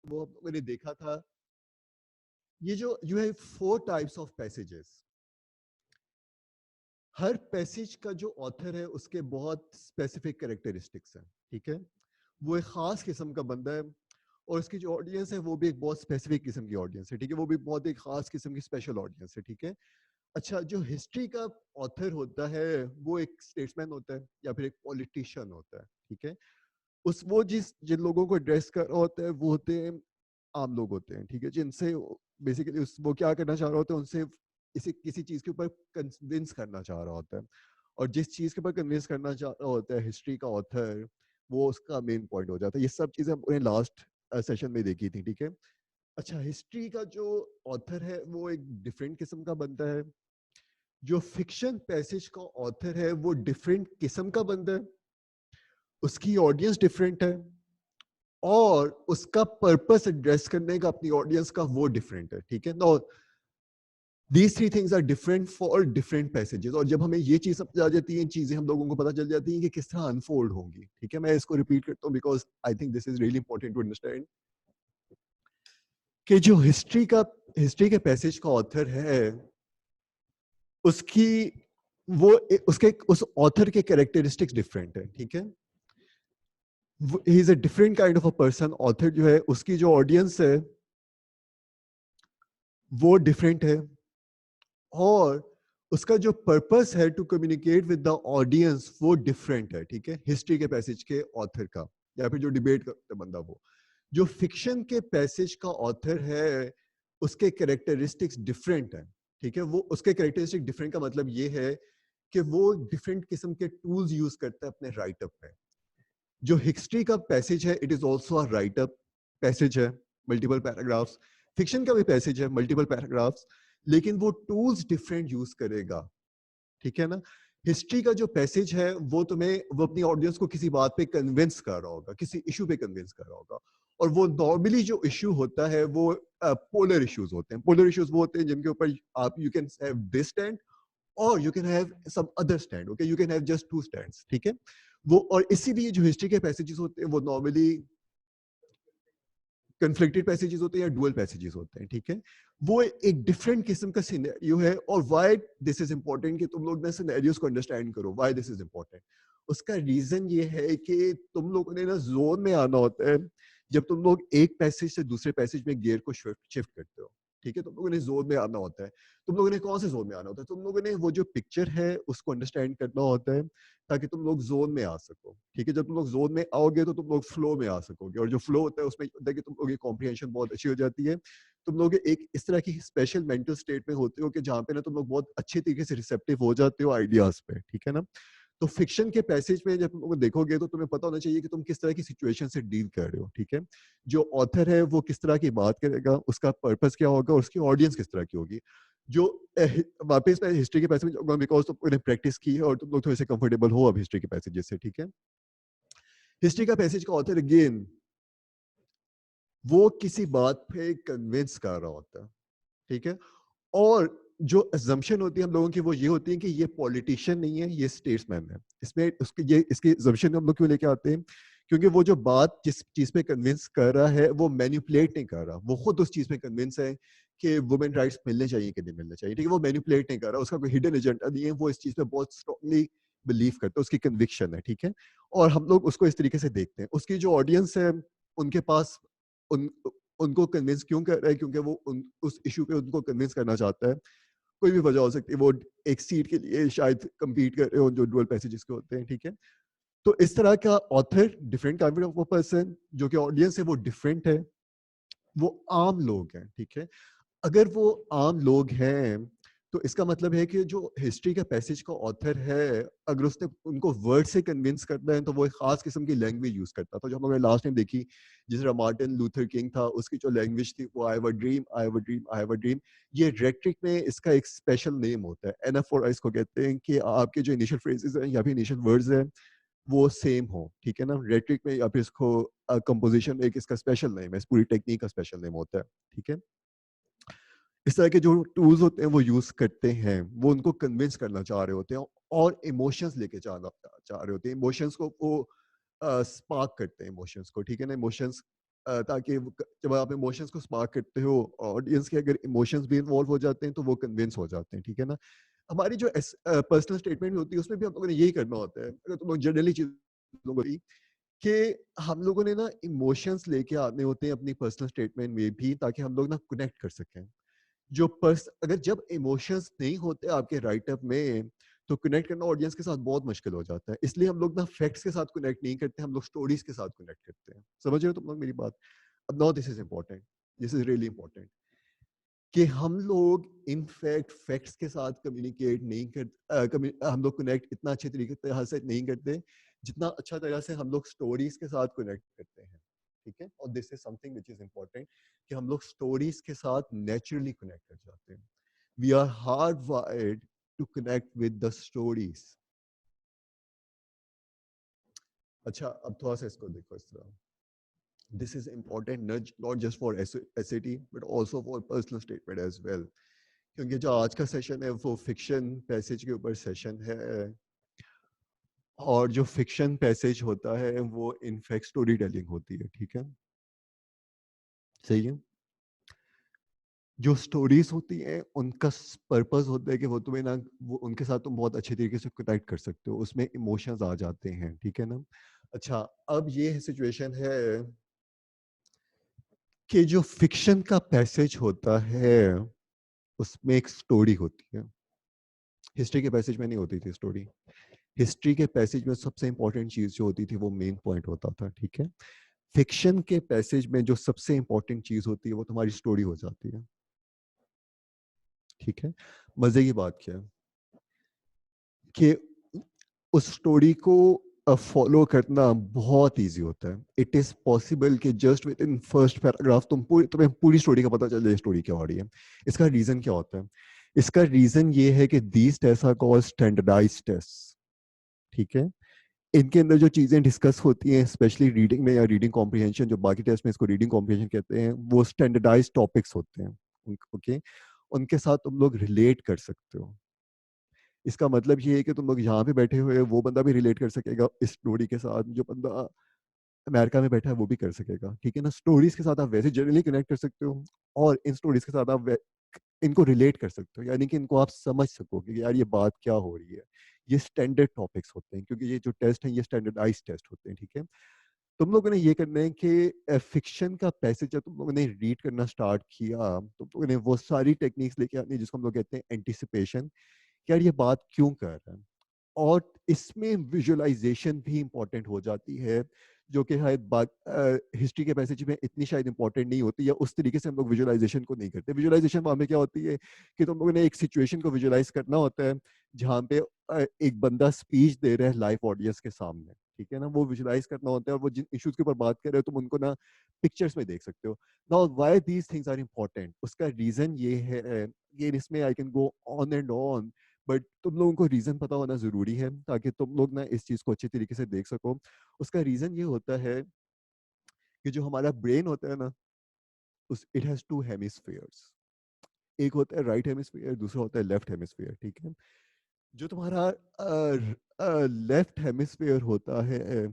वो मैंने देखा था, ये जो you have 4 types of passages. Her passage का जो ऑथर है उसके बहुत स्पेसिफिक कैरेक्टरिस्टिक्स हैं, ठीक है। वो एक खास किस्म का बंदा है और उसकी जो ऑडियंस है वो भी एक बहुत स्पेसिफिक किस्म की ऑडियंस है, ठीक है। वो भी बहुत एक खास किस्म की स्पेशल ऑडियंस है, ठीक है। अच्छा, जो हिस्ट्री का ऑथर होता है वो एक स्टेट्समैन होता है या फिर एक पॉलिटिशियन होता है, ठीक है। उस वो जिन लोगों को एड्रेस कर रहा होता है वो होते हैं आम लोग होते हैं, ठीक है, जिनसे बेसिकली वो क्या करना चाह रहा होता है, उनसे इसी किसी चीज के ऊपर कन्विंस करना चाह रहा होता है। और जिस चीज के ऊपर कन्विंस करना चाह रहा होता है हिस्ट्री का ऑथर, वो उसका मेन पॉइंट हो जाता है। ये सब चीजें हमने लास्ट सेशन में देखी थी, ठीक है। अच्छा, हिस्ट्री का जो ऑथर है वो एक डिफरेंट किस्म का बनता है। जो फिक्शन पैसेज का ऑथर है वो डिफरेंट किस्म का बनता है, उसकी ऑडियंस डिफरेंट है और उसका पर्पस एड्रेस करने का अपनी ऑडियंस का वो डिफरेंट है, ठीक है। No, these three things are different for different passages. और जब हमें ये चीज समझ आ जाती है, चीजें हम लोगों को पता चल जाती हैं कि किस तरह अनफोल्ड होंगी, ठीक है। मैं इसको रिपीट करता हूँ because I think this is really important to understand कि जो हिस्ट्री के पैसेज का ऑथर है उसकी वो उसके उस ऑथर के कैरेक्टरिस्टिक्स डिफरेंट है, ठीक है। ही is a different kind of a person. Author जो है उसकी जो ऑडियंस है वो डिफरेंट है और उसका जो पर्पस है to communicate with the audience वो डिफरेंट है, ठीक है, हिस्ट्री के पैसेज के ऑथर का या फिर जो डिबेट करता बंदा। वो जो फिक्शन के पैसेज का ऑथर है उसके कैरेक्टरिस्टिक्स डिफरेंट है, ठीक है। वो उसके कैरेक्टरिस्टिक डिफरेंट का मतलब ये है कि वो डिफरेंट किस्म के टूल्स यूज करता है अपने राइटअप में। जो हिस्ट्री का पैसेज है it is also a write up passage है, मल्टीपल पैराग्राफ्स। फिक्शन का भी पैसेज है, मल्टीपल पैराग्राफ्स, लेकिन वो टूल्स डिफरेंट यूज करेगा, ठीक है ना। हिस्ट्री का जो पैसेज है वो अपनी ऑडियंस को किसी बात पे कन्विंस कर रहा होगा, किसी इशू पे कन्विंस कर रहा होगा। और वो नॉर्मली जो इशू होता है वो पोलर इश्यूज होते हैं। पोलर इश्यूज वो होते हैं जिनके ऊपर आप you can have this stand और you can have some other stand, okay, you can have just two stands, ठीक है। वो और इसीलिए जो हिस्ट्री के पैसेजेस होते हैं वो नॉर्मली कन्फ्लिक्टेड पैसेजेस होते हैं या डुअल पैसेजेस होते हैं, ठीक है। वो एक डिफरेंट किस्म का सिनेरियो है। और व्हाई दिस इज इंपॉर्टेंट कि तुम लोग ना सिनेरियोस को अंडरस्टैंड करो, व्हाई दिस इज इंपॉर्टेंट। उसका रीजन ये है कि तुम लोगों ने ना जोन में आना होता है जब तुम लोग एक पैसेज से दूसरे पैसेज में गियर को शिफ्ट करते हो, ठीक है। तुम लोगों ने जोन में आना होता है। तुम लोगों ने कौन से जोन में आना होता है? तुम लोगों ने वो जो पिक्चर है उसको अंडरस्टैंड करना होता है ताकि तुम लोग जोन में आ सको, ठीक है। जब तुम लोग जोन में आओगे तो तुम लोग फ्लो में आ सकोगे। और जो फ्लो होता है उसमें होता है कि तुम लोग की कॉम्प्रिहेंशन बहुत अच्छी हो जाती है। तुम लोग एक इस तरह की स्पेशल मेंटल स्टेट में होते हो कि जहाँ पे ना तुम लोग बहुत अच्छे तरीके से रिसेप्टिव हो जाते हो आइडियाज पे, ठीक है ना। तो फिक्शन के पैसेज में जब तुम देखोगे तो तुम्हें पता होना चाहिए कि तुम किस तरह की सिचुएशन से डील कर रहे हो, ठीक है। जो ऑथर है वो किस तरह की बात करेगा, उसका पर्पस क्या होगा और उसकी ऑडियंस किस तरह की होगी। जो वापस मैं हिस्ट्री के पैसेज में जाऊंगा बिकॉज तुमने प्रैक्टिस की है और तुम लोग थोड़े से कंफर्टेबल हो अब हिस्ट्री के पैसेज से, ठीक है। हिस्ट्री का पैसेज का ऑथर अगेन वो किसी बात पे कन्विंस कर रहा होता है, ठीक है। और जो अजम्पशन होती है हम लोगों की वो ये होती है कि ये पॉलिटिशियन नहीं है, ये स्टेट्समैन है। इसमें उसके ये इसकी अजम्पशन हम लोग क्यों लेके आते हैं? क्योंकि वो जो बात जिस चीज पे कन्विंस कर रहा है वो मैनिपुलेट नहीं कर रहा, वो खुद उस चीज पे कन्विंस है कि वुमेन राइट्स मिलने चाहिए कि नहीं मिलने चाहिए, ठीक है। वो मैनिपुलेट नहीं कर रहा, उसका कोई हिडन एजेंडा नहीं है, वो इस चीज पे बहुत स्ट्रांगली बिलीव करता है, उसकी कन्विक्शन है, ठीक है। और हम लोग उसको इस तरीके से देखते हैं। उसकी जो ऑडियंस है उनके पास उन उनको कन्विंस क्यों कर रहा है? क्योंकि वो उस इशू पे उनको कन्विंस करना चाहता है। कोई भी वजह हो सकती है, वो एक सीट के लिए शायद compete कर रहे हो जो डुअल पैसेजेस के होते हैं, ठीक है। तो इस तरह का author different kind of person, जो कि ऑडियंस है वो डिफरेंट है, वो आम लोग हैं, ठीक है। अगर वो आम लोग हैं तो इसका मतलब है कि जो हिस्ट्री का पैसेज का ऑथर है अगर उसने उनको वर्ड से कन्विंस करना है तो वो एक खास किस्म की लैंग्वेज यूज करता था, जो हम लोगों ने लास्ट टाइम देखी। जिस तरह मार्टिन लूथर किंग था, उसकी जो लैंग्वेज थी वो I have a dream, I have a dream, I have a dream. ये रेट्रिक में इसका एक स्पेशल नेम होता है, एनाफोरा इसको कहते हैं, कि आपके जो इनिशियल फ्रेजेस हैं या फिर इनिशियल वर्ड्स हैं वो सेम हो, ठीक है ना। रेट्रिक में या फिर इसको कंपोजिशन में एक इसका स्पेशल नेम है, इस पूरी टेक्निक का स्पेशल नेम होता है, ठीक है। इस तरह के जो टूल्स होते हैं वो यूज करते हैं, वो उनको कन्विंस करना चाह रहे होते हैं और इमोशंस लेके जाना चाह रहे होते हैं। इमोशंस को वो स्पार्क करते हैं इमोशंस को, ठीक है ना। इमोशंस ताकि जब आप इमोशंस को स्पार्क करते हो, ऑडियंस के अगर इमोशंस भी इन्वॉल्व हो जाते हैं तो वो कन्विंस हो जाते हैं, ठीक है ना। हमारी जो पर्सनल स्टेटमेंट होती है उसमें भी हम लोगों ने यही करना होता है, अगर तुम लोग जनरली चीजों को कि हम लोगों ने ना इमोशंस लेके आने होते हैं अपनी पर्सनल स्टेटमेंट में भी, ताकि हम लोग ना कनेक्ट कर सकें। अगर जब इमोशंस नहीं होते आपके राइटअप में, तो कनेक्ट करना ऑडियंस के साथ बहुत मुश्किल हो जाता है। इसलिए हम लोग ना फैक्ट्स के साथ कनेक्ट नहीं करते, हम लोग स्टोरीज के साथ कनेक्ट करते हैं। समझ रहे हो तुम लोग मेरी बात? अब now this is important, this is really important, कि हम लोग इनफैक्ट फैक्ट्स के साथ कम्युनिकेट नहीं कर हम लोग कनेक्ट इतना अच्छे तरीके से नहीं करते जितना अच्छा तरह से हम लोग स्टोरीज के साथ कनेक्ट करते हैं, ठीक है। और this is something which is important, कि हम लोग स्टोरीज के साथ नेचुरली कनेक्ट कर जाते हैं। We are hard wired to connect with the stories. अच्छा, अब थोड़ा सा इसको देखो इस तरह, this is important not just for SAT but also for personal statement as well, क्योंकि जो आज का सेशन है वो फिक्शन पैसेज के ऊपर सेशन है, और जो फिक्शन पैसेज होता है वो इनफैक्ट स्टोरी टेलिंग होती है, ठीक है, सही है। जो स्टोरीज होती हैं उनका पर्पस होता है कि वो तुम्हें ना, वो उनके साथ तुम बहुत अच्छे तरीके से कनेक्ट कर सकते हो, उसमें इमोशंस आ जाते हैं, ठीक है ना। अच्छा, अब ये सिचुएशन है कि जो फिक्शन का पैसेज होता है उसमें एक स्टोरी होती है। हिस्ट्री के पैसेज में नहीं होती थी स्टोरी। हिस्ट्री के पैसेज में सबसे इंपॉर्टेंट चीज जो होती थी वो मेन पॉइंट होता था, ठीक है। फिक्शन के पैसेज में जो सबसे इंपॉर्टेंट चीज होती है वो तुम्हारी स्टोरी हो जाती है, ठीक है। मजे की बात क्या है कि उस स्टोरी को फॉलो करना बहुत इजी होता है। इट इज पॉसिबल कि just with in first paragraph तुम्हें पूरी स्टोरी का पता चल जाए स्टोरी क्या हो रही है। इसका रीजन क्या होता है? इसका रीजन ये है कि these test are called standardised test, ठीक है। इनके अंदर जो चीजें डिस्कस होती हैं स्पेशली रीडिंग में या रीडिंग कॉम्प्रिहेंशन, जो बाकी टेस्ट में इसको रीडिंग कॉम्प्रिहेंशन कहते हैं, वो स्टैंडर्डाइज्ड टॉपिक्स होते हैं, ओके। उनके साथ तुम लोग रिलेट कर सकते हो। इसका मतलब ये है कि तुम लोग यहाँ पे बैठे हुए वो बंदा भी रिलेट कर सकेगा इस स्टोरी के साथ, जो बंदा अमेरिका में बैठा है वो भी कर सकेगा, ठीक है ना। स्टोरीज के साथ आप वैसे जनरली कनेक्ट कर सकते हो, और इन स्टोरीज के साथ आप इनको रिलेट कर सकते हो, यानी कि इनको आप समझ सको कि यार ये बात क्या हो रही है। ये स्टैंडर्ड टॉपिक्स होते हैं, क्योंकि ये जो टेस्ट हैं ये स्टैंडर्डाइज टेस्ट होते हैं, ठीक है। तुम लोगों ने ये करना है कि फिक्शन का पैसेज जब तुम लोगों ने रीड करना स्टार्ट किया, तुम लोगों ने वो सारी टेक्निक्स लेके आनी है जिसको हम लोग कहते हैं एंटिसिपेशन, यार ये बात क्यों कर रहा है। और इसमें विजुअलाइजेशन भी इंपॉर्टेंट हो जाती है, जो कि शायद बात हिस्ट्री के पैसेज में इतनी शायद इंपॉर्टेंट नहीं होती, या उस तरीके से हम लोग विजुअलाइजेशन को नहीं करते। विजुअलाइजेशन में क्या होती है कि तुम लोगों ने एक सिचुएशन को विजुअलाइज करना होता है जहाँ पे एक बंदा स्पीच दे रहा है लाइव ऑडियंस के सामने, ठीक है ना। वो विजुअलाइज करना होता है, और वो जिन इश्यूज के ऊपर बात कर रहे हो तुम उनको ना पिक्चर्स में देख सकते हो। Now why these things are important, उसका रीजन ये है, ये इसमें I can go on and on, but तुम लोगों को रीजन पता होना जरूरी है ताकि तुम लोग ना इस चीज को अच्छे तरीके से देख सको। उसका रीजन ये होता है कि जो हमारा ब्रेन होता है ना, उस इट हैज टू हेमिस्फीयर्स। एक होता है राइट हेमिस्फीयर, दूसरा होता है लेफ्ट हेमिस्फीयर, ठीक है। जो तुम्हारा लेफ्ट हेमिस्फीयर होता है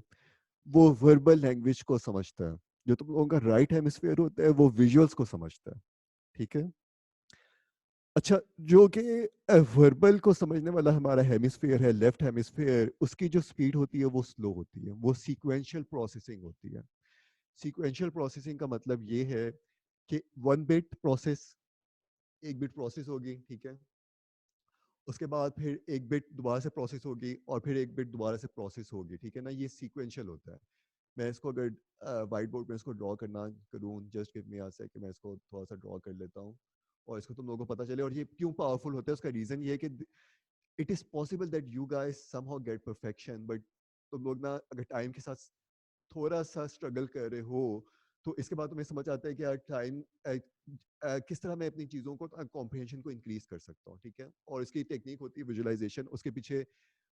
वो वर्बल लैंग्वेज को समझता है, जो तुम लोगों का राइट हेमिस्फीयर होता है वो विजुअल्स को समझता है, ठीक है। अच्छा, जो कि वर्बल को समझने वाला हमारा हेमिस्फीयर है, लेफ्ट हेमिस्फीयर, उसकी जो स्पीड होती है वो स्लो होती है, वो सीक्वेंशियल प्रोसेसिंग होती है। सीक्वेंशियल प्रोसेसिंग का मतलब ये है कि वन बिट प्रोसेस, एक बिट प्रोसेस होगी, ठीक है। उसके बाद फिर एक बिट दोबारा से प्रोसेस होगी, और फिर एक बिट दोबारा से प्रोसेस होगी, ठीक है ना। ये सीक्वेंशियल होता है। मैं इसको अगर व्हाइट बोर्ड में इसको ड्रॉ करना करूँ, just give me a second, मैं इसको थोड़ा सा ड्रॉ कर लेता हूँ, और इसको तुम लोगों को पता चले। और ये क्यों पावरफुल होता है उसका रीजन ये है कि it is possible that you guys somehow get perfection, but तुम लोग ना अगर टाइम के साथ थोड़ा सा स्ट्रगल कर रहे हो, तो इसके बाद तुम्हें समझ आता है कि यार टाइम किस तरह मैं अपनी चीज़ों को कॉम्प्रिहेंशन को इंक्रीज कर सकता हूँ, ठीक है। और इसकी टेक्निक होती है विजुअलाइजेशन। उसके पीछे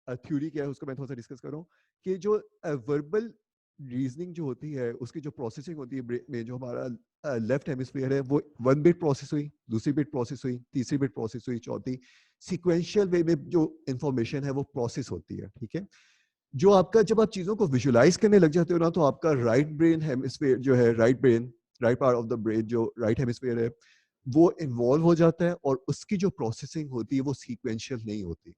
थ्योरी क्या है उसको मैं थोड़ा सा डिस्कस कर रहा हूँ, कि जो वर्बल रीजनिंग जो होती है उसकी जो प्रोसेसिंग होती है ब्रेन में, जो हमारा लेफ्ट हेमिस्फीयर है वो वन बिट प्रोसेस हुई, दूसरी बिट प्रोसेस हुई, तीसरी बिट प्रोसेस हुई, चौथी, सिक्वेंशियल वे में जो इंफॉर्मेशन है वो प्रोसेस होती है, ठीक है। जो आपका, जब आप चीजों को विजुलाइज करने लग जाते हो ना, तो आपका राइट ब्रेन हेमिस्फीयर जो है, right part of the brain जो राइट हेमिस्फीयर है, वो इन्वॉल्व हो जाता है, और उसकी जो प्रोसेसिंग होती है वो सीक्वेंशियल नहीं होती,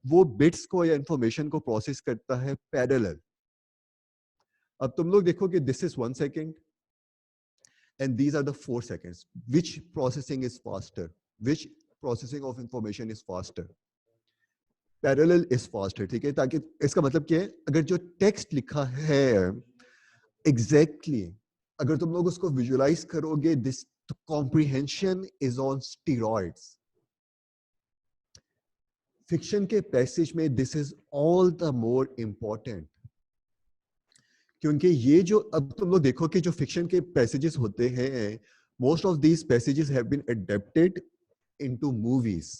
वो बिट्स को या इंफॉर्मेशन को प्रोसेस करता है पैरेलल। अब तुम लोग देखो कि this is 1 second and these are the 4 seconds. Which processing is faster? Which processing of information is faster? Parallel is faster. ठीक है, ताकि इसका मतलब क्या है, अगर जो टेक्स्ट लिखा है exactly, अगर तुम लोग उसको विजुलाइज करोगे, this comprehension is on steroids. Fiction के पैसेज में this is all the more important, क्योंकि ये जो, अब तुम लोग देखो कि जो फिक्शन के पैसेजेस होते हैं, most of these passages have been adapted into movies.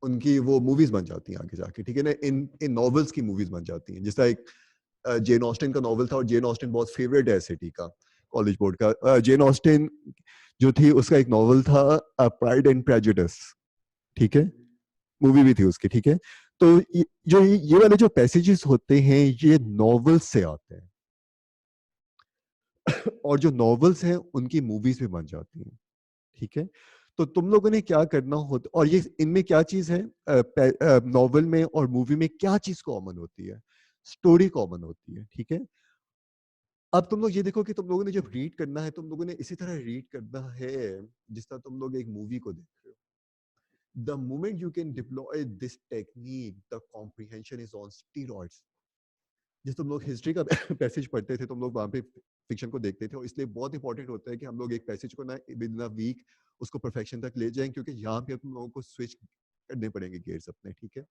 उनकी वो मूवीज बन जाती हैं आगे जाके, ठीक है ना, इन इन नॉवेल्स की मूवीज बन जाती हैं। जैसा एक जेन ऑस्टिन का नॉवल था, और जेन ऑस्टिन बहुत फेवरेट है सिटी का, कॉलेज बोर्ड का। जेन ऑस्टिन जो थी, उसका एक नॉवल था प्राइड एंड प्रेजुडिस, ठीक है, मूवी भी थी उसकी, ठीक है। तो ये वाले जो पैसेजेस होते हैं, ये नॉवेल्स से आते हैं, और जो नॉवेल्स हैं उनकी मूवीज भी बन जाती हैं, ठीक है। तो तुम लोगों ने क्या करना होता, और ये इनमें क्या चीज है, नॉवेल में और मूवी में क्या चीज कॉमन होती है, स्टोरी कॉमन होती है, ठीक है। अब तुम लोग ये देखो कि तुम लोगों ने जब रीड करना है, तुम लोगों ने इसी तरह रीड करना है जिस तरह तुम लोग एक मूवी को देख रहे हो। The moment you can deploy this technique, the comprehension is on steroids. जिस तुम लोग हिस्ट्री का पैसेज पढ़ते थे, तुम लोग वहां पे फिक्शन को देखते थे, और इसलिए बहुत इंपॉर्टेंट होता है कि हम लोग एक पैसेज को ना विद इन अ वीक उसको परफेक्शन तक ले जाएं, क्योंकि यहाँ पे तुम लोगों को स्विच करने पड़ेंगे गियर्स अपने, ठीक है।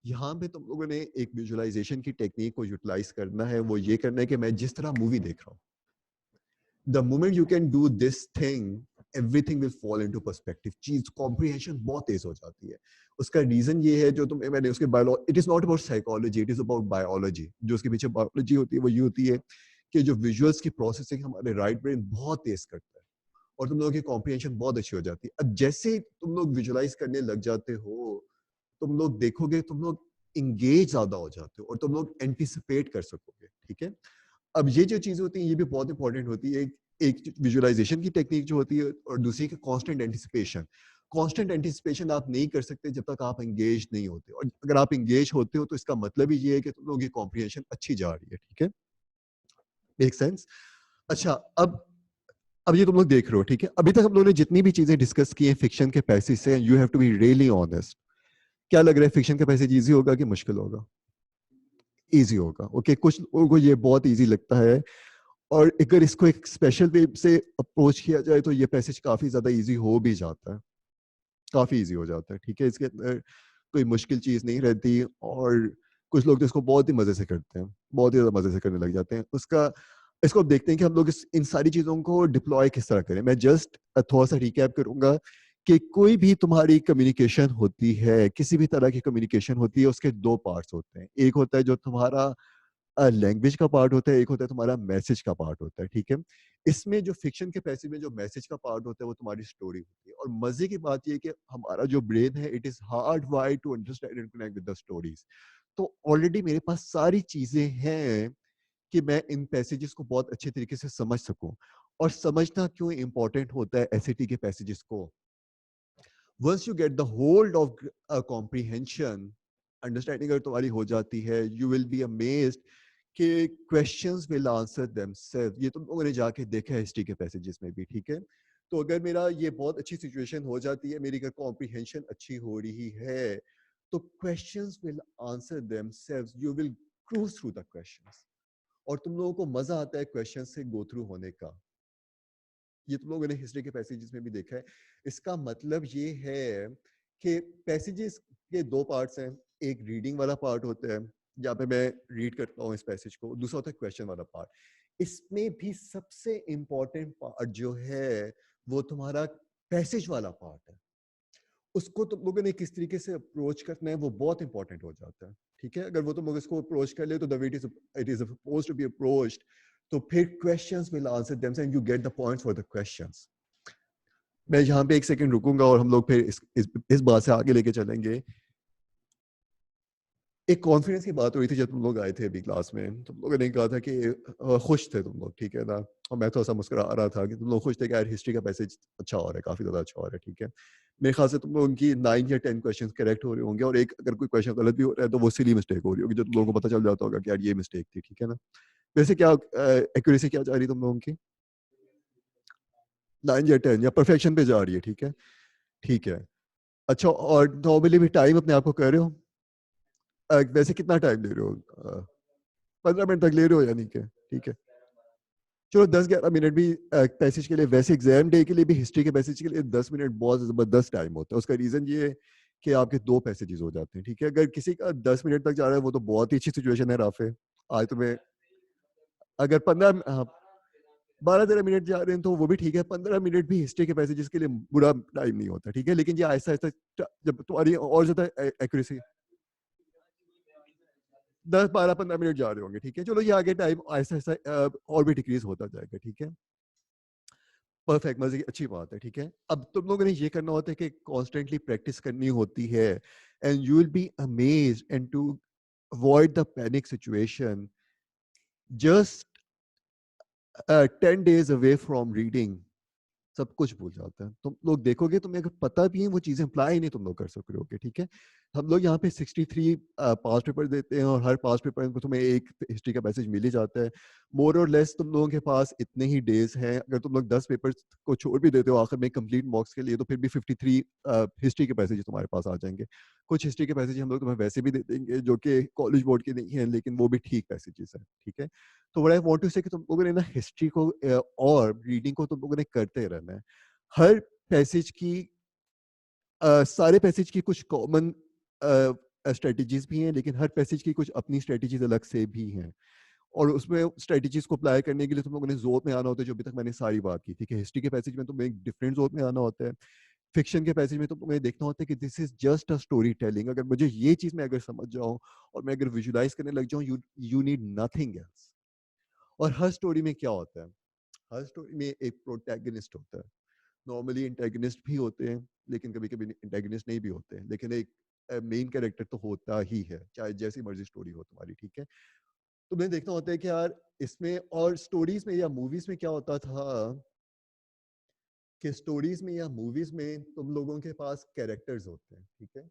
यहाँ पे तुम लोगों ने एक विजुअलाइजेशन की टेक्निक को यूटिलाइज करना है, वो ये करना है कि मैं जिस तरह मूवी देख रहा हूँ, the moment you can do this thing, everything will fall into perspective. चीज कॉम्प्रिहेंशन बहुत तेज हो जाती है। उसका रीजन ये है, जो तुम मैंने उसके biology, it is not about psychology, it is about biology. जो उसके पीछे बायोलॉजी होती है वो ये होती है कि जो विजुअल्स की प्रोसेसिंग हमारे राइट ब्रेन बहुत तेज करता है, और तुम लोगों की कॉम्प्रिहेंशन बहुत अच्छी हो जाती है। अब जैसे तुम लोग विजुअलाइज करने लग जाते हो, तुम लोग देखोगे, तुम लोग इंगेज ज्यादा हो जाते हो, और तुम लोग एंटिसिपेट कर सकोगे, ठीक है। अब ये जो चीजें होती हैं, ये भी बहुत इंपॉर्टेंट होती है। एक विजुअलाइजेशन की टेक्निक जो होती है, और दूसरी की कांस्टेंट एंटिसिपेशन। कांस्टेंट एंटिसिपेशन आप नहीं कर सकते जब तक आप एंगेज नहीं होते, और अगर आप एंगेज होते हो तो इसका मतलब ही ये है कि तुम लोगों की कॉम्प्रिहेंशन अच्छी जा रही है, ठीक है। Make sense? अच्छा, अब ये तुम लोग देख रहे हो, ठीक है। अभी तक हम लोगों ने जितनी भी चीजें डिस्कस की हैं फिक्शन के पैसेज से, you have to be really honest, क्या लग रहा है, फिक्शन का पैसेज इजी होगा कि मुश्किल होगा? इजी होगा, ओके। कुछ लोगों को ये बहुत इजी लगता है, और अगर इसको एक स्पेशल वे से अप्रोच किया जाए तो ये पैसेज काफी ज्यादा इजी हो भी जाता है, काफी इजी हो जाता है, ठीक है। इसके अंदर कोई मुश्किल चीज नहीं रहती, और कुछ लोग तो इसको बहुत ही मजे से करते हैं, बहुत ही ज्यादा मजे से करने लग जाते हैं। उसका इसको अब देखते हैं कि हम लोग इन सारी चीजों को डिप्लॉय किस तरह करें। मैं जस्ट थोड़ा सा रिकैप करूंगा कि कोई भी तुम्हारी कम्युनिकेशन होती है, किसी भी तरह की कम्युनिकेशन होती है, उसके दो पार्ट्स होते हैं। एक होता है जो तुम्हारा लैंग्वेज का पार्ट होता है, एक होता है तुम्हारा मैसेज का पार्ट होता है, ठीक है। इसमें जो फिक्शन के पैसेज में जो मैसेज का पार्ट होता है वो तुम्हारी स्टोरी होती है। और मजे की बात ये है कि हमारा जो ब्रेन है, it is hard wired to understand and connect with the stories. तो ऑलरेडी मेरे पास सारी चीजें हैं कि मैं इन पैसेजेस को बहुत अच्छे तरीके से समझ सकूं। और समझना क्यों इंपॉर्टेंट होता है एसएटी के पैसेजेस को? Once you get the hold of comprehension, understanding अगर तुम्हारी हो जाती है, यू विल बी अमेज्ड कि क्वेश्चंस विल आंसर देमसेल्फ। ये तुम लोगों ने जाके देखा है हिस्ट्री के पैसेजेस में भी, ठीक है। तो अगर मेरा ये बहुत अच्छी सिचुएशन हो जाती है, मेरी अगर कॉम्प्रिहेंशन अच्छी हो रही है, तो questions will answer themself, you will cruise through the questions, और तुम लोगों को मजा आता है क्वेश्चन से गो थ्रू होने का। ये तुम लोगों ने हिस्ट्री के पैसेजेस में भी देखा है। इसका मतलब ये है कि पैसेजेस के दो पार्ट्स हैं। एक रीडिंग वाला पार्ट होता है, जहाँ पे मैं रीड करता हूँ इस पैसेज को। दूसरा होता है क्वेश्चन वाला पार्ट। इसमें भी सबसे इंपॉर्टेंट पार्ट जो है वो तुम्हारा पैसेज वाला पार्ट है। उसको तुम लोगों ने किस तरीके से अप्रोच करना है वो बहुत इंपॉर्टेंट हो जाता है, ठीक है। अगर वो तुम लोग इसको अप्रोच कर ले तो the way it is supposed to be approached, तो फिर questions will answer themself and you get the points for the questions. मैं यहाँ पे एक सेकंड रुकूंगा और हम लोग फिर इस बात से आगे लेके चलेंगे। एक कॉन्फिडेंस की बात हो रही थी जब तुम लोग आए थे अभी क्लास में, तुम लोगों ने कहा था कि खुश थे तुम लोग, ठीक है ना? और मैं थोड़ा सा मुस्कुरा रहा था कि तुम लोग खुश थे कि यार हिस्ट्री का पैसेज अच्छा हो रहा है, काफ़ी ज़्यादा अच्छा हो रहा है, ठीक है? मेरे ख्याल से तुम लोग उनकी 9 या 10 क्वेश्चंस करेक्ट हो रहे होंगे और एक अगर कोई क्वेश्चन गलत भी हो रहा है तो वो सिली मिस्टेक हो रही होगी, जो तुम लोगों को पता चल जाता होगा कि यार ये मिस्टेक थी, ठीक है ना? वैसे क्या एक्यूरेसी क्या जा रही है तुम लोगों की? 9 या 10 या परफेक्शन पे जा रही है, ठीक है? ठीक है। अच्छा, और नॉर्मली भी टाइम अपने आप को कह रहे हो? वैसे कितना टाइम ले रहे हो? 15 मिनट तक ले रहे हो यानी कि, ठीक है। चलो 10-11 मिनट भी पैसेज के लिए, वैसे एग्जाम डे के लिए भी हिस्ट्री के पैसेज के लिए 10 मिनट बहुत ज़बरदस्त टाइम होता है। उसका रीज़न ये है कि आपके 2 पैसेजेस हो जाते हैं, ठीक है। अगर किसी का 10 मिनट तक जा रहा है वो तो बहुत ही अच्छी सिचुएशन है राफ़े। आज तुम्हें अगर 15 हाँ, 12-13 मिनट जा रहे हैं तो वो भी ठीक है। 15 मिनट भी हिस्ट्री के पैसेजेस के लिए बुरा टाइम नहीं होता, ठीक है। लेकिन ये आहिस्ता-आहिस्ता जब तुम्हारी और ज़्यादा एक्यूरेसी 10-12-15 मिनट जा रहे होंगे, ठीक है। चलो ये आगे टाइम आहिस्ता-आहिस्ता और भी डिक्रीज़ होता जाएगा, ठीक है। परफेक्ट, मजे की अच्छी बात है, ठीक है। अब तुम लोगों ने ये करना होता है कि कॉन्स्टेंटली प्रैक्टिस करनी होती है and you will be amazed and to avoid the panic situation just 10 days away from reading सब कुछ भूल जाता है। तुम लोग देखोगे तुम्हें अगर पता भी है वो चीज़ें अप्लाई नहीं तुम लोग कर सक रहे होगे, ठीक है? हम लोग यहाँ पे 63 पास्ट पेपर देते हैं और हर पास्ट पेपर में तुम्हें एक हिस्ट्री का पैसेज मिल ही जाता है। मोर और लेस तुम लोगों के पास इतने ही डेज़ हैं, अगर तुम लोग 10 पेपर्स को छोड़ भी देते हो आखिर में कंप्लीट मॉक्स के लिए तो फिर भी 53 हिस्ट्री के पैसेज तुम्हारे पास आ जाएँगे। कुछ हिस्ट्री के पैसेज हम लोग तुम्हें वैसे भी दे देंगे जो कि कॉलेज बोर्ड के नहीं हैं लेकिन वो भी ठीक पैसेजेस हैं, ठीक है? तो what I want to say कि तुम लोगों ने ना हिस्ट्री को और रीडिंग को तुम लोगों ने करते रहना है। हर पैसेज की सारे पैसेज की कुछ कॉमन स्ट्रेटजीज भी हैं लेकिन हर पैसेज की कुछ अपनी स्ट्रेटजीज अलग से भी हैं और उसमें स्ट्रेटजीज को अप्लाई करने के लिए तुम लोगों ने जोर में आना होता है जो अभी तक मैंने सारी बात की थी कि हिस्ट्री के पैसेज में तुम्हें एक डिफरेंट जोर में आना होता है फिक्शन के पैसेज में तो तुम्हें देखना होता है कि this is just a story telling अगर मुझे ये चीज मैं अगर समझ जाऊं और मैं अगर विजुलाइज करने लग जाऊं यू नीड नथिंग एल्स और हर स्टोरी में क्या होता है हर स्टोरी में एक प्रोटैगनिस्ट होता है नॉर्मली एंटेगनिस्ट भी होते हैं लेकिन कभी कभी एंटेगनिस्ट नहीं भी होते हैं लेकिन एक मेन कैरेक्टर तो होता ही है चाहे जैसी मर्जी स्टोरी हो तुम्हारी ठीक है तो मैं देखना होता है कि यार इसमें और स्टोरीज में या मूवीज में क्या होता था कि स्टोरीज में या मूवीज में तुम लोगों के पास कैरेक्टर्स होते हैं ठीक है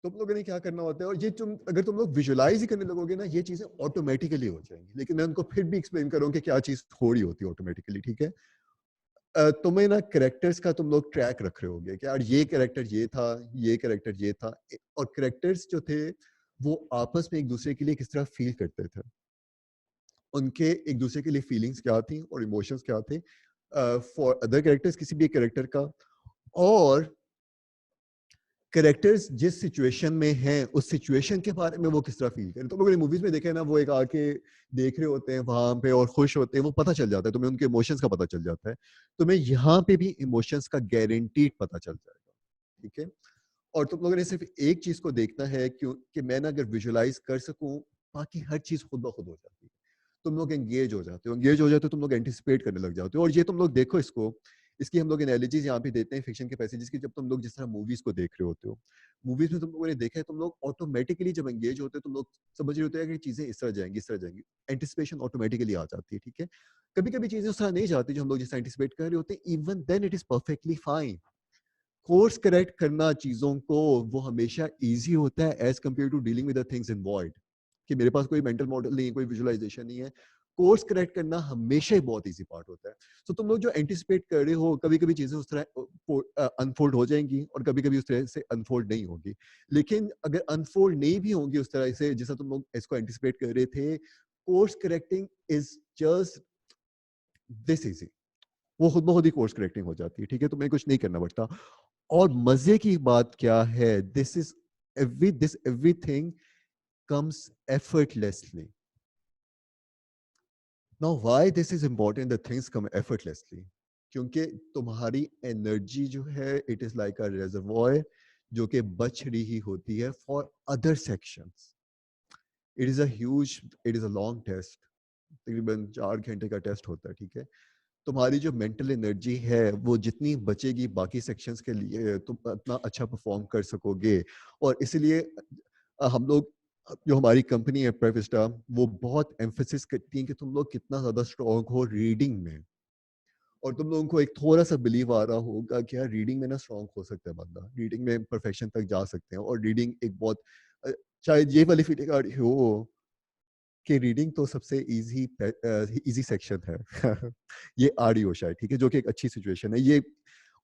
तुम लोगों ने क्या करना होता है और ये तुम अगर तुम लोग विजुलाइज ही करने लगोगे ना ये चीजें ऑटोमेटिकली हो जाएंगी लेकिन मैं उनको फिर भी एक्सप्लेन करूँ कि क्या चीज थोड़ी होती है ऑटोमेटिकली ठीक है तुम्हें ना कैरेक्टर्स का तुम लोग ट्रैक रख रहे होगे कि यार ये कैरेक्टर ये था ये कैरेक्टर ये था और कैरेक्टर्स जो थे वो आपस में एक दूसरे के लिए किस तरह फील करते थे उनके एक दूसरे के लिए फीलिंग्स क्या थी और इमोशंस क्या थे फॉर अदर कैरेक्टर्स किसी भी कैरेक्टर का और कैरेक्टर्स जिस सिचुएशन में हैं उस सिचुएशन के बारे में वो किस तरह फील करें तो लोगों ने मूवीज में देखा है ना वो एक आके देख रहे होते हैं वहां पे और खुश होते हैं वो पता चल जाता है तुम्हें उनके इमोशंस का पता चल जाता है तुम्हें यहाँ पे भी इमोशंस का गारंटीड पता चल जाएगा ठीक है और तुम लोगों ने सिर्फ एक चीज को देखना है क्यों कि मैं ना अगर विजुलाइज कर सकूं बाकी हर चीज खुद ब खुद हो जाती है तुम लोग एंगेज हो जाते हो तुम लोग एंटिसिपेट करने लग जाते हो और ये तुम लोग देखो इसको इसकी हम लोग एनालिजीज यहाँ पे देते हैं फिक्शन के पैसेजेस की जब तुम लोग जिस तरह मूवीज को देख रहे होते हो मूवीज में तुम लोगों ने देखा है तुम लोग ऑटोमेटिकली जब एंगेज होते हो तुम लोग समझ रहे होते हैं कि चीजें इस तरह जाएंगी एंटिसिपेशन ऑटोमेटिकली आ जाती है ठीक है कभी कभी चीजें उस तरह नहीं जाती जो हम लोग जिस एंटिसिपेट कर रहे होते हैं even then it is perfectly fine course correct करना चीजों को वो हमेशा इजी होता है as compare to dealing with the things in void कि मेरे पास कोई मेंटल मॉडल नहीं है कोई विजुअलाइजेशन नहीं है कोर्स करेक्ट करना हमेशा ही बहुत इजी पार्ट होता है तो तुम लोग जो एंटिसिपेट कर रहे हो कभी कभी चीजें उस तरह अनफोल्ड हो जाएंगी और कभी कभी उस तरह से अनफोल्ड नहीं होगी लेकिन अगर अनफोल्ड नहीं भी होंगी उस तरह से जैसा तुम लोग इसको एंटिसिपेट कर रहे थे course correcting is just this easy वो खुद ब खुद ही कोर्स करेक्टिंग हो जाती है ठीक है तुम्हें कुछ नहीं करना पड़ता और मजे की बात क्या है this everything comes effortlessly now why this is important that things come effortlessly क्योंकि तुम्हारी एनर्जी जो है it is like a reservoir जो कि बच रही होती है for other sections it is a long test तकरीबन 4 घंटे का टेस्ट होता है ठीक है तुम्हारी जो मेंटल एनर्जी है वो जितनी बचेगी बाकी सेक्शंस के लिए तुम उतना अच्छा परफॉर्म कर सकोगे और इसलिए हम लोग जो हमारी कंपनी है प्रेविस्टा, वो बहुत एम्फेसिस करती है कि तुम लोग कितना ज़्यादा स्ट्रॉन्ग हो रीडिंग में, और तुम लोगों को एक थोड़ा सा बिलीव आ रहा होगा कि यार रीडिंग में ना स्ट्रॉन्ग हो सकता है बंदा, रीडिंग में परफेक्शन तक जा सकते हैं, और रीडिंग एक बहुत शायद ये वाली फीलिंग आ रही हो कि रीडिंग तो सबसे इजी इजी सेक्शन है ये आ रही हो शायद, ठीक है, जो कि एक अच्छी सिचुएशन है ये।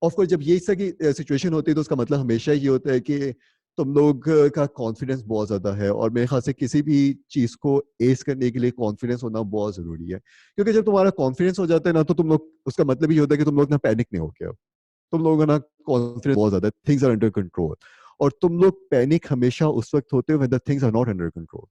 ऑफ कोर्स जब ये इस तरह की सिचुएशन होती है तो उसका मतलब हमेशा ये होता है कि तुम लोग का कॉन्फिडेंस बहुत ज़्यादा है, और मेरे ख्याल से किसी भी चीज़ को एस करने के लिए कॉन्फिडेंस होना बहुत ज़रूरी है, क्योंकि जब तुम्हारा कॉन्फिडेंस हो जाता है ना, तो तुम लोग, उसका मतलब ये होता है कि तुम लोग ना पैनिक नहीं हो गया, तुम लोगों का ना कॉन्फिडेंस बहुत ज़्यादा, थिंग्स आर अंडर कंट्रोल, और तुम लोग पैनिक हमेशा उस वक्त होते हो when the things are not under control,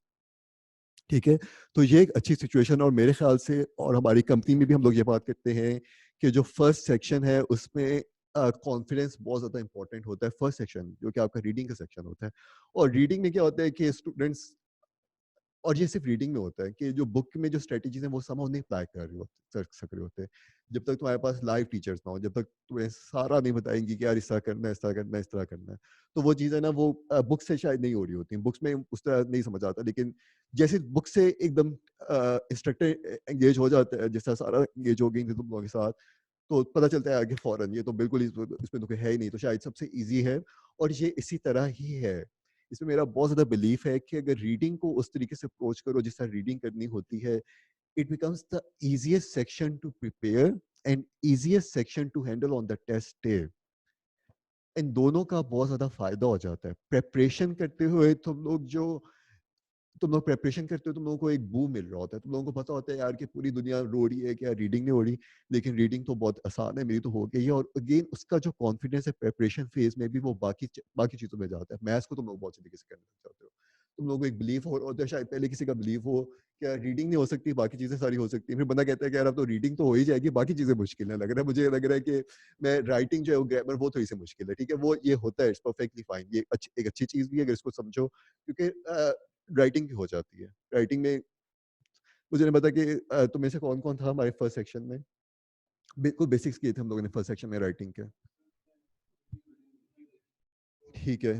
ठीक है। तो ये एक अच्छी सिचुएशन, और मेरे ख्याल से, और हमारी कंपनी में भी हम लोग ये बात करते हैं कि जो फर्स्ट सेक्शन है उसमें कॉन्फिडेंस बहुत ज़्यादा इंपॉर्टेंट होता है, फर्स्ट सेक्शन जो कि आपका रीडिंग का सेक्शन होता है। और रीडिंग में क्या होता है कि स्टूडेंट्स, और ये सिर्फ रीडिंग में होता है कि जो बुक में जो स्ट्रेटजीज हैं वो समझ नहीं अप्लाई कर रहे होते, कर सक रहे होते, जब तक तुम्हारे पास लाइव टीचर्स ना हो, जब तक तुम्हें सारा नहीं बताएंगी कि यार इस तरह करना है, इस तरह करना है, इस तरह करना है, तो वो चीज़ें ना वो बुक से शायद नहीं हो रही होती, बुक्स में उस तरह नहीं समझ आता, लेकिन जैसे बुक से एकदम इंस्ट्रक्टर एंगेज हो जाता है, जिस तरह सारा एंगेज हो गई थी तुम लोगों के साथ, तो पता चलता है आगे फौरन ये तो बिल्कुल इसमें तो कोई है ही नहीं, तो शायद सबसे ईजी है, और ये इसी तरह ही है। इसमें मेरा बहुत ज़्यादा बिलीफ है कि अगर रीडिंग को उस तरीके से अप्रोच करो जिस तरह रीडिंग करनी होती है, it becomes the easiest section to prepare and easiest section to handle on the test day. इन दोनों का बहुत ज़्यादा फायदा हो जाता है प्रेपरेशन करते हुए। तुम लोग प्रेपरेशन करते हो, तुम लोगों को एक बूम मिल रहा होता है, तुम लोगों को पता होता है यार कि पूरी दुनिया रो रही है कि यार रीडिंग नहीं हो रही, लेकिन रीडिंग तो बहुत आसान है, मेरी तो हो गई है, और अगेन उसका जो कॉन्फिडेंस है प्रेपरेशन फेज में भी वो बाकी चीज़ों में जाता है। मैथ्स को तुम लोग बहुत तरीके से करने लग जाते हो, तुम लोगों को एक बिलीव हो होता है, शायद पहले किसी का बिलीव हो कि यार रीडिंग नहीं हो सकती, बाकी चीज़ें सारी हो सकती है, फिर बंदा कहता है कि यार अब तो रीडिंग तो हो ही जाएगी, बाकी चीज़ें मुश्किल है, लग रहा है मुझे, लग रहा है कि मैं राइटिंग जो है वो ग्रामर वो थोड़ी सी मुश्किल है, ठीक है, वो ये होता है, इट्स परफेक्टली फाइन, ये एक अच्छी चीज़ भी है अगर इसको समझो, क्योंकि राइटिंग भी हो जाती है। राइटिंग में मुझे नहीं पता कि तुम में से कौन-कौन था हमारे फर्स्ट सेक्शन में? बिल्कुल बेसिक्स किए थे हम लोगों ने फर्स्ट सेक्शन में राइटिंग के। ठीक है,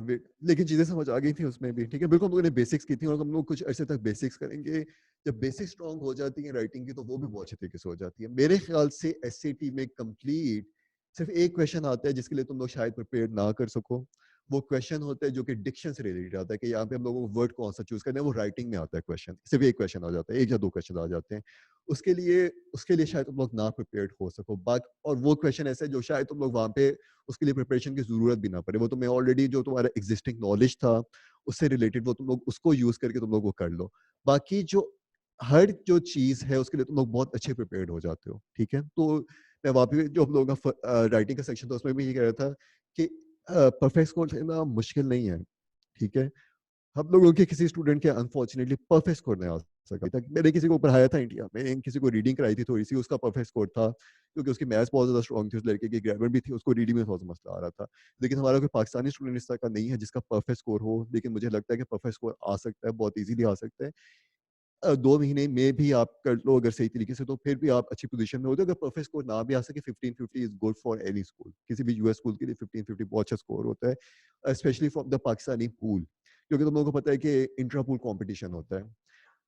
लेकिन चीज़ें समझ आ गई थी उसमें भी, ठीक है। बिल्कुल हम लोगों ने बेसिक्स की थी, और हम लोग कुछ अरसे तक बेसिक्स करेंगे। जब बेसिक्स स्ट्रॉन्ग हो जाती हैं राइटिंग की, तो वो भी बहुत अच्छे तरीके से हो जाती है। मेरे ख्याल से एसएटी में कंप्लीट सिर्फ़ एक क्वेश्चन आता है जिसके लिए तुम लोग शायद प्रिपेयर ना कर सको। वो क्वेश्चन होता है जो कि डिक्शन से रिलेटेड आता है कि यहाँ पे हम लोगों को वर्ड कौन-सा चूज़ करना है, वो राइटिंग में आता है क्वेश्चन। सिर्फ़ एक क्वेश्चन आ जाता है, 1 या 2 क्वेश्चन आ जाते हैं। उसके लिए शायद तुम लोग ना प्रिपेयर्ड हो सको। और वो क्वेश्चन ऐसे हैं जो शायद तुम लोग वहाँ पे उसके लिए प्रिपरेशन की ज़रूरत भी ना पड़े। वो तुम्हें ऑलरेडी जो तुम्हारा एक्जिस्टिंग नॉलेज था, उससे रिलेटेड वो तुम लोग उसको यूज़ करके तुम लोग वो कर लो। बाकी जो हर जो चीज़ है उसके लिए तुम लोग बहुत अच्छे प्रिपेयर्ड हो जाते हो, ठीक है? तो मैं वहाँ पे जो हम लोगों का राइटिंग का सेक्शन था उसमें भी ये कह रहा था कि परफेक्ट स्कोर लेना मुश्किल नहीं है, ठीक है? हम लोगों के किसी स्टूडेंट के अनफॉर्चुनेटली परफेक्ट स्कोर नहीं आ सका था। मैंने किसी को पढ़ाया था इंडिया में, किसी को रीडिंग कराई थी थोड़ी-सी, उसका परफेक्ट स्कोर था, क्योंकि उसकी मैथ्स बहुत ज़्यादा स्ट्रॉन्ग थी, उस लड़के की ग्रामर भी थी, उसको रीडिंग में थोड़ा-सा मसला आ रहा था। लेकिन हमारा कोई पाकिस्तानी स्टूडेंट इस तरह का नहीं है जिसका परफेक्ट स्कोर हो, लेकिन मुझे लगता है कि परफेक्ट स्कोर आ सकता है, बहुत ईज़िली आ सकता है। 2 महीने में भी आप कर लो अगर सही तरीके से, तो फिर भी आप अच्छी पोज़ीशन में होते हो। अगर परफेक्ट स्कोर ना भी आ सके, 1550 is good for any school. किसी भी यूएस स्कूल के लिए 1550 बहुत अच्छा स्कोर होता है, specially from the Pakistani pool, क्योंकि तुम लोगों को पता है कि इंट्रा पूल कॉम्पिटिशन होता है।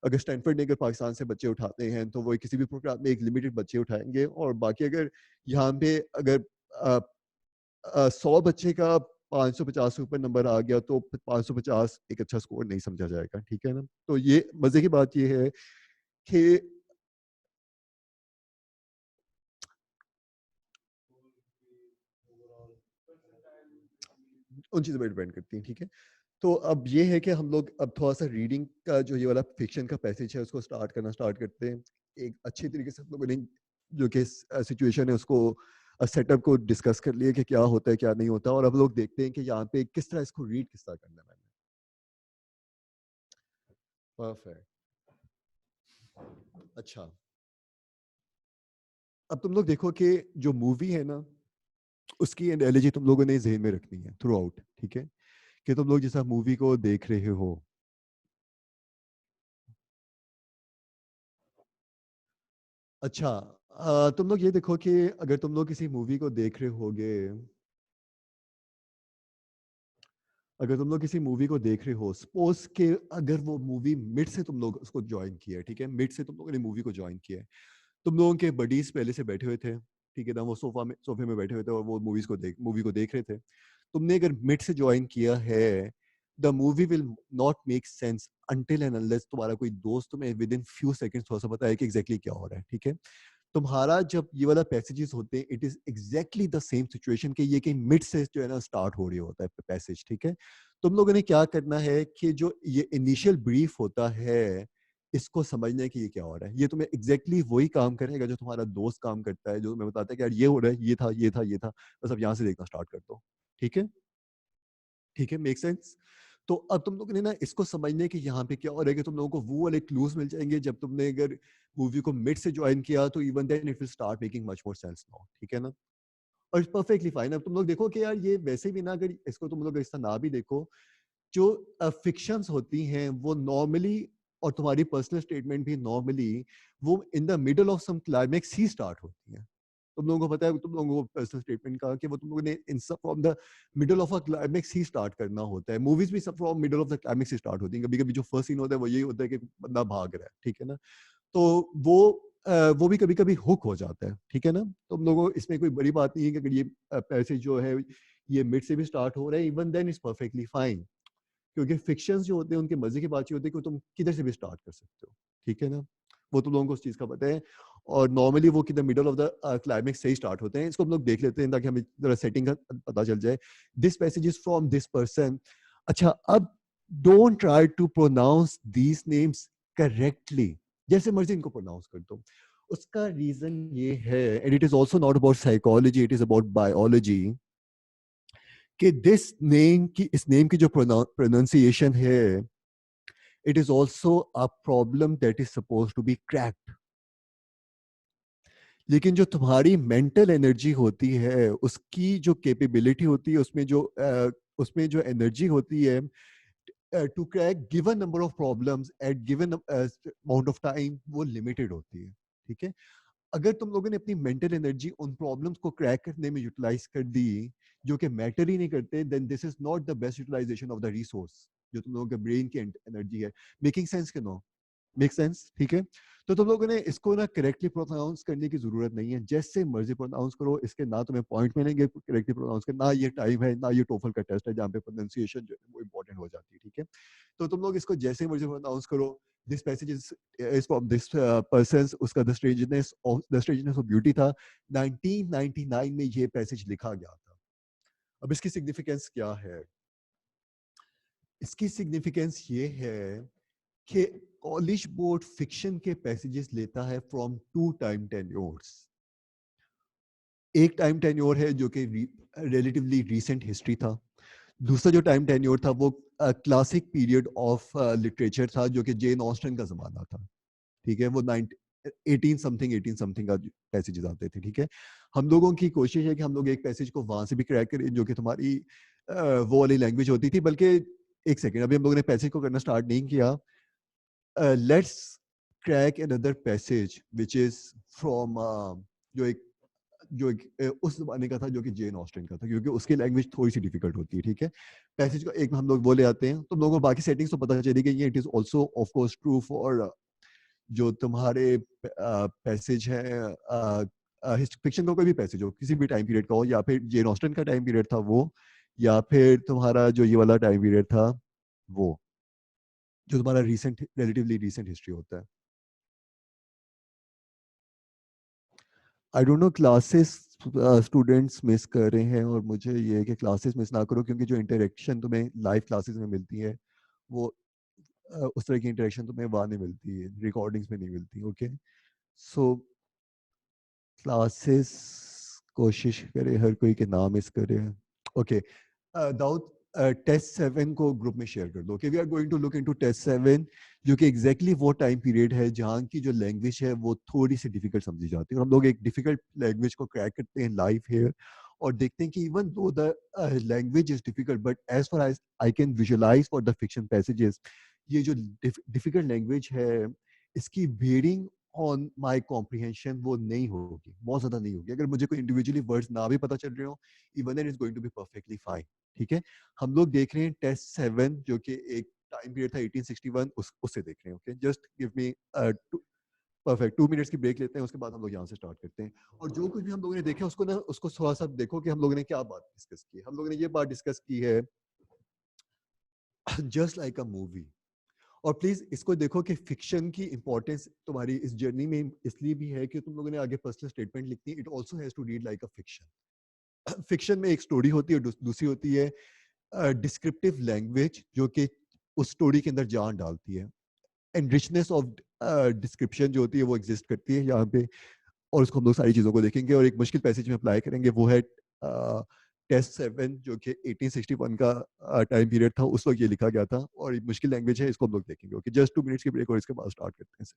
अगर स्टैनफोर्ड ने अगर पाकिस्तान से बच्चे उठाते हैं, तो वो किसी भी प्रोग्राम में एक लिमिटेड बच्चे उठाएँगे, और बाकी अगर यहाँ पे अगर 100 बच्चे का 550 से ऊपर नंबर आ गया, तो 550 एक अच्छा स्कोर नहीं समझा जाएगा, ठीक है ना? तो ये मज़े की बात ये है कि उन चीज़ों पे डिपेंड करती हैं, ठीक है? तो अब ये है कि हम लोग अब थोड़ा-सा रीडिंग का जो ये वाला फ़िक्शन का पैसेज है, उसको स्टार्ट करते हैं। एक अच्छी तरीके से हम लोगों ने जो कि सिचुएशन है उसको सेटअप को डिस्कस कर लिया कि क्या होता है, क्या नहीं होता, और अब लोग देखते हैं कि यहाँ पे किस तरह इसको रीड किस तरह करना है मैंने। परफेक्ट। अच्छा, अब तुम लोग देखो कि जो मूवी है ना, उसकी एनालॉजी तुम लोगों ने ज़हन में रखनी है थ्रू आउट, ठीक है? कि तुम लोग जैसा मूवी को देख रहे हो। अच्छा, तुम लोग ये देखो कि अगर तुम लोग किसी मूवी को देख रहे होगे, अगर तुम लोग किसी मूवी को देख रहे हो, सपोज के अगर वो मूवी मिड से तुम लोग उसको ज्वाइन किया है, ठीक है, मिड से तुम लोगों ने मूवी को ज्वाइन किया है, तुम लोगों के बडीज पहले से बैठे हुए थे, ठीक है ना, वो सोफे में बैठे हुए थे और वो मूवी को देख रहे थे। तुमने अगर मिड से ज्वाइन किया है, the movie will not make sense until and unless तुम्हारा कोई दोस्त तुम्हें विद इन फ्यू सेकंड्स थोड़ा सा बताए कि एग्जैक्टली क्या हो रहा है, ठीक है। तुम्हारा जब ये वाला पैसेजेस होते हैं, it is exactly the same situation कि ये कि मिड से जो है ना स्टार्ट हो रही होता है पैसेज, ठीक है। तुम लोगों ने क्या करना है कि जो ये इनिशियल ब्रीफ होता है, इसको समझने की ये क्या हो रहा है, ये तुम्हें एग्जैक्टली वही काम करेगा जो तुम्हारा दोस्त काम करता है, जो तुम्हें बताता है कि यार ये हो रहा है, ये था ये था ये था, बस अब यहाँ से देखना स्टार्ट कर दो, ठीक है। ठीक है, मेक सेंस। तो अब तुम लोगों ने ना इसको समझने कि यहाँ पे क्या हो रहा है कि तुम लोगों को वो वाले क्लूज मिल जाएंगे जब तुमने अगर मूवी को मिड से ज्वाइन किया, तो even then it will start making much more sense now, ठीक है ना। और परफेक्टली फाइन। अब तुम लोग देखो कि यार ये वैसे भी ना, अगर इसको तुम लोग ऐसा ना भी देखो, जो फिक्शंस होती हैं वो नॉर्मली, और तुम्हारी पर्सनल स्टेटमेंट भी नॉर्मली, वो in the middle of some climax ही स्टार्ट होती हैं। तुम लोगों को पता है, तुम लोगों को पर्सनल स्टेटमेंट का कि वो तुम लोगों ने इन सब from the middle of a climax ही स्टार्ट करना होता है। मूवीज भी सब from middle of the climax ही स्टार्ट होती हैं। कभी कभी जो फर्स्ट सीन होता है वो यही होता है कि बंदा भाग रहा है, ठीक है ना। तो वो भी कभी कभी हुक हो जाता है, ठीक है ना। तुम लोगों, इसमें कोई बड़ी बात नहीं है कि अगर ये पैसेज जो है ये मिड से भी स्टार्ट हो रहा है, even then is perfectly fine. क्योंकि फिक्शंस जो होते हैं उनके मजे की बात ये होती है कि तुम किधर से भी स्टार्ट कर सकते हो, ठीक है ना। वो तुम लोगों को उस चीज का पता है। और नॉर्मली वो किधर मिडल ऑफ द क्लाइमेक्स से ही स्टार्ट होते हैं। इसको हम लोग देख लेते हैं ताकि हमें जरा सेटिंग का पता चल जाए। This message is from this person. अच्छा, अब don't try to pronounce these names correctly, जैसे मर्जी इनको प्रोनाउंस कर दो। उसका रीजन ये है, and it is also not about psychology, it is about biology, कि दिस नेम की, इस नेम की जो प्रोनाउंसिएशन है, it is also a problem that is supposed to be cracked. लेकिन जो तुम्हारी मेंटल एनर्जी होती है, उसकी जो कैपेबिलिटी होती है, उसमें जो एनर्जी होती है to crack given number of problems at given amount of time, वो लिमिटेड होती है, ठीक है। अगर तुम लोगों ने अपनी मेंटल एनर्जी उन प्रॉब्लम्स को क्रैक करने में यूटिलाइज कर दी जो कि मैटर ही नहीं करते, then this is not the best utilisation of the resource जो तुम लोगों के ब्रेन की एनर्जी है। मेकिंग सेंस के नो? मेक सेंस, ठीक है। तो तुम लोगों ने इसको ना करेक्टली प्रोनाउंस करने की जरूरत नहीं है, जैसे मर्जी प्रोनाउंस करो। इसके ना तुम्हें पॉइंट मिलेंगे करेक्टली प्रोनाउंस के, ना ये टाइम है, ना ये टोफल का टेस्ट है जहाँ पे प्रोनाउंसिएशन जो है वो इंपॉर्टेंट हो जाती है, ठीक है। तो तुम लोग इसको जैसे मर्जी प्रोनाउंस करो। This passage is from this person, उसका द स्ट्रेंजनेस ऑफ ब्यूटी था। 1999 में ये पैसेज लिखा गया था। अब इसकी सिग्निफिकेंस क्या है? इसकी सिग्निफिकेंस ये है कि कॉलेज बोर्ड फिक्शन के पैसेजेस लेता है फ्रॉम टू टाइम टेन्योर्स। एक टाइम टेन्योर है जो कि रिलेटिवली रीसेंट हिस्ट्री था। दूसरा जो टाइम टेन्योर था वो क्लासिक पीरियड ऑफ लिटरेचर था, जो कि जेन ऑस्टन का जमाना था, ठीक है। वो 18 समथिंग का पैसेजेस आते थे, ठीक है। हम लोगों की कोशिश है कि हम लोग एक पैसेज को वहां से भी क्रैक करें जो कि तुम्हारी वो वाली लैंग्वेज होती थी। बल्कि एक सेकेंड, अभी हम लोगों ने पैसेज को करना स्टार्ट नहीं किया। Let's crack another passage which is from जो एक उस जमाने का था जो कि जेन ऑस्टिन का था, क्योंकि उसकी लैंग्वेज थोड़ी सी डिफिकल्ट होती है, ठीक है। पैसेज को एक हम लोग वो ले आते हैं, तुम लोगों को बाकी सेटिंग्स तो पता चली गई है। It is also of course true for जो तुम्हारे पैसेज है, फिक्शन का कोई भी पैसेज हो, किसी भी टाइम पीरियड का हो, या फिर जेन ऑस्टिन का टाइम पीरियड था वो, या फिर तुम्हारा जो ये वाला टाइम पीरियड था वो, जो तुम्हारा रिसेंट, रिलेटिवली रिसेंट हिस्ट्री होता है। I don't know, classes students miss कर रहे हैं, और मुझे ये है कि क्लासेस मिस ना करो, क्योंकि जो इंटरेक्शन तुम्हें लाइव क्लासेस में मिलती है वो उस तरह की इंटरेक्शन तुम्हें वहाँ नहीं मिलती है, रिकॉर्डिंग्स में नहीं मिलती, ओके। सो क्लासेस कोशिश करे हर कोई के नाम मिस करे, ओके। दाऊद, टेस्ट 7 को ग्रुप में शेयर कर दो कि we are going to look into test 7, जो कि एग्जैक्टली वो टाइम पीरियड है जहाँ की जो लैंग्वेज है वो थोड़ी सी डिफिकल्ट समझी जाती है, और हम लोग एक डिफिकल्ट लैंग्वेज को क्रैक करते हैं लाइव हेयर, और देखते हैं कि even though the language is difficult, but as far as I can visualise for the fiction passages, ये जो डिफिकल्ट लैंग्वेज है, इसकी बेयरिंग ऑन माय कॉम्प्रिहेंशन वो नहीं होगी, बहुत ज्यादा नहीं होगी। अगर मुझे कोई इंडिविजुअली वर्ड्स ना भी पता चल रहे हो, even then is going to be perfectly fine. ठीक है, हम लोग देख रहे हैं टेस्ट 7 जो कि एक टाइम पीरियड था 1861, उससे देख रहे हैं। Okay, just give me perfect 2 minutes की ब्रेक लेते हैं, उसके बाद हम लोग यहाँ से स्टार्ट करते हैं। और जो कुछ भी हम लोगों ने देखा उसको ना, उसको थोड़ा सा देखो कि हम लोगों ने क्या बात डिस्कस की है। हम लोगों ने ये बात डिस्कस की है जस्ट लाइक अ मूवी। और प्लीज इसको देखो कि फिक्शन की इंपॉर्टेंस तुम्हारी इस जर्नी में इसलिए भी है कि तुम लोगों ने आगे पर्सनल स्टेटमेंट लिखनी है। It also has to read like a fiction. Fiction में एक स्टोरी होती है, दूसरी होती है डिस्क्रिप्टिव लैंग्वेज जो कि उस स्टोरी के अंदर जान डालती है। एंड रिचनेस ऑफ डिस्क्रिप्शन जो होती है वो एग्जिस्ट करती है यहाँ पे। और उसको हम लोग सारी चीज़ों को देखेंगे और एक मुश्किल पैसेज में अप्लाई करेंगे, वो है टेस्ट 7 जो कि 1861 का टाइम पीरियड था, उस वक्त ये लिखा गया था। और एक मुश्किल लैंग्वेज है, इसको हम लोग देखेंगे। ओके, जस्ट 2 मिनट्स की ब्रेक और इसके बाद स्टार्ट करते हैं।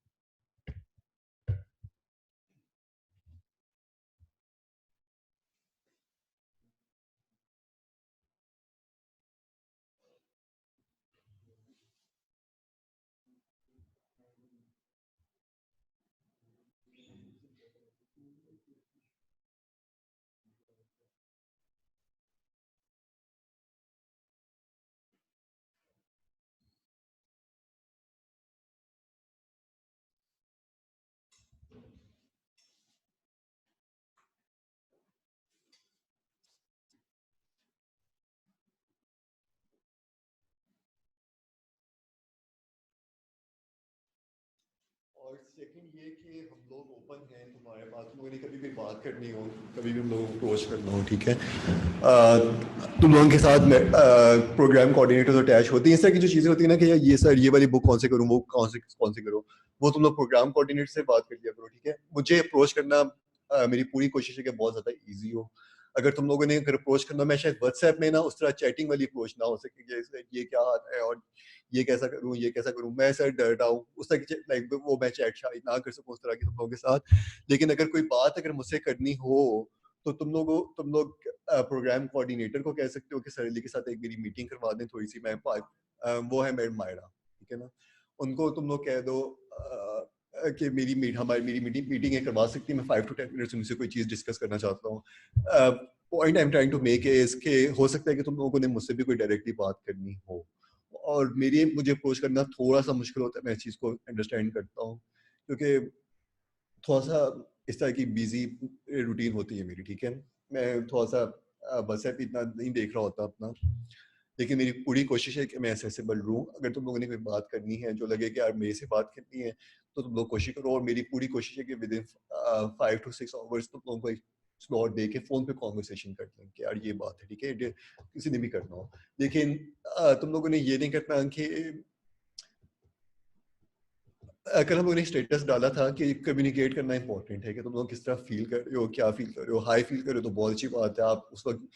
और सेकंड ये कि हम लोग ओपन हैं, तुम्हारे पास तुम लोगों ने कभी भी बात करनी हो, कभी भी हम लोगों को अप्रोच करना हो, ठीक है। तुम लोगों के साथ में प्रोग्राम कोऑर्डिनेटर्स अटैच होती हैं। इस तरह की जो चीज़ें होती हैं ना कि यार ये सर ये वाली बुक कौन से करूँ, वो कौन से करूँ, वो तुम लोग प्रोग्राम कोऑर्डिनेटर से बात कर लिया करो, ठीक है। मुझे अप्रोच करना मेरी पूरी कोशिश है कि बहुत ज़्यादा ईजी हो। अगर तुम लोगों ने अगर अप्रोच करना, मैं शायद व्हाट्सएप में ना उस तरह चैटिंग वाली अप्रोच ना हो सके कि ये क्या है और ये कैसा करूं, ये कैसा करूं, मैं सर डर रहा हूँ उस तरह की लाइक वो मैं चैट शायद ना कर सकूं उस तरह की तुम लोगों के साथ। लेकिन अगर कोई बात अगर मुझसे करनी हो तो तुम लोग प्रोग्राम कोऑर्डिनेटर को कह सकते हो कि सरली के साथ एक मेरी मीटिंग करवा दें थोड़ी सी। मैं वो है मैडम मायरा, ठीक है ना। उनको तुम लोग कह दो कि मेरी मीटिंग है, करवा सकती है। मैं 5 to 10 मिनट्स उनसे कोई चीज़ डिस्कस करना चाहता हूँ। Point I am trying to make है इसके, हो सकता है कि तुम लोगों ने मुझसे भी कोई डायरेक्टली बात करनी हो और मुझे अप्रोच करना थोड़ा सा मुश्किल होता है। मैं इस चीज़ को अंडरस्टैंड करता हूँ क्योंकि थोड़ा सा इस तरह की बिजी रूटीन होती है मेरी, ठीक है। मैं थोड़ा सा बस ऐप इतना नहीं देख रहा होता अपना, लेकिन मेरी पूरी कोशिश है कि मैं एक्सेसिबल रहूँ। अगर तुम लोगों ने कोई बात करनी है जो लगे कि यार मेरे से बात करनी है तो तुम लोग कोशिश करो। और मेरी पूरी कोशिश है कि विद इन 5 to 6 आवर्स तुम लोगों को एक स्लॉट दे के फोन पे कॉन्वर्सेशन कर लें कि यार ये बात है, ठीक है। किसी ने भी करना हो, लेकिन तुम लोगों ने ये नहीं करना कि कल हम लोगों ने स्टेटस डाला था कि कम्युनिकेट करना इंपॉर्टेंट है, कि तुम लोग किस तरह फील कर रहे हो, क्या फील कर रहे हो। हाई फील कर रहे हो तो बहुत अच्छी बात है, आप उस वक्त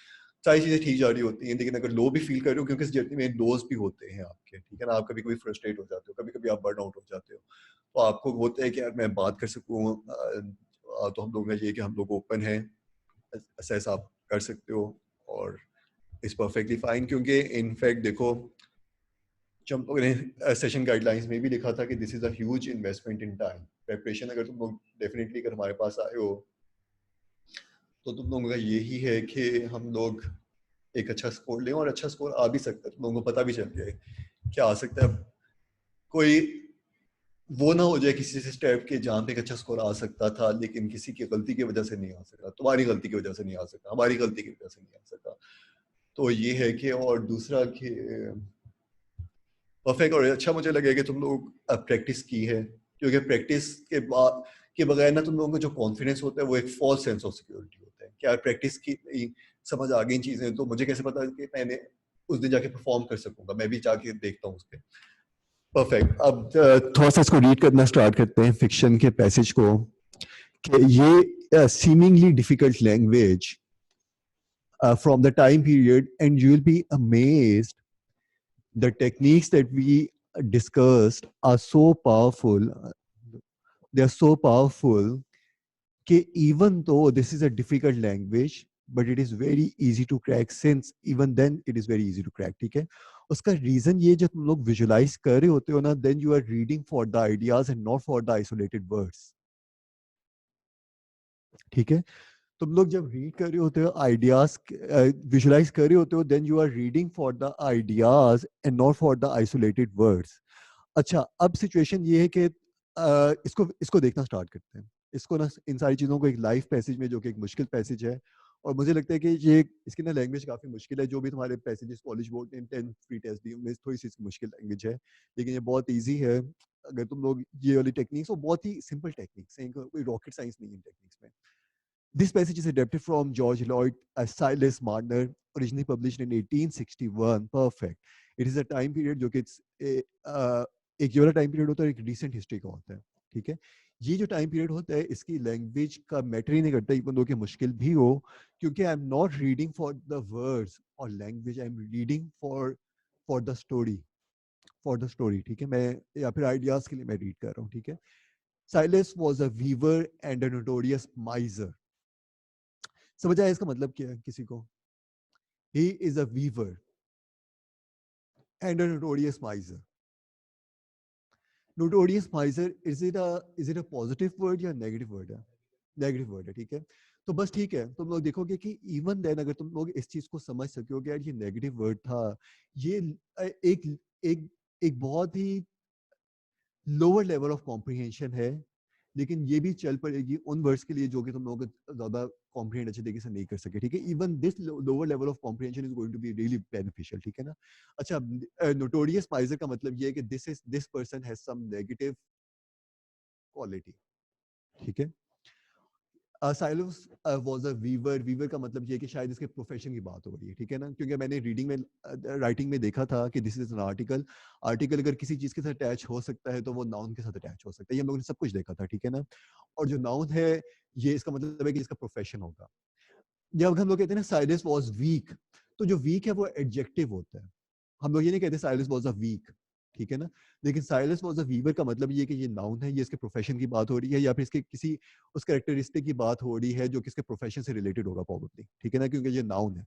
सारी चीज़ें ठीक जा रही होती हैं। लेकिन अगर लो भी फील कर रहे हो, क्योंकि इस जर्नी में लोज भी होते हैं आपके, ठीक है ना। आप कभी कभी फ्रस्ट्रेट हो जाते हो, कभी कभी आप बर्न आउट हो जाते हो, तो आपको होता है कि यार मैं बात कर सकूँ। तो हम लोग का ये कि हम लोग ओपन हैं, असेस आप कर सकते हो और इट्स परफेक्टली फाइन। क्योंकि इनफैक्ट देखो, जब हम लोगों ने सेशन गाइडलाइंस में भी लिखा था कि this is a huge investment in time preparation. अगर तुम लोग डेफिनेटली अगर हमारे पास आए हो तो तुम लोगों का यही है कि हम लोग एक अच्छा स्कोर लें। और अच्छा स्कोर आ भी सकता है, तुम लोगों को पता भी चल जाए क्या आ सकता है। कोई वो ना हो जाए किसी से स्टेप के जहाँ पे एक अच्छा स्कोर आ सकता था लेकिन किसी की गलती की वजह से नहीं आ सका, तुम्हारी गलती की वजह से नहीं आ सका, हमारी गलती की वजह से नहीं आ सका। तो ये है कि, और दूसरा कि परफेक्ट और अच्छा मुझे लगे कि तुम लोग प्रैक्टिस की है। क्योंकि प्रैक्टिस के बाद के बगैर ना तुम लोगों को जो कॉन्फिडेंस होता है वो एक फॉल्स सेंस ऑफ सिक्योरिटी होता है। क्या प्रैक्टिस की नहीं, समझ आ गई चीजें तो मुझे कैसे पता कि मैंने उस दिन जाके परफॉर्म कर सकूंगा। मैं भी जाके देखता हूँ उसके। परफेक्ट। अब थोड़ा सा इसको रीड करना स्टार्ट करते हैं फिक्शन के पैसेज को, कि ये seemingly difficult language from the time period, and you will be amazed the techniques that we discussed are so powerful. They are so powerful that even though this is a difficult language, but it is very easy to crack, since even then it is very easy to crack. ठीक है, उसका reason ये जब तुम लोग visualise कर रहे होते हो ना, then you are reading for the ideas and not for the isolated words. ठीक है, तुम लोग जब रीड कर रहे होते हो आइडियाज, विजुलाइज कर रहे होते हो, then you are reading for the ideas and not for the isolated words. अच्छा, अब सिचुएशन ये है कि इसको इसको देखना स्टार्ट करते हैं, इसको ना, इन सारी चीज़ों को एक लाइफ पैसेज में, जो कि एक मुश्किल पैसेज है, और मुझे लगता है कि ये इसकी ना लैंग्वेज काफ़ी मुश्किल है। जो भी तुम्हारे पैसेजेस कॉलेज बोर्ड ने 10 फ्री टेस्ट दिए उनमें थोड़ी सी इसकी मुश्किल लैंग्वेज है, लेकिन ये बहुत ईजी है अगर तुम लोग ये वाली टेक्निक्स, और बहुत ही सिंपल टेक्निक्स हैं, कोई रॉकेट साइंस नहीं है टेक्निक्स में। This passage is adapted from George Lloyd as Silas Marner, originally published in 1861. Perfect. It is a time period जो कि एक ये वाला टाइम पीरियड होता है, एक रिसेंट हिस्ट्री का होता है, ठीक है। ये जो टाइम पीरियड होता है, इसकी लैंग्वेज का मैटर ही नहीं करता, इवन दो कि मुश्किल भी हो, क्योंकि I am not reading for the words और language, I am reading for the story, for the story, ठीक है। मैं या फिर आइडियाज के लिए मैं रीड कर रहा हूँ, ठीक है। Silas was a weaver and a notorious miser. समझ आया इसका मतलब क्या है किसी को? He is a weaver and a notorious miser. Notorious miser, is it a positive word या नेगेटिव वर्ड है? नेगेटिव वर्ड है, ठीक है। तो बस ठीक है, तुम लोग देखोगे कि इवन देन अगर तुम लोग इस चीज को समझ सकोगे यार ये नेगेटिव वर्ड था, ये एक एक एक बहुत ही लोअर लेवल ऑफ कॉम्प्रिहेंशन है, लेकिन ये भी चल पड़ेगी उन वर्ड्स के लिए जो कि तुम लोग ज्यादा कॉम्प्रिहेंड अच्छे तरीके से नहीं कर सके, ठीक है। Even this lower level of comprehension is going to be really beneficial, ठीक है ना। अच्छा, नोटोरियस माइजर का मतलब ये है कि this person has some negative quality, ठीक है। Silas was a weaver, weaver का मतलब ये है कि शायद इसके प्रोफेशन की बात हो रही है, ठीक है ना, क्योंकि मैंने रीडिंग में, राइटिंग में देखा था कि this is an article. Article अगर किसी चीज के साथ अटैच हो सकता है तो वो नाउन के साथ अटैच हो सकता है, ये हम लोगों ने सब कुछ देखा था, ठीक है ना। और जो नाउन है, ये इसका मतलब है कि इसका प्रोफेशन होगा। जब हम लोग कहते हैं ना साइलस वाज वीक, तो जो वीक है वो एडजेक्टिव होता है, हम लोग ये नहीं कहते साइलस वाज अ वीक, ठीक है ना। लेकिन साइलस वाज अ वीवर का मतलब ये कि ये नाउन है, ये इसके प्रोफेशन की बात हो रही है, या फिर इसके किसी उस कैरेक्टरिस्टिक की बात हो रही है जो किसके प्रोफेशन से रिलेटेड होगा प्रोबेबली, ठीक है ना, क्योंकि ये नाउन है।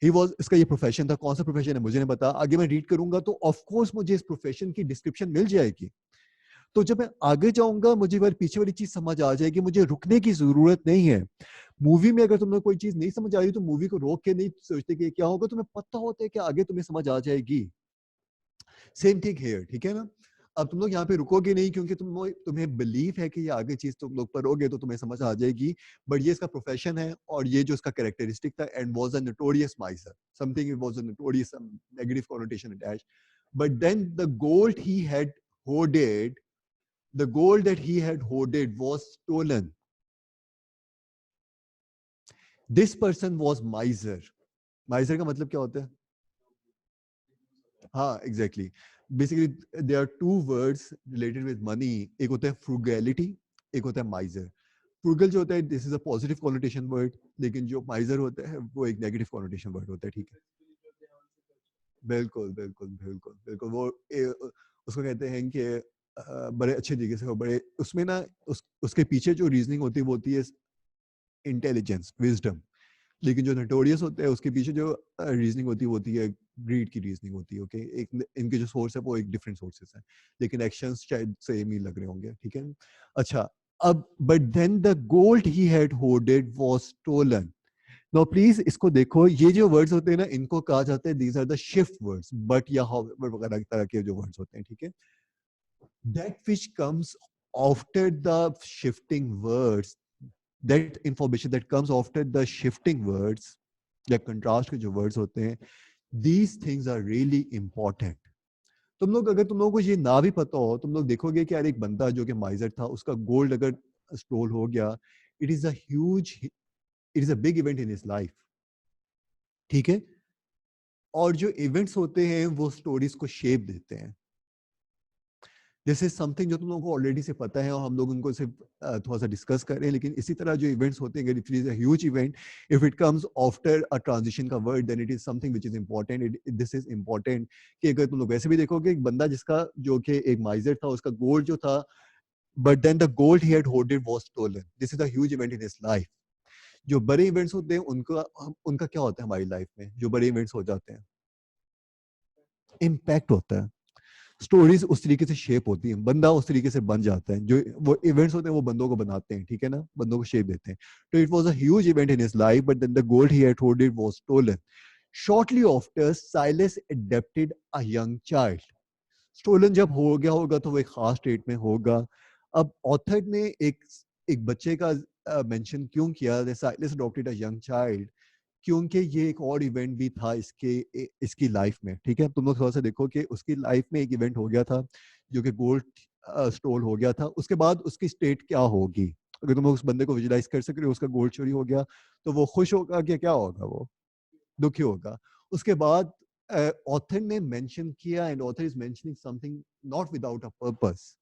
ही वाज, इसका ये प्रोफेशन था, कौन सा प्रोफेशन है मुझे नहीं पता, आगे मैं रीड करूंगा तो ऑफ कोर्स मुझे इस प्रोफेशन की डिस्क्रिप्शन मिल जाएगी। तो जब मैं आगे जाऊंगा मुझे पीछे वाली चीज समझ आ जाएगी, मुझे रुकने की जरूरत नहीं है। मूवी में अगर तुम्हें कोई चीज नहीं समझ आ रही तो मूवी को रोक के नहीं सोचते कि क्या होगा, तुम्हें पता होता है कि आगे तुम्हें समझ आ जाएगी। सेम थिंग हेयर, ठीक है ना। अब तुम लोग यहाँ पे रुकोगे नहीं, क्योंकि तुम्हें बिलीव है कि ये आगे चीज तुम लोग पढ़ोगे तो तुम्हें समझ आ जाएगी। बट ये इसका प्रोफेशन है, और ये जो इसका कैरेक्टरिस्टिक था, and was a notorious miser, something was a notorious, negative connotation attached. But then the gold he had hoarded, the gold that he had hoarded was stolen. This person was miser. Miser का मतलब क्या होता है? हाँ, exactly. Basically there are two words related with money, एक होता है फ्रूगैलिटी, एक होता है माइजर। फ्रूगल जो होता है, this is a positive connotation word, लेकिन जो माइजर होता है वो एक नेगेटिव कॉनोटेशन वर्ड होता है, ठीक है। बिल्कुल बिल्कुल बिल्कुल बिल्कुल, वो उसको कहते हैं कि बड़े अच्छे तरीके से, बड़े उसमें ना, उसके पीछे जो रीजनिंग होती है वो होती है इंटेलिजेंस, विजडम। लेकिन जो नोटोरियस होते हैं उसके पीछे जो रीजनिंग होती है ग्रीड की रीजनिंग होती है, ओके। एक इनके जो सोर्स है वो एक डिफरेंट सोर्सेस हैं, लेकिन एक्शंस शायद सेम ही लग रहे होंगे, ठीक है। अच्छा, अब but then the gold he had hoarded was stolen. Now please इसको देखो, ये जो वर्ड्स होते हैं ना, इनको कहा जाता है these are the shift words, but या हाउएवर वगैरह तरह के जो वर्ड्स होते हैं, ठीक है। That which comes after the shifting words, that information that comes after the shifting words, या contrast के जो words होते हैं, these things are really important. तुम लोग, अगर तुम लोगों को ये ना भी पता हो, तुम लोग देखोगे कि यार एक बंदा जो कि माइजर था, उसका गोल्ड अगर स्टोल हो गया, it is a huge, it is a big event in his life, ठीक है। और जो इवेंट्स होते हैं वो स्टोरीज को शेप देते हैं। दिस इज समथिंग जो तुम लोगों को ऑलरेडी से पता है, और हम लोग उनको सिर्फ थोड़ा सा डिस्कस कर रहे हैं, लेकिन इसी तरह जो इवेंट्स होते हैं, it is a huge event, if it comes after a transition का word, then it is something which is important. This is important कि अगर तुम लोग वैसे भी देखोगे, एक बंदा जिसका जो कि एक माइजर था, उसका गोल्ड जो था, but then the gold he had hoarded was stolen, this is a huge event in his life. जो बड़े इवेंट्स होते हैं उनका उनका क्या होता है हमारी लाइफ में, जो बड़े इवेंट्स हो जाते हैं, इम्पैक्ट होता है। स्टोरीज उस तरीके से शेप होती हैं, बंदा उस तरीके से बन जाता है, जो वो इवेंट्स होते हैं वो बंदों को बनाते हैं, ठीक है ना, बंदों को शेप देते हैं। तो it was a huge event in his life, but then the gold he had hoarded it was stolen. Shortly after Silas adopted a young child. Stolen जब हो गया होगा तो वो एक खास स्टेट में होगा। अब ऑथर ने एक बच्चे का मेंशन क्यों किया, Silas adopted a young child, क्योंकि ये एक और इवेंट भी था इसकी लाइफ में, ठीक है। तुम लोग थोड़ा सा देखो कि उसकी लाइफ में एक इवेंट हो गया था जो कि गोल्ड स्टोल हो गया था। उसके बाद उसकी स्टेट क्या होगी, अगर तुम लोग उस बंदे को विजुलाइज कर सक रहे हो, उसका गोल्ड चोरी हो गया, तो वो खुश होगा कि क्या होगा, वो दुखी होगा। उसके बाद ऑथर ने मेंशन किया, and author is mentioning something not without a purpose.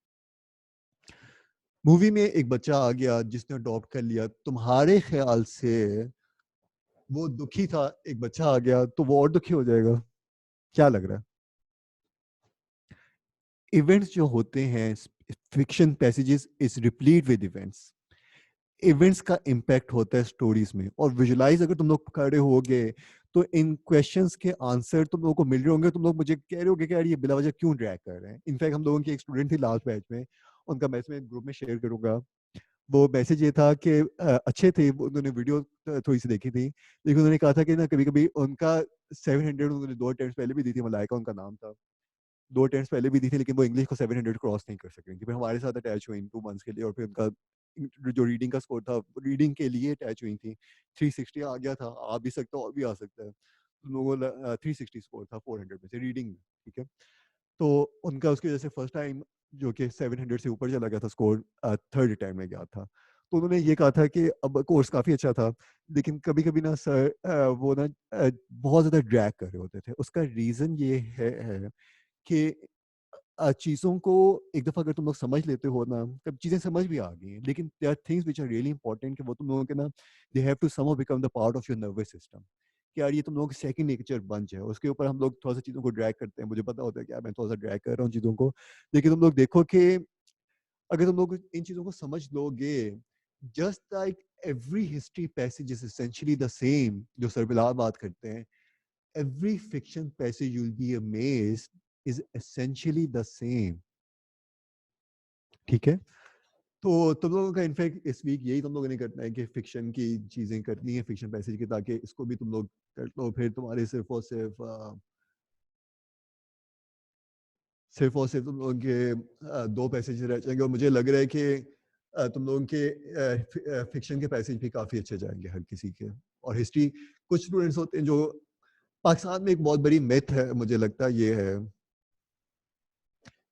Movie में एक बच्चा आ गया जिसने अडॉप्ट कर लिया, तुम्हारे ख्याल से वो दुखी था, एक बच्चा आ गया तो वो और दुखी हो जाएगा, क्या लग रहा है? इवेंट्स जो होते हैं, fiction passages is replete with events. Events का इम्पैक्ट होता है स्टोरीज में, और विजुलाइज अगर तुम लोग कर रहे होगे तो इन क्वेश्चंस के आंसर तुम लोगों को मिल रहे होंगे। तुम लोग मुझे कह रहे होगे कि यार ये बिला वजह क्यों ड्रैग कर रहे हैं। इनफैक्ट हम लोगों की एक स्टूडेंट थी लास्ट बैच में, उनका मैसेज में ग्रुप में शेयर करूंगा। वो मैसेज ये था कि अच्छे थे, उन्होंने वीडियो थोड़ी सी देखी थी, लेकिन उन्होंने कहा था कि ना कभी कभी उनका 700 उन्होंने 2 अटेम्प्ट पहले भी दी थी, मलाइका उनका नाम था, 2 अटेम्प्ट पहले भी दी थी, लेकिन वो इंग्लिश को 700 क्रॉस नहीं कर सक रही थी। फिर हमारे साथ अटैच हुई 2 मंथ्स के लिए, और फिर उनका जो रीडिंग का स्कोर था, रीडिंग के लिए अटैच हुई थी, 360 आ गया था। आ भी सकता है और भी आ सकता है। उन लोगों का 360 स्कोर था 400 में से रीडिंग में, ठीक है। तो उनका उसकी वजह से फर्स्ट टाइम जो कि 700 से ऊपर चला गया था स्कोर, थर्ड टाइम में गया था। तो उन्होंने ये कहा था कि अब कोर्स काफ़ी अच्छा था, लेकिन कभी कभी ना सर वो ना बहुत ज़्यादा ड्रैग कर रहे होते थे। उसका रीज़न ये है कि चीज़ों को एक दफ़ा अगर तुम लोग समझ लेते हो ना, तब चीज़ें समझ भी आ गई हैं, लेकिन there are things which are really important कि वो तुम लोगों के ना, they have to somehow become the part of your nervous system, कि यार ये तुम लोगों की सेकंड नेचर बन जाए। उसके ऊपर हम लोग थोड़ा सा चीज़ों को ड्रैग करते हैं, मुझे पता होता है कि यार मैं थोड़ा सा ड्रैग कर रहा हूँ चीज़ों को, लेकिन तुम लोग देखो कि अगर तुम लोग इन चीज़ों को समझ लोगे, just like every history passage is essentially the same, जो सर बिलाल बात करते हैं, every fiction passage you will be amazed is essentially the same, ठीक है। तो तुम लोगों का इनफैक्ट इस वीक यही तुम लोगों ने करना है कि फिक्शन की चीजें करनी है, फिक्शन पैसेज की, ताकि इसको भी तुम लोग कर लो। फिर तुम्हारे सिर्फ तुम लोगों के 2 पैसेज रह जाएंगे, और मुझे लग रहा है कि तुम लोगों के फिक्शन के पैसेज भी काफी अच्छे जाएंगे हर किसी के। और हिस्ट्री, कुछ स्टूडेंट्स होते हैं जो, पाकिस्तान में एक बहुत बड़ी मिथ है, मुझे लगता है ये है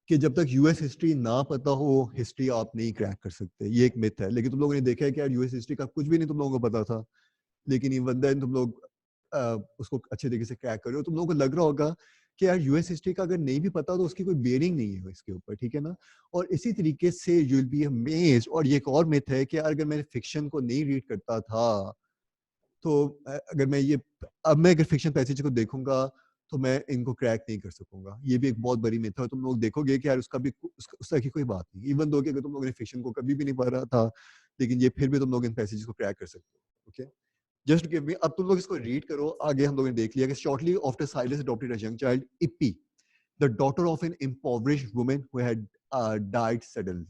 कि जब तक यूएस हिस्ट्री ना पता हो, हिस्ट्री आप नहीं क्रैक कर सकते। ये एक मिथ है, लेकिन तुम लोगों ने देखा है कि यार यूएस हिस्ट्री का कुछ भी नहीं तुम लोगों को पता था, लेकिन इवन देन तुम लोग उसको अच्छे तरीके से क्रैक कर रहे हो। तुम लोगों को लग रहा होगा कि यार यूएस हिस्ट्री का अगर नहीं भी पता तो उसकी कोई बेयरिंग नहीं है इसके ऊपर, ठीक है ना। और इसी तरीके से यू विल बी अमेज्ड। और ये एक और मिथ है कि यार अगर मैं फिक्शन को नहीं रीड करता था, तो अगर मैं ये, अब मैं अगर फिक्शन पैसेज को देखूंगा तो मैं इनको क्रैक नहीं कर सकूंगा। ये भी एक बहुत बड़ी मिथ है। तुम लोग देखोगे कि यार उसका भी उस तरह की कोई बात नहीं, इवन दो कि अगर तुम लोगों ने फिक्शन को कभी भी नहीं पढ़ा था, लेकिन ये फिर भी तुम लोग इन पैसेज को क्रैक कर सकते हो, ओके। जस्ट गिव मी, अब तुम लोग इसको रीड करो। आगे हम लोगों ने देख लिया कि shortly after Silas adopted a young child, Ippy, the daughter of an impoverished woman who had died suddenly.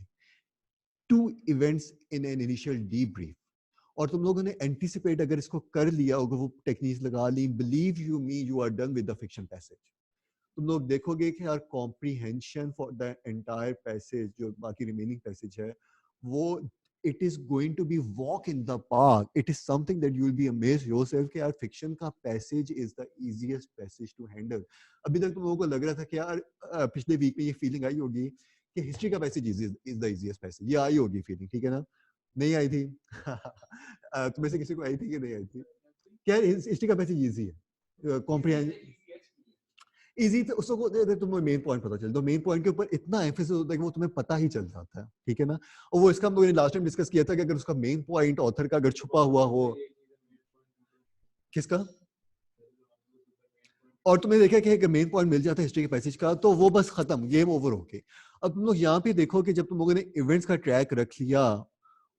Two events in an initial debrief. और तुम लोगों ने एंटिसिपेट अगर इसको कर लिया होगा, वो टेक्निक्स लगा ली, believe you me, you are done with the fiction passage. तुम लोग देखोगे कि यार comprehension for the entire passage, जो बाकी रिमेनिंग पैसेज है, वो it is going to be walk in the park. It is something that you will be amazed yourself कि यार फिक्शन का passage is the easiest passage to handle. अभी तक तुम लोगों को लग रहा था कि यार पिछले वीक में ये फीलिंग आई होगी कि हिस्ट्री का passage is the easiest passage, ये आई होगी फीलिंग, ठीक है ना। नहीं आई थी तुम्हें से किसी को आई थी कि नहीं आई थी? क्या हिस्ट्री का पैसेज इजी है, कॉम्प्रीहेंशन इजी, तो उसको तुम्हें मेन पॉइंट पता चल, तो मेन पॉइंट के ऊपर इतना एम्फेसिस होता है कि वो तुम्हें पता ही चल जाता है, ठीक है ना। और वो इसका हम लोगों ने लास्ट टाइम डिस्कस किया था कि अगर उसका मेन पॉइंट ऑथर का अगर छुपा हुआ हो, किसका, और तुमने देखा कि अगर मेन पॉइंट मिल जाता है हिस्ट्री के पैसेज का, तो वो बस खत्म, गेम ओवर होके। अब तुम लोग यहाँ पे देखो कि जब तुम लोगों ने इवेंट्स का ट्रैक रख लिया,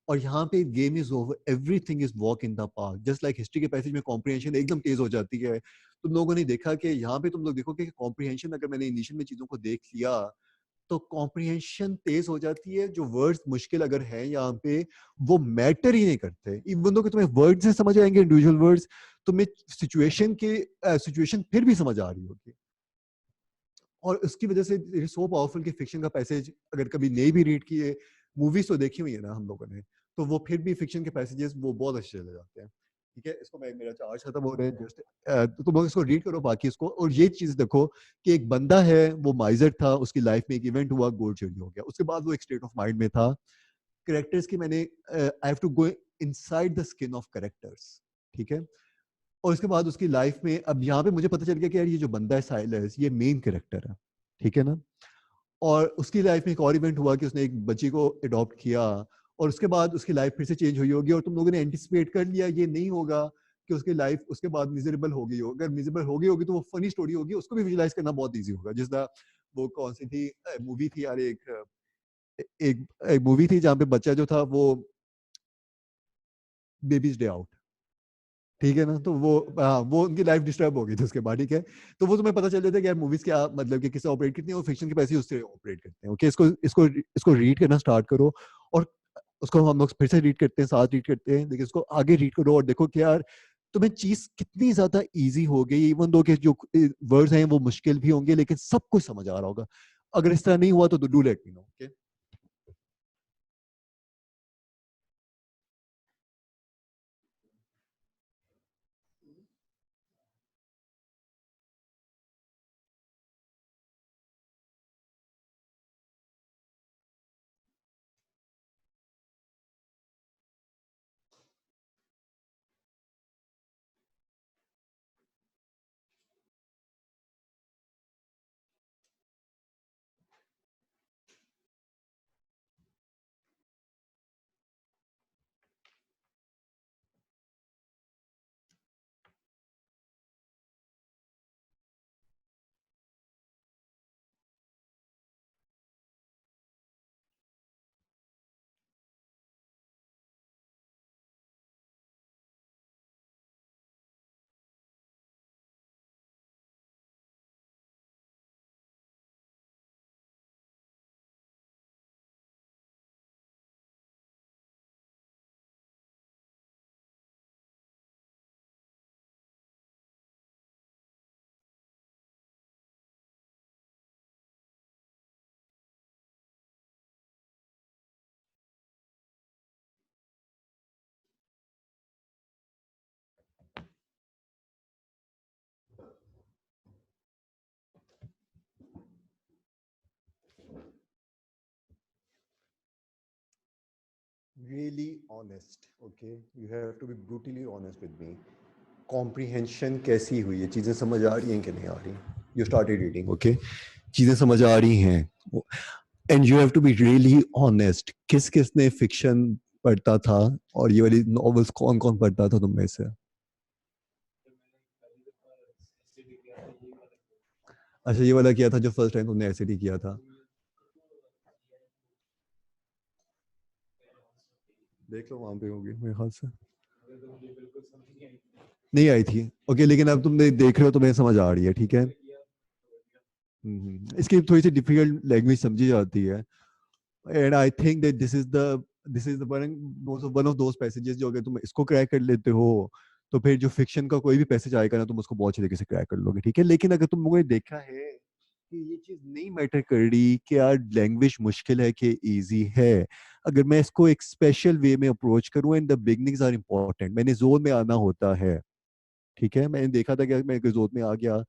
और यहाँ पे game is over, everything is walk in the park, just like history के पैसेज में कॉम्प्रिहेंशन एकदम तेज हो जाती है। तुम लोगों ने देखा कि यहाँ पे तुम लोग देखोगे कि कॉम्प्रिहेंशन, अगर मैंने इनिशियल में चीजों को देख लिया तो कॉम्प्रिहेंशन तेज हो जाती है। जो वर्ड्स मुश्किल अगर है यहाँ पे, वो मैटर ही नहीं करते। इवन दो कि तुम्हें वर्ड से समझ आएंगे, इंडिविजुअल वर्ड्स, तुम्हें सिचुएशन के सिचुएशन फिर भी समझ आ रही होगी। और उसकी वजह से इट इज सो पावरफुल कि फिक्शन का पैसेज अगर कभी नहीं भी रीड किए, मूवीज तो देखी हुई है ना हम लोगों ने, तो वो फिर भी फिक्शन के पैसेजेस वो बहुत अच्छे चले जाते हैं। ठीक है, इसको मैं, मेरा चार्ज खत्म हो रहा है जस्ट, तो तुम लोग इसको रीड करो बाकी इसको। और ये चीज देखो कि एक बंदा है, वो माइजर था, उसकी लाइफ में एक इवेंट हुआ, गोल्ड चोरी हो गया, उसके बाद वो एक स्टेट ऑफ माइंड में था। कैरेक्टर्स की मैंने I have to go inside the skin of characters. ठीक है, और उसके बाद उसकी लाइफ में, अब यहाँ पे मुझे पता चल गया कि यार ये जो बंदा है साइलस, ये मेन कैरेक्टर है। ठीक है ना। और उसकी लाइफ में एक और इवेंट हुआ कि उसने एक बच्ची को अडॉप्ट किया, और उसके बाद उसकी लाइफ फिर से चेंज हुई होगी, और तुम लोगों ने एंटिसिपेट कर लिया ये नहीं होगा कि उसकी लाइफ उसके बाद मिजरेबल हो गई हो। अगर मिजरेबल हो गई होगी तो वो फनी स्टोरी होगी, उसको भी विजुलाइज करना बहुत ईजी होगा। जिस तरह वो कौन सी थी मूवी थी यार, एक एक मूवी थी जहाँ पे बच्चा जो था वो बेबीज डे आउट। ठीक है ना, तो वो, हाँ, वो उनकी लाइफ डिस्टर्ब हो गई थी उसके बाद। ठीक है, तो वो तुम्हें पता चल जाता है कि यार मूवीज क्या मतलब कि किससे ऑपरेट करती है, वो फिक्शन के पैसे उससे ऑपरेट करते हैं। ओके, इसको इसको इसको रीड करना स्टार्ट करो, और उसको हम लोग फिर से रीड करते हैं, साथ रीड करते हैं, लेकिन इसको आगे रीड करो और देखो कि यार तुम्हें चीज कितनी ज्यादा इजी हो गई। इवन दो के जो वर्ड्स हैं वो मुश्किल भी होंगे, लेकिन सब कुछ समझ आ रहा होगा। अगर इस तरह नहीं हुआ तो do let me know. Okay, really honest. Okay, you have to be brutally honest with me. Comprehension कैसी हुई है, चीज़ें समझ आ रही हैं कि नहीं आ रही? यू स्टार्टेड रीडिंग, ओके, चीज़ें समझ आ रही हैं, and you have to be really honest. किस किस ने फिक्शन पढ़ता था, और ये वाली नॉवेल्स कौन कौन पढ़ता था तुम में से? अच्छा, ये वाला किया था जो फर्स्ट टाइम तुमने ऐसे ही किया था? देख लो, वहां पे होगी मेरे ख्याल से। नहीं आई थी, ओके, लेकिन अब तुमने देख रहे हो, तुम्हें समझ आ रही है, ठीक है। इसकी थोड़ी सी डिफिकल्ट लैंग्वेज समझी जाती है, and I think that this is one of those passages जो अगर तुम इसको क्रैक कर लेते हो, तो फिर जो फिक्शन का कोई भी पैसेज आएगा ना, तुम उसको बहुत अच्छे तरीके से क्रैक कर लोगे। ठीक है, लेकिन अगर तुम लोगों ने देखा है कि ये चीज नहीं मैटर कर रही कि यार लैंग्वेज मुश्किल है कि इजी है, अगर मैं इसको एक स्पेशल वे में अप्रोच करूं, and the beginnings are important, मैंने जोन में आना होता है। ठीक है, मैंने देखा था कि मैं जोन में आ गया,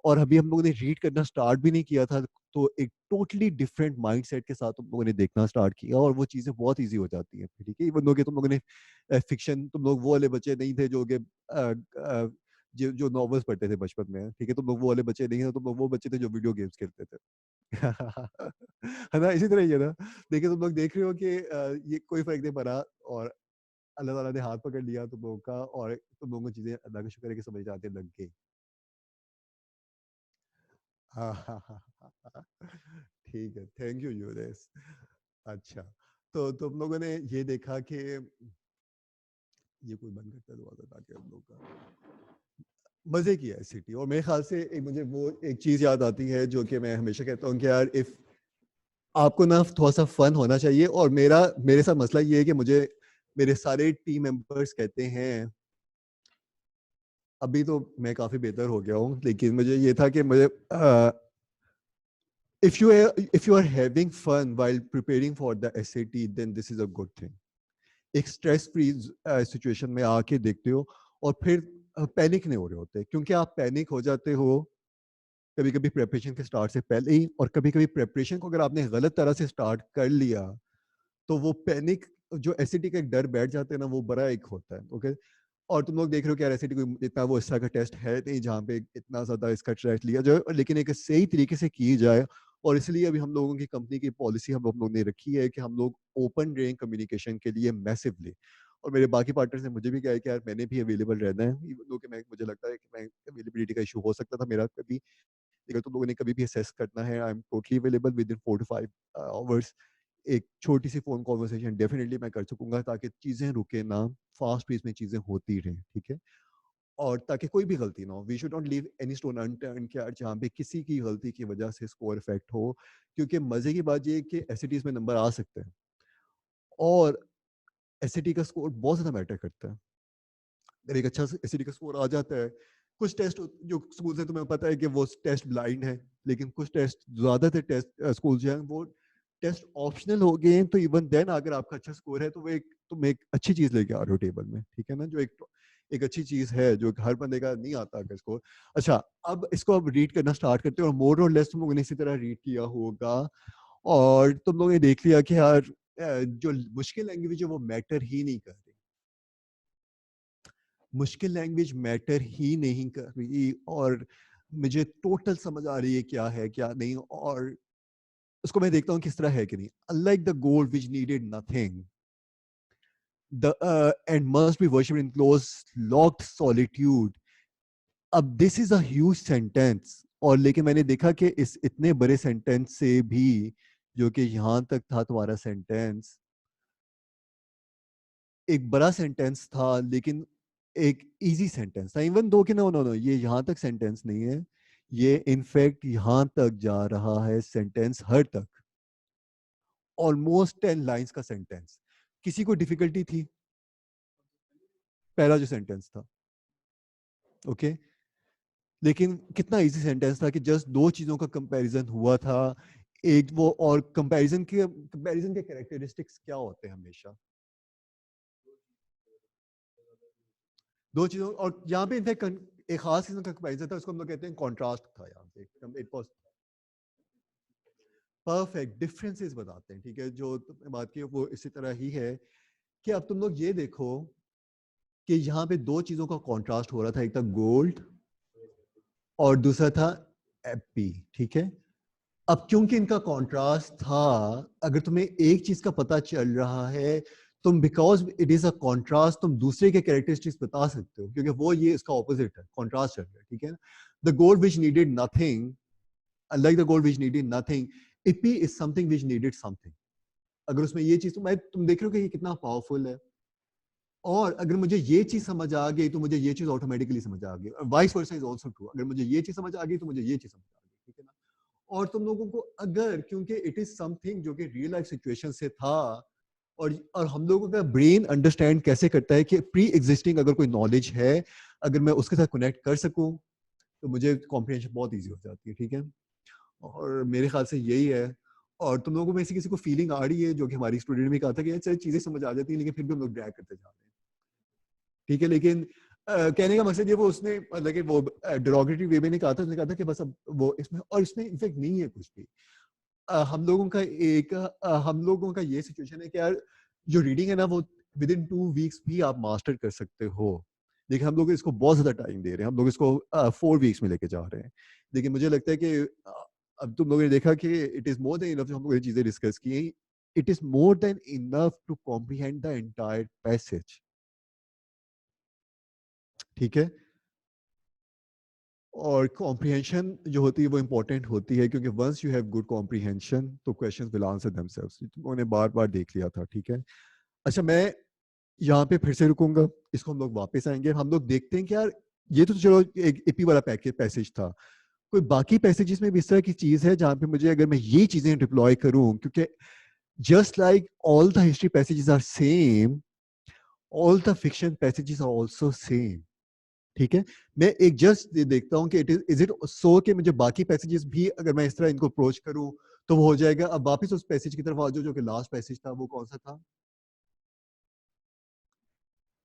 और अभी हम लोगों ने रीड करना स्टार्ट भी नहीं किया था, तो एक टोटली डिफरेंट माइंडसेट के साथ तुम लोगों ने देखना स्टार्ट किया, और वो चीजें बहुत इजी हो जाती हैं। ठीक है, इवन दो कि तुम लोगों ने फिक्शन, तुम लोग वो वाले बच्चे नहीं थे जो कि जो जो नॉवेल्स पढ़ते थे बचपन में। ठीक है, तुम लोग वो वाले बच्चे नहीं थे, तुम लोग वो बच्चे थे जो वीडियो गेम्स खेलते थे। है ना, इसी तरह ही है ना। देखिए, तुम लोग देख रहे हो कि ये कोई फर्क नहीं पड़ा, और अल्लाह ताला ने हाथ पकड़ लिया तुम लोगों का, और तुम लोगों को चीजें अल्लाह का शुक्र है कि समझ आते लग गई। हाँ हाँ हाँ हाँ, हाँ। ठीक है, थैंक यू यूरेस। अच्छा, तो तुम लोगों ने ये देखा कि ये कोई बंद करता है दरवाजा ताकि हम लोग का मजे की है सिटी। और मेरे ख्याल से एक मुझे वो एक चीज याद आती है जो कि मैं हमेशा कहता हूँ कि यार इफ आपको ना थोड़ा सा फन होना चाहिए। और मेरे साथ मसला ये है कि मुझे मेरे सारे टीम मेंबर्स कहते हैं, अभी तो मैं काफी बेहतर हो गया हूँ, लेकिन मुझे ये था कि मुझे if you are having fun while preparing for the SAT, then this is a good thing. एक स्ट्रेस फ्री सिचुएशन में आके देखते हो और फिर पैनिक नहीं हो रहे होते, क्योंकि आप पैनिक हो जाते हो कभी कभी प्रेपरेशन के स्टार्ट से पहले ही, और कभी कभी प्रेपरेशन को अगर आपने गलत तरह से स्टार्ट कर लिया तो वो पैनिक जो एसिडी का एक डर बैठ जाता है ना, वो बड़ा एक होता है। ओके, और तुम लोग देख रहे हो कि यार एसिडी कोई इतना वो इस तरह का टेस्ट है नहीं जहाँ पे इतना ज्यादा इसका टेस्ट लिया जाए, लेकिन एक सही तरीके से की जाए। और इसलिए अभी हम लोगों की कंपनी की पॉलिसी हम लोग ने रखी है कि हम लोग ओपन रहें कम्युनिकेशन के लिए मैसिवली। और मेरे बाकी पार्टनर्स ने मुझे भी कहा है कि यार मैंने भी अवेलेबल रहना है, even though कि मैं मुझे लगता है कि मैं अवेलेबिलिटी का इशू हो सकता था मेरा कभी, अगर तुम लोगों ने कभी भी असेस करना है, I am totally available with in 4 to 5 hours. एक छोटी सी फोन कॉन्वर्सेशन डेफिनेटली मैं कर सकूंगा ताकि चीजें रुके ना, फास्ट पेस में चीजें होती रहें, ठीक है। और ताकि कोई भी गलती ना हो, we should not leave any stone unturned कि यार जहाँ पे किसी की गलती की वजह से स्कोर इफेक्ट हो। क्योंकि मजे की बात ये है कि एसईटीज में नंबर आ सकते हैं, और एसईटी का स्कोर बहुत ज्यादा मैटर करता है। अगर एक अच्छा एसईटी का स्कोर आ जाता है, कुछ टेस्ट जो स्कूल है तुम्हें पता है कि वो टेस्ट ब्लाइंड है, लेकिन कुछ टेस्ट, ज्यादातर टेस्ट स्कूल जो है वो टेस्ट ऑप्शनल हो गए हैं, तो इवन देन अगर आपका अच्छा स्कोर है तो वो एक तुम एक अच्छी चीज लेके आ रहे हो टेबल में, ठीक है ना, जो एक अच्छी चीज है जो हर बंदे का नहीं आता अगर स्कोर। अच्छा, अब इसको अब रीड करना स्टार्ट करते हैं, और मोर और लेस तुम लोगों ने इसी तरह रीड किया होगा। और तुम लोगों ने देख लिया कि यार जो मुश्किल लैंग्वेज है वो मैटर ही नहीं कर रही, मुश्किल लैंग्वेज मैटर ही नहीं कर रही, और मुझे टोटल समझ आ रही है क्या है क्या नहीं, और उसको मैं देखता हूँ किस तरह है कि नहीं। Unlike the gold which needed nothing the end must be worshipped in close locked solitude. अब this is a huge sentence, और लेकिन मैंने देखा कि इस इतने बड़े सेंटेंस से भी, जो कि यहाँ तक था तुम्हारा सेंटेंस, एक बड़ा सेंटेंस था लेकिन एक इजी सेंटेंस था। इवन दो कि नो नो नो, ये यहाँ तक सेंटेंस नहीं है, ये इनफैक्ट यहाँ तक जा रहा है सेंटेंस हर तक, ऑलमोस्ट 10 लाइंस का सेंटेंस। किसी को डिफिकल्टी थी पहला जो सेंटेंस था? Okay okay? लेकिन कितना इजी सेंटेंस था कि जस्ट दो चीजों का कंपैरिजन हुआ था। एक वो, और कंपैरिजन के कैरेक्टरिस्टिक्स क्या होते हैं हमेशा? दो चीजों, और यहाँ पे इनफैक्ट एक खास किस्म का कंपैरिजन था, उसको हम लोग कहते हैं कॉन्ट्रास्ट था। यहाँ पे इट वाज परफेक्ट डिफरेंसेस बताते हैं, ठीक है। जो तुमने बात की वो इसी तरह ही है कि अब तुम लोग ये देखो कि यहाँ पे दो चीजों का कॉन्ट्रास्ट हो रहा था, एक था गोल्ड और दूसरा था एपी, ठीक है। अब क्योंकि इनका कॉन्ट्रास्ट था, अगर तुम्हें एक चीज का पता चल रहा है, तुम because it is a contrast तुम दूसरे के कैरेक्टरिस्टिक्स बता सकते हो, क्योंकि वो ये इसका ऑपोजिट है, कॉन्ट्रास्ट चल रहा है, ठीक है। The gold which needed nothing, unlike the gold which needed nothing, EP is something which needed something। अगर उसमें ये चीज, तुम देख रहे हो कि ये कितना पावरफुल है, और अगर मुझे ये चीज समझ आ गई तो मुझे ये चीज ऑटोमेटिकली समझ आ गई, vice versa is also true, अगर मुझे ये चीज समझ आ गई तो मुझे ये चीज समझ आ गई, ठीक है ना। और तुम लोगों को अगर, क्योंकि इट इज समथिंग जो कि रियल लाइफ सिचुएशन से था, और हम लोगों का ब्रेन अंडरस्टैंड कैसे करता है कि प्री एग्जिस्टिंग अगर कोई नॉलेज है, अगर मैं उसके साथ कनेक्ट कर सकूं तो मुझे कॉम्प्रिहेंशन बहुत ईजी हो जाती है, ठीक है। और मेरे ख्याल से यही है। और तुम लोगों में से किसी को फीलिंग आ रही है, जो कि हमारी स्टूडेंट ने कहा था कि अच्छा चीजें समझ आ जाती है लेकिन फिर भी हम लोग ड्रैग करते जा रहे हैं, ठीक है। लेकिन कहने का मकसद ये, वो उसने लेकिन वो डेरोगेटरी वे में नहीं कहा था, उसने कहा था कि बस अब वो इसमें, और इसमें इनफेक्ट नहीं है कुछ भी। हम लोगों का ये सिचुएशन है कि यार जो रीडिंग है ना वो विद इन 2 वीक्स भी आप मास्टर कर सकते हो, लेकिन हम लोग इसको बहुत ज्यादा टाइम दे रहे हैं, हम लोग इसको 4 वीक्स में लेके जा रहे हैं। लेकिन मुझे लगता है कि अब तुम लोगों ने देखा कि it is more than enough, जो हम लोग ये चीजें डिस्कस की, it is more than enough to comprehend the entire passage, ठीक है। और कॉम्प्रिहेंशन जो होती है वो इम्पोर्टेंट होती है, क्योंकि once you have good comprehension तो क्वेश्चंस विल आंसर देमसेल्व्स। उन्होंने बार बार देख लिया था, ठीक है। अच्छा, मैं यहाँ पे फिर से रुकूंगा, इसको हम लोग वापस आएंगे, हम लोग देखते हैं कि यार ये तो चलो एक एपी वाला पैसेज था, कोई बाकी पैसेजेस में भी इस तरह की चीज है जहाँ पे मुझे अगर मैं ये चीजें डिप्लॉय करूँ, क्योंकि just like all the history passages are same, all the fiction passages are also same, ठीक है। मैं एक जस्ट देखता हूँ कि इज इट सो कि मुझे बाकी पैसेजेस भी अगर मैं इस तरह इनको अप्रोच करूँ तो वो हो जाएगा। अब वापस उस पैसेज की तरफ आ जाओ जो कि लास्ट पैसेज था, वो कौन सा था?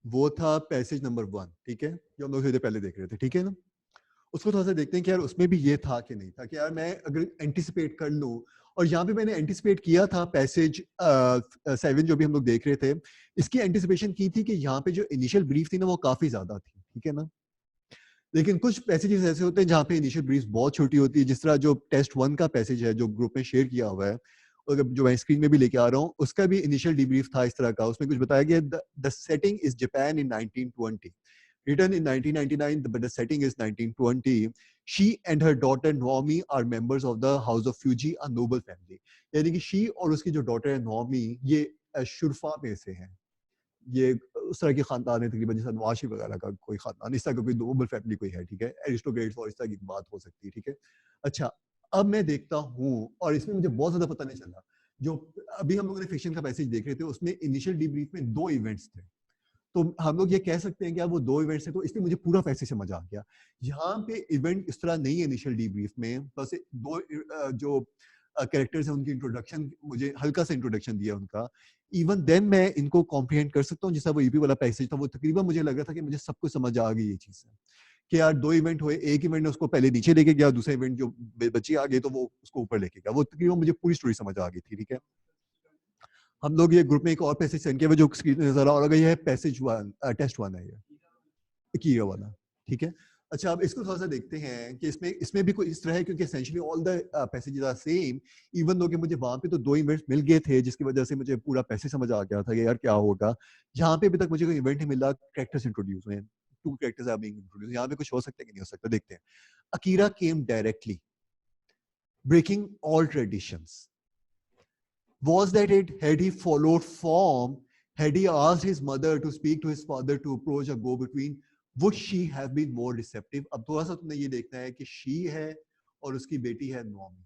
वो था पैसेज नंबर 1, ठीक है, जो हम लोग थोड़ी पहले देख रहे थे, ठीक है ना। उसको थोड़ा सा देखते हैं कि यार उसमें भी ये था कि नहीं था, कि यार मैं अगर एंटिसिपेट कर लूँ, और यहाँ पे मैंने एंटिसिपेट किया था पैसेज 7 जो भी हम लोग देख रहे थे, इसकी एंटिसिपेशन की थी कि यहाँ पे जो इनिशियल ब्रीफ थी ना वो काफी ज्यादा थी, ठीक है ना। लेकिन कुछ पैसेजेस ऐसे होते हैं जहाँ पे इनिशियल ब्रीफ बहुत छोटी होती है, जिस तरह जो टेस्ट 1 का पैसेज है जो ग्रुप में शेयर किया हुआ है, और जो मैं स्क्रीन में भी लेके आ रहा हूँ, उसका भी इनिशियल डिब्रीफ था इस तरह का। उसमें कुछ बताया गया, the setting is Japan in 1920, written in 1999, but the setting is 1920. She and her daughter Naomi are members of the House of Fuji, a noble family. यानी कि she और उसकी जो daughter है Naomi, ये शुरफा में से हैं, ये उस तरह के खानदान है तकरीबन जैसा नवाशी वगैरह का कोई खानदान, इस तरह का कोई नोबल फैमिली कोई है, ठीक है, एरिस्टोक्रेट्स और इस तरह की बात हो सकती है, ठीक है। अच्छा, अब मैं देखता हूँ और इसमें मुझे बहुत ज्यादा पता नहीं चला, जो अभी हम लोगों ने फिक्शन का पैसेज देख रहे थे उसमें इनिशियल डिब्रीफ में 2 इवेंट्स थे, तो हम लोग ये कह सकते हैं कि वो 2 इवेंट्स है, तो इसलिए मुझे पूरा पैसे समझ आ गया। यहाँ पे इवेंट इस तरह नहीं है इनिशियल डीब्रीफ में, बस 2 जो कैरेक्टर्स हैं उनकी इंट्रोडक्शन, मुझे हल्का सा इंट्रोडक्शन दिया उनका, इवन देन मैं इनको कॉम्प्रिहेंड कर सकता हूँ। जैसा वो ईपी वाला पैसेज था, वो तकरीबन मुझे लग रहा था कि मुझे सब कुछ समझ आ गई ये चीज है, कि यार 2 इवेंट हुए, एक इवेंट ने उसको पहले नीचे लेके गया, दूसरा इवेंट जो बची आ गई तो वो उसको ऊपर लेके गया, वो तकरीबन मुझे पूरी स्टोरी समझ आ गई थी, ठीक है। हम लोग ये ग्रुप में एक और पैसेज सेंड किया हुआ जो स्क्रीन में नजर आ रहा है, ये है पैसेज 1, टेस्ट 1 है ये किया वाला, ठीक है। अच्छा, अब इसको थोड़ा सा देखते हैं कि इसमें इसमें भी कोई इस तरह है, क्योंकि essentially all the passages are same, even though कि मुझे वहां पे तो 2 इवेंट्स मिल गए थे जिसकी वजह से मुझे पूरा पैसे समझ आ गया था कि यार क्या होगा। यहाँ पे अभी तक मुझे कोई इवेंट नहीं मिला, कैरेक्टर्स इंट्रोड्यूस हुए हैं, 2 कैरेक्टर्स आर बीइंग इंट्रोड्यूस, यहाँ पे कुछ हो सकता है कि नहीं हो सकता, देखते हैं। Akira came directly, breaking all traditions. Was that it? Had he followed form? Had he asked his mother to speak to his father to approach a go-between? Would she have been more receptive? अब थोड़ा सा तुमने ये देखना है कि she है और उसकी बेटी है नॉमी,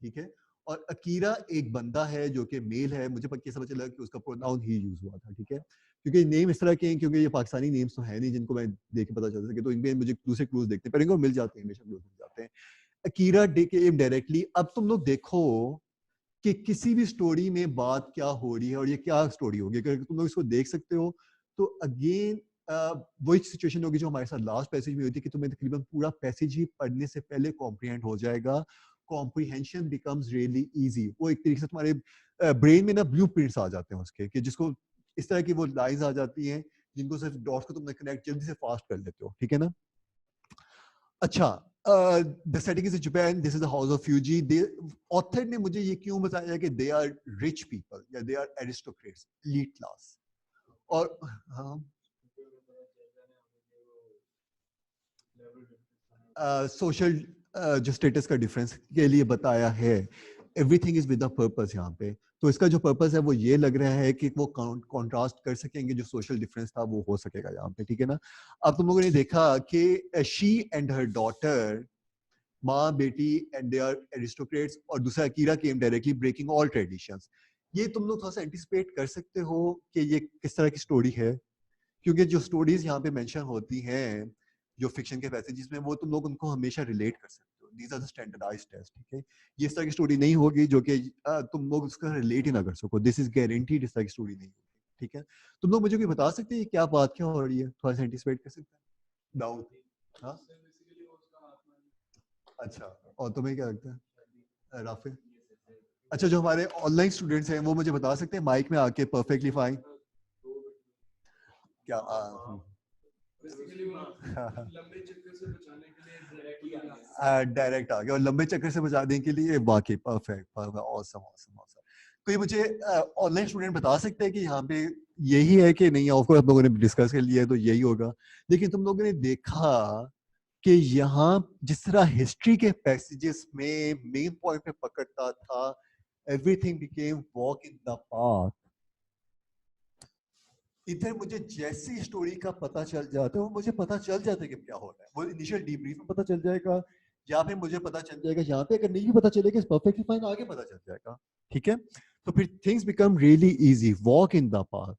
ठीक है। और अकीरा एक बंदा है जो कि मेल है, मुझे पक्के समझ चला कि उसका प्रोनाउन ही यूज हुआ था, ठीक है, क्योंकि नेम इस तरह के हैं, क्योंकि ये पाकिस्तानी नेम्स तो है नहीं जिनको मैं देख के पता चल सके, तो इनमें मुझे दूसरे क्लूज देखते पर इनको मिल जाते हैं, हमेशा क्लूज मिल जाते हैं। अकीरा डायरेक्टली, अब तुम लोग देखो कि किसी भी स्टोरी में बात क्या हो रही है और ये क्या स्टोरी होगी, अगर तुम लोग इसको देख सकते हो तो अगेन वही सिचुएशन होगी जो हमारे साथ लास्ट पैसेज में हुई थी, कि तुम्हें तकरीबन पूरा पैसेज ही पढ़ने से पहले कॉम्प्रिहेंड हो जाएगा। कॉम्प्रिहेंशन बिकम्स रियली इजी, वो एक तरीके से तुम्हारे ब्रेन में ना ब्लूप्रिंट्स आ जाते हैं उसके, कि जिसको इस तरह की वो लाइंस आ जाती हैं जिनको सिर्फ डॉट्स को तुमने कनेक्ट जल्दी से फास्ट कर लेते हो, ठीक है ना। अच्छा, the setting is in Japan. This is the house of Fuji. They author ने मुझे ये क्यों बताया कि they are rich people या they are aristocrats, elite class, और हाँ सोशल जो स्टेटस का डिफरेंस के लिए बताया है। Everything is with a purpose यहाँ पे, तो इसका जो पर्पस है वो ये लग रहा है कि वो कॉन्ट्रास्ट कर सकेंगे, जो सोशल डिफरेंस था वो हो सकेगा यहाँ पे, ठीक है ना। अब तुम लोगों ने देखा कि शी एंड हर डॉटर, माँ बेटी एंड दे आर एरिस्टोक्रेट्स, और दूसरा Akira came directly breaking all traditions. ये तुम लोग थोड़ा सा एंटिसिपेट कर सकते हो कि ये किस तरह की स्टोरी है, क्योंकि जो स्टोरीज यहाँ पे मेंशन होती हैं जो फिक्शन के पैसेजेस में, वो तुम लोग उनको हमेशा रिलेट कर सकते हो, these are the standardised test, ठीक है। ये इस तरह की स्टोरी नहीं होगी जो कि तुम लोग उसका रिलेट ही ना कर सको, दिस इज गारंटीड इस तरह की स्टोरी नहीं होगी, ठीक है। तुम लोग मुझे कोई बता सकते हैं क्या बात क्या हो रही है, थोड़ा सा एंटिसिपेट कर सकते हैं दाऊद? हाँ, अच्छा, और तुम्हें क्या लगता है राफिल? अच्छा, जो हमारे ऑनलाइन स्टूडेंट्स हैं वो मुझे बता सकते हैं माइक में आके परफेक्टली फाइन क्या डायरेक्ट आ गया, और लंबे चक्कर से बचाने के लिए वाकई perfect perfect, awesome awesome awesome. कोई मुझे ऑनलाइन स्टूडेंट बता सकते हैं कि यहाँ पे यही है कि नहीं? ऑफ कोर्स आप लोगों ने डिस्कस कर लिया है तो यही होगा, लेकिन तुम लोगों ने देखा कि यहाँ जिस तरह हिस्ट्री के पैसेजेस में मेन पॉइंट पे पकड़ता था, everything became walk in the park, इधर मुझे जैसे ही स्टोरी का पता चल जाता है, वो मुझे पता चल जाता है कि क्या हो रहा है, वो इनिशियल डीब्रीफ में पता चल जाएगा, या फिर मुझे पता चल जाएगा यहाँ पे, अगर नहीं भी पता चलेगा परफेक्टली फाइन, आगे पता चल जाएगा, ठीक है। तो फिर things become really easy, walk in the park,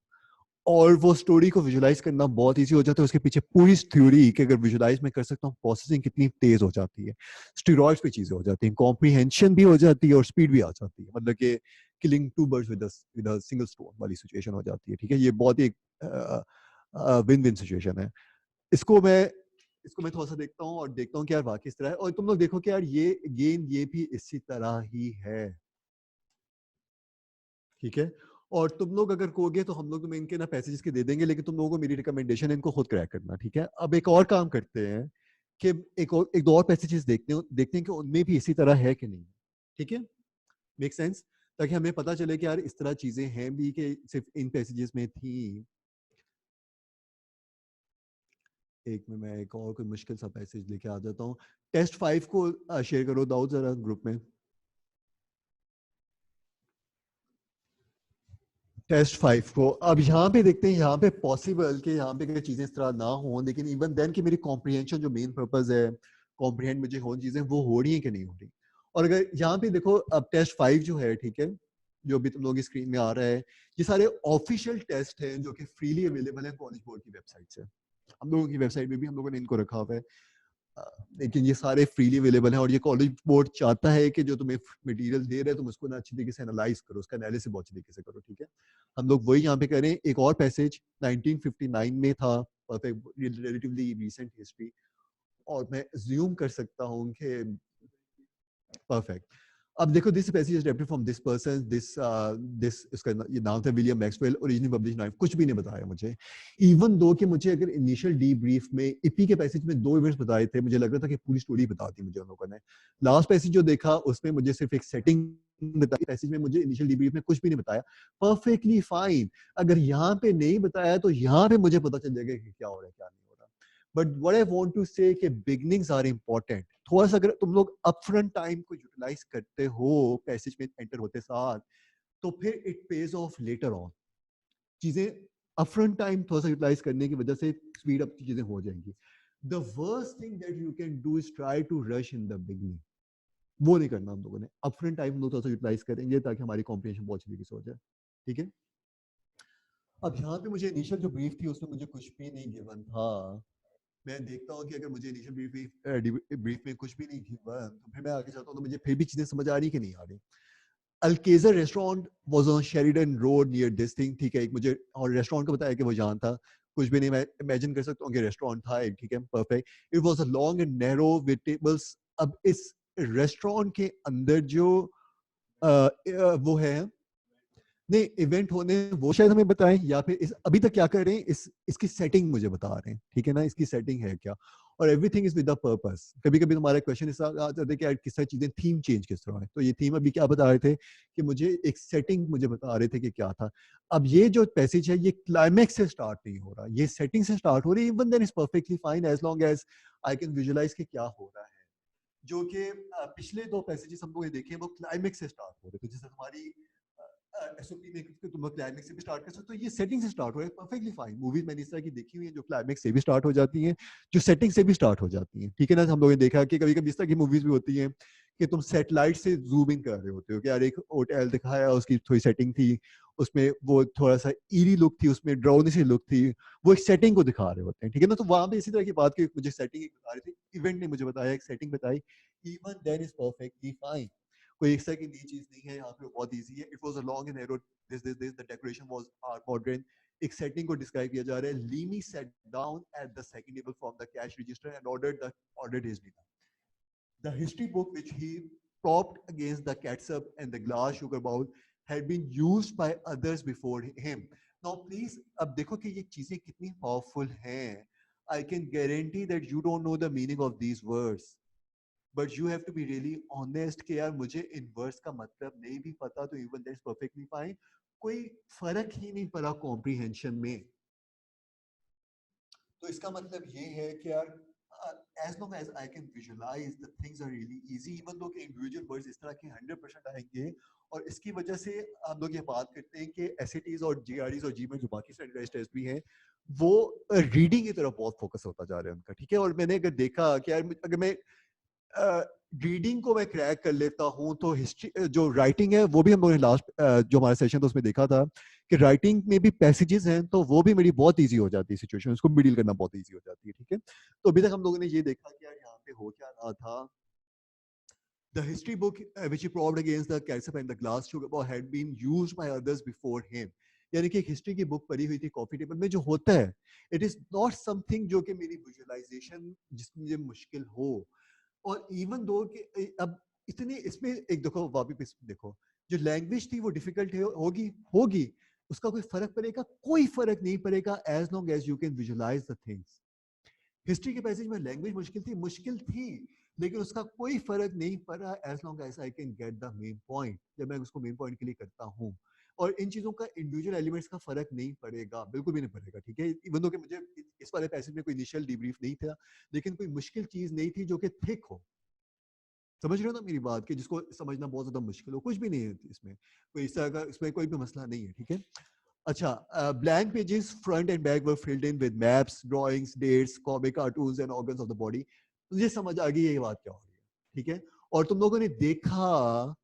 और वो स्टोरी को विजुलाइज करना बहुत इजी हो जाता है। उसके पीछे पूरी थ्योरी कि अगर विजुलाइज में कर सकता हूँ, प्रोसेसिंग कितनी तेज हो जाती है, स्टेरॉइड्स पे चीजें हो जाती हैं, कॉम्प्रीहेंशन भी हो जाती है और स्पीड भी आ जाती है, मतलब कि killing two birds with a single stone वाली सिचुएशन हो जाती है, ठीक है। ये बहुत ही विन विन सिचुएशन है। इसको मैं इसको मैं थोड़ा सा देखता हूँ और देखता हूँ कि यार वाकई इस तरह है, और तुम लोग देखो कि यार ये गेम ये भी इसी तरह ही है, ठीक है। और तुम लोग अगर कहोगे तो हम लोग तुम्हें इनके ना पैसेज के दे देंगे, लेकिन तुम लोगों को मेरी रिकमेंडेशन है इनको खुद क्रैक करना, ठीक है। अब एक और काम करते हैं कि एक दो और पैसेजेस देखते हैं कि उनमें भी इसी तरह है कि नहीं, ठीक है, मेक सेंस, ताकि हमें पता चले कि यार इस तरह चीजें हैं भी कि सिर्फ इन पैसेजेस में थी। एक में मैं एक और कोई मुश्किल सा पैसेज लेके आ जाता हूँ। टेस्ट 5 को शेयर करो दाऊद जरा ग्रुप में। टेस्ट 5 को अब यहाँ पे देखते हैं, यहाँ पे पॉसिबल कि यहाँ पे अगर चीजें इस तरह ना हो, लेकिन इवन देन कि मेरी कॉम्प्रिहेंशन जो मेन पर्पज है, कॉम्प्रिहेंड मुझे हो चीजें, वो हो रही है कि नहीं हो रही। और अगर यहाँ पे देखो, अब टेस्ट 5 जो है, ठीक है, जो भी तुम लोगों की स्क्रीन में आ रहा है, ये सारे ऑफिशियल टेस्ट हैं जो कि फ्रीली अवेलेबल है कॉलेज बोर्ड की वेबसाइट से। हम लोगों की वेबसाइट में भी हम लोगों ने इनको रखा हुआ है, लेकिन ये सारे फ्रीली अवेलेबल हैं, और ये कॉलेज बोर्ड चाहता है कि जो तुम्हें मटेरियल दे रहे हैं तुम उसको ना अच्छी तरीके से एनालाइज करो, उसका एनालिसिस बहुत अच्छी तरीके से करो, ठीक है। हम लोग वही यहाँ पे करें। एक और पैसेज 1959 में था, रिलेटिवली रिसेंट हिस्ट्री, और मैं ज्यूम कर सकता हूँ कि परफेक्ट। अब देखो, this passage is adapted from this person, this इसका ये नाम था William Maxwell, originally publish nine, कुछ भी नहीं बताया मुझे। इवन दो कि मुझे अगर इनिशियल डी ब्रीफ में इपी के पैसेज में दो इवेंट्स बताए थे, मुझे लग रहा था कि पूरी स्टोरी बता दी मुझे उन लोगों ने। लास्ट पैसेज जो देखा उसमें मुझे सिर्फ एक सेटिंग बताई, पैसेज में मुझे इनिशियल डी ब्रीफ में कुछ भी नहीं बताया, परफेक्टली फाइन। अगर यहाँ पे नहीं बताया तो यहाँ पे मुझे पता चल जाएगा कि क्या हो रहा है क्या नहीं हो रहा। But what I want to say कि बिगिनिंग्स आर इंपॉर्टेंट। थोड़ा सा अगर तुम लोग अपफ्रंट टाइम को यूटिलाइज करते हो पैसेज में एंटर होते साथ, तो फिर it pays of later on. चीजें अपफ्रंट टाइम थोड़ा सा यूटिलाइज करने की वजह से स्पीड अप चीजें हो जाएंगी। The worst thing that you can do is try to rush in the beginning. वो नहीं करना हम लोगों ने, अपफ्रंट टाइम हम लोग थोड़ा सा यूटिलाइज करेंगे ताकि हमारी कॉम्प्रिहेंशन बहुत अच्छी तरीके से हो जाए, ठीक है। अब यहाँ पे मुझे इनिशियल जो ब्रीफ थी उसमें मुझे कुछ भी नहीं गिवन था। मैं देखता हूँ कि अगर मुझे इनिशियल ब्रीफ में कुछ भी नहीं गिवन, तो फिर मैं आगे जाता हूँ तो मुझे फिर भी चीजें समझ आ रही कि नहीं आ रही। Alcazar restaurant was on Sheridan road near this thing, ठीक है। एक मुझे और रेस्टोरेंट को बताया कि वो जहाँ था, कुछ भी नहीं, मैं इमेजिन कर सकता हूँ कि रेस्टोरेंट था एक, ठीक है, perfect. It was a long and narrow with tables. अब इस रेस्टोरेंट के अंदर जो वो है, नहीं इवेंट होने, वो शायद हमें बताएं, या फिर अभी तक क्या कर रहे हैं, इसकी सेटिंग मुझे बता रहे हैं, ठीक है ना, इसकी सेटिंग है क्या। और everything is with the purpose. कभी कभी तुम्हारा क्वेश्चन इस आ जाता है कि यार किस तरह चीजें थीम चेंज किस तरह है, तो ये थीम अभी क्या बता रहे थे कि मुझे एक सेटिंग मुझे बता रहे थे कि क्या था। अब ये जो पैसेज है ये क्लाइमैक्स से स्टार्ट नहीं हो रहा, ये सेटिंग से स्टार्ट हो रही है। Even then is perfectly fine as long as I can visualise कि क्या हो रहा है। जो कि पिछले दो पैसेजेस हम लोग ये देखे वो क्लाइमेक्स से स्टार्ट हो रहे थे, जैसे हमारी एसओपी में तुम क्लाइमेक्स से भी स्टार्ट कर सकते हो, ये सेटिंग से स्टार्ट हो रहा है, परफेक्टली फाइन। मूवीज मैंने इस तरह की देखी हुई है जो क्लाइमेक्स से भी स्टार्ट हो जाती हैं, जो सेटिंग से भी स्टार्ट हो जाती हैं, ठीक है ना। हम लोगों ने देखा कि कभी कभी इस तरह की मूवीज भी होती हैं कि तुम सैटेलाइट से जूम इन कर रहे होते हो कि यार एक होटल दिखाया, उसकी थोड़ी सेटिंग थी, उसमें वो थोड़ा सा ईरी लुक थी, उसमें ड्राउनी सी लुक थी, वो एक सेटिंग को दिखा रहे होते हैं, ठीक है ना। तो वहां पे इसी तरह की बात की, मुझे सेटिंग बता रहे थे, इवेंट ने मुझे बताया, एक सेटिंग बताई, even then is perfectly fine. कोई एक सेकंड नई चीज नहीं है यहाँ पे, बहुत इजी है। It was a long and arrow this the decoration was art modern। एक सेटिंग को डिस्क्राइब किया जा रहा है। लीमी sat down at the second table from the cash register and ordered his dinner। The history book which he propped against the catsup and the glass sugar bowl had been used by others before him। Now please अब देखो कि ये चीजें कितनी powerful हैं। I can guarantee that you don't know the meaning of these words, but you have to be really honest कि यार मुझे इन वर्ड्स का मतलब नहीं भी पता, तो इवन दैट्स परफेक्टली फाइन। कोई फर्क ही नहीं पड़ा कॉम्प्रीहेंशन में। तो इसका मतलब ये है कि यार as long as I can visualize the things are really easy, even though कि individual words इस तरह के 100% आएंगे, और इसकी वजह से हम लोग ये बात करते हैं कि SATs और GREs और GMAT जो बाकी स्टैंडर्डाइज्ड टेस्ट भी हैं, वो रीडिंग की तरफ बहुत फोकस होता जा रहा है उनका, ठीक है। और मैंने अगर देखा कि यार अगर मैं रीडिंग को मैं क्रैक कर लेता हूं तो हिस्ट्री जो राइटिंग है वो भी हम लोगों ने लास्ट जो हमारा सेशन था उसमें देखा था कि राइटिंग में भी पैसेजेस हैं, तो वो भी मेरी बहुत इजी हो जाती है सिचुएशन, उसको भी डील करना बहुत इजी हो जाती है, ठीक है। तो अभी तक हम लोगों ने ये देखा कि यार यहाँ पे हो क्या रहा था। The history book which he probed against the Cassip and the glass sugar had been used by others before him. यानी कि एक हिस्ट्री की बुक पढ़ी हुई थी कॉफी टेबल में, जो होता है इट इज नॉट समथिंग जो कि मेरी विजुअलाइजेशन जिसमें मुझे मुश्किल हो। और इवन दो कि अब इतने इसमें एक देखो वापिस देखो, जो लैंग्वेज थी वो डिफिकल्ट होगी होगी, उसका कोई फर्क पड़ेगा? कोई फर्क नहीं पड़ेगा as long as you can visualise the things. History के पैसेज में लैंग्वेज मुश्किल थी, लेकिन उसका कोई फर्क नहीं पड़ा as long as I can get the main point, जब मैं उसको मेन पॉइंट के लिए करता हूँ। और इन चीजों का इंडिविजुअल एलिमेंट्स का फर्क नहीं पड़ेगा, बिल्कुल भी नहीं पड़ेगा, ठीक है। इवन दो कि मुझे इस वाले पैसेज में कोई इनिशियल डिब्रीफ नहीं था, लेकिन कोई मुश्किल चीज नहीं थी जो कि थिक हो। समझ रहे हो ना मेरी बात, कि जिसको समझना बहुत ज्यादा मुश्किल हो, कुछ भी नहीं है इसमें, कोई इस तरह का इसमें कोई भी मसला नहीं है, ठीक है। अच्छा, blank pages front and back were filled in with maps, drawings, dates, comic cartoons and organs of the body. मुझे समझ आ गई ये बात क्या हो रही है, ठीक है। और तुम लोगों ने देखा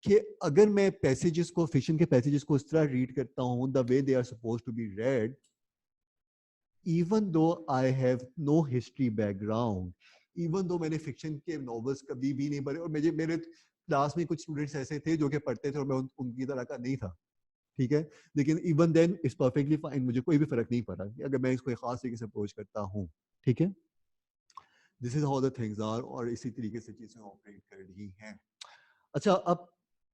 कि अगर मैं पैसेजेस को, फिक्शन के पैसेजेस को इस तरह रीड करता हूँ the way they are supposed to be read, even though I have no history background, even though मैंने फिक्शन के नॉवेल्स कभी भी नहीं पढ़े, और मेरे क्लास में कुछ स्टूडेंट्स ऐसे थे जो कि पढ़ते थे और मैं उनकी तरह का नहीं था, ठीक है। लेकिन even then it's perfectly fine, मुझे कोई भी फर्क नहीं पड़ा अगर मैं इसको एक खास तरीके से अप्रोच करता हूँ, ठीक है। This is how the things are, और इसी तरीके से चीजें ऑपरेट कर रही हैं। अच्छा, अब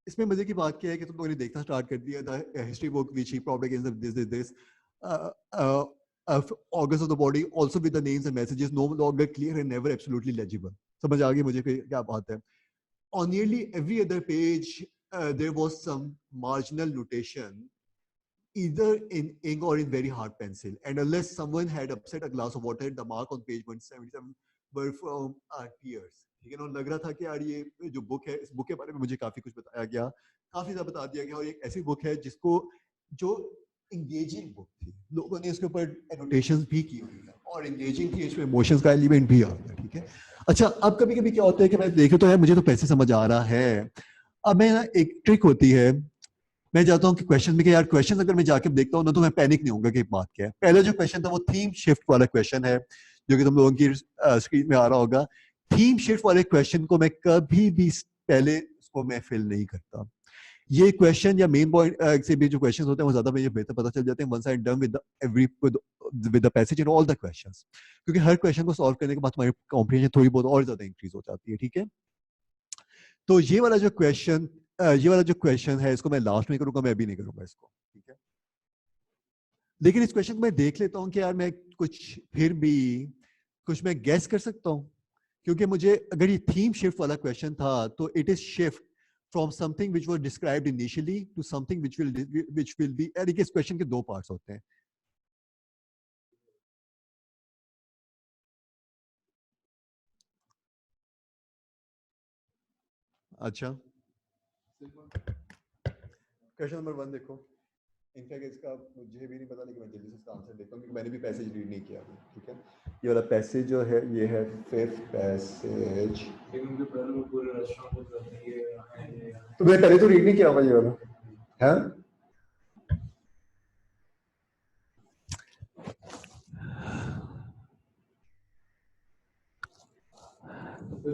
इसमें मजे की बात क्या है कि तुम लोगों ने देखना स्टार्ट कर दिया the history book which he probed against this of organs of the body also with the names and messages no longer clear and never absolutely legible. समझ आ गई मुझे क्या बात है। On nearly every other page there was some marginal notation either in ink or in very hard pencil, and unless someone had upset a glass of water, the mark on page 177 were from our tears. ठीक है ना। लग रहा था कि यार ये जो बुक है, इस बुक के बारे में मुझे काफी कुछ बताया गया, काफी ज्यादा बता दिया गया, और एक ऐसी बुक है जिसको जो एंगेजिंग बुक थी, लोगों ने इसके ऊपर एनोटेशंस भी की हुई है, और एंगेजिंग थी, इसमें इमोशंस का एलिमेंट भी आता है, ठीक है। अच्छा, अब कभी कभी क्या होता है कि मैं देखे तो यार मुझे तो पैसे समझ आ रहा है, अब मैं ना एक ट्रिक होती है, मैं चाहता हूँ कि क्वेश्चन में कि यार क्वेश्चन अगर मैं जाके देखता हूँ ना तो मैं पैनिक नहीं होऊंगा कि बात क्या है। पहला जो क्वेश्चन था वो थीम शिफ्ट वाला क्वेश्चन है, जो कि तुम लोगों की स्क्रीन में आ रहा होगा। थीम शिफ्ट वाले क्वेश्चन को मैं कभी भी पहले उसको मैं फिल नहीं करता। ये क्वेश्चन या मेन पॉइंट से भी जो क्वेश्चन होते हैं वो ज्यादा मुझे बेहतर पता चल जाते हैं once I am done with every with the passage in all the questions, क्योंकि हर क्वेश्चन को सॉल्व करने के बाद तुम्हारी कॉम्प्रिहेंशन थोड़ी बहुत और ज्यादा इंक्रीज हो जाती है, ठीक है। तो ये वाला जो क्वेश्चन है इसको मैं लास्ट में करूंगा, मैं अभी नहीं करूंगा इसको, ठीक है। लेकिन इस क्वेश्चन को मैं देख लेता हूं कि यार मैं कुछ फिर भी कुछ मैं गैस कर सकता हूं, क्योंकि मुझे अगर ये थीम शिफ्ट वाला क्वेश्चन था तो it is shift from something which was described initially to something which will be, यार इस क्वेश्चन के दो पार्ट्स होते हैं। अच्छा, क्वेश्चन नंबर 1 देखो। इनफैक्ट इसका मुझे भी नहीं पता, लेकिन मैं जल्दी से इसका आंसर देखता हूँ क्योंकि मैंने भी पैसेज रीड नहीं किया, ठीक है। ये वाला पैसेज जो है ये है फिफ्थ पैसेज। तो मैं पहले तो रीड नहीं किया हुआ ये वाला है।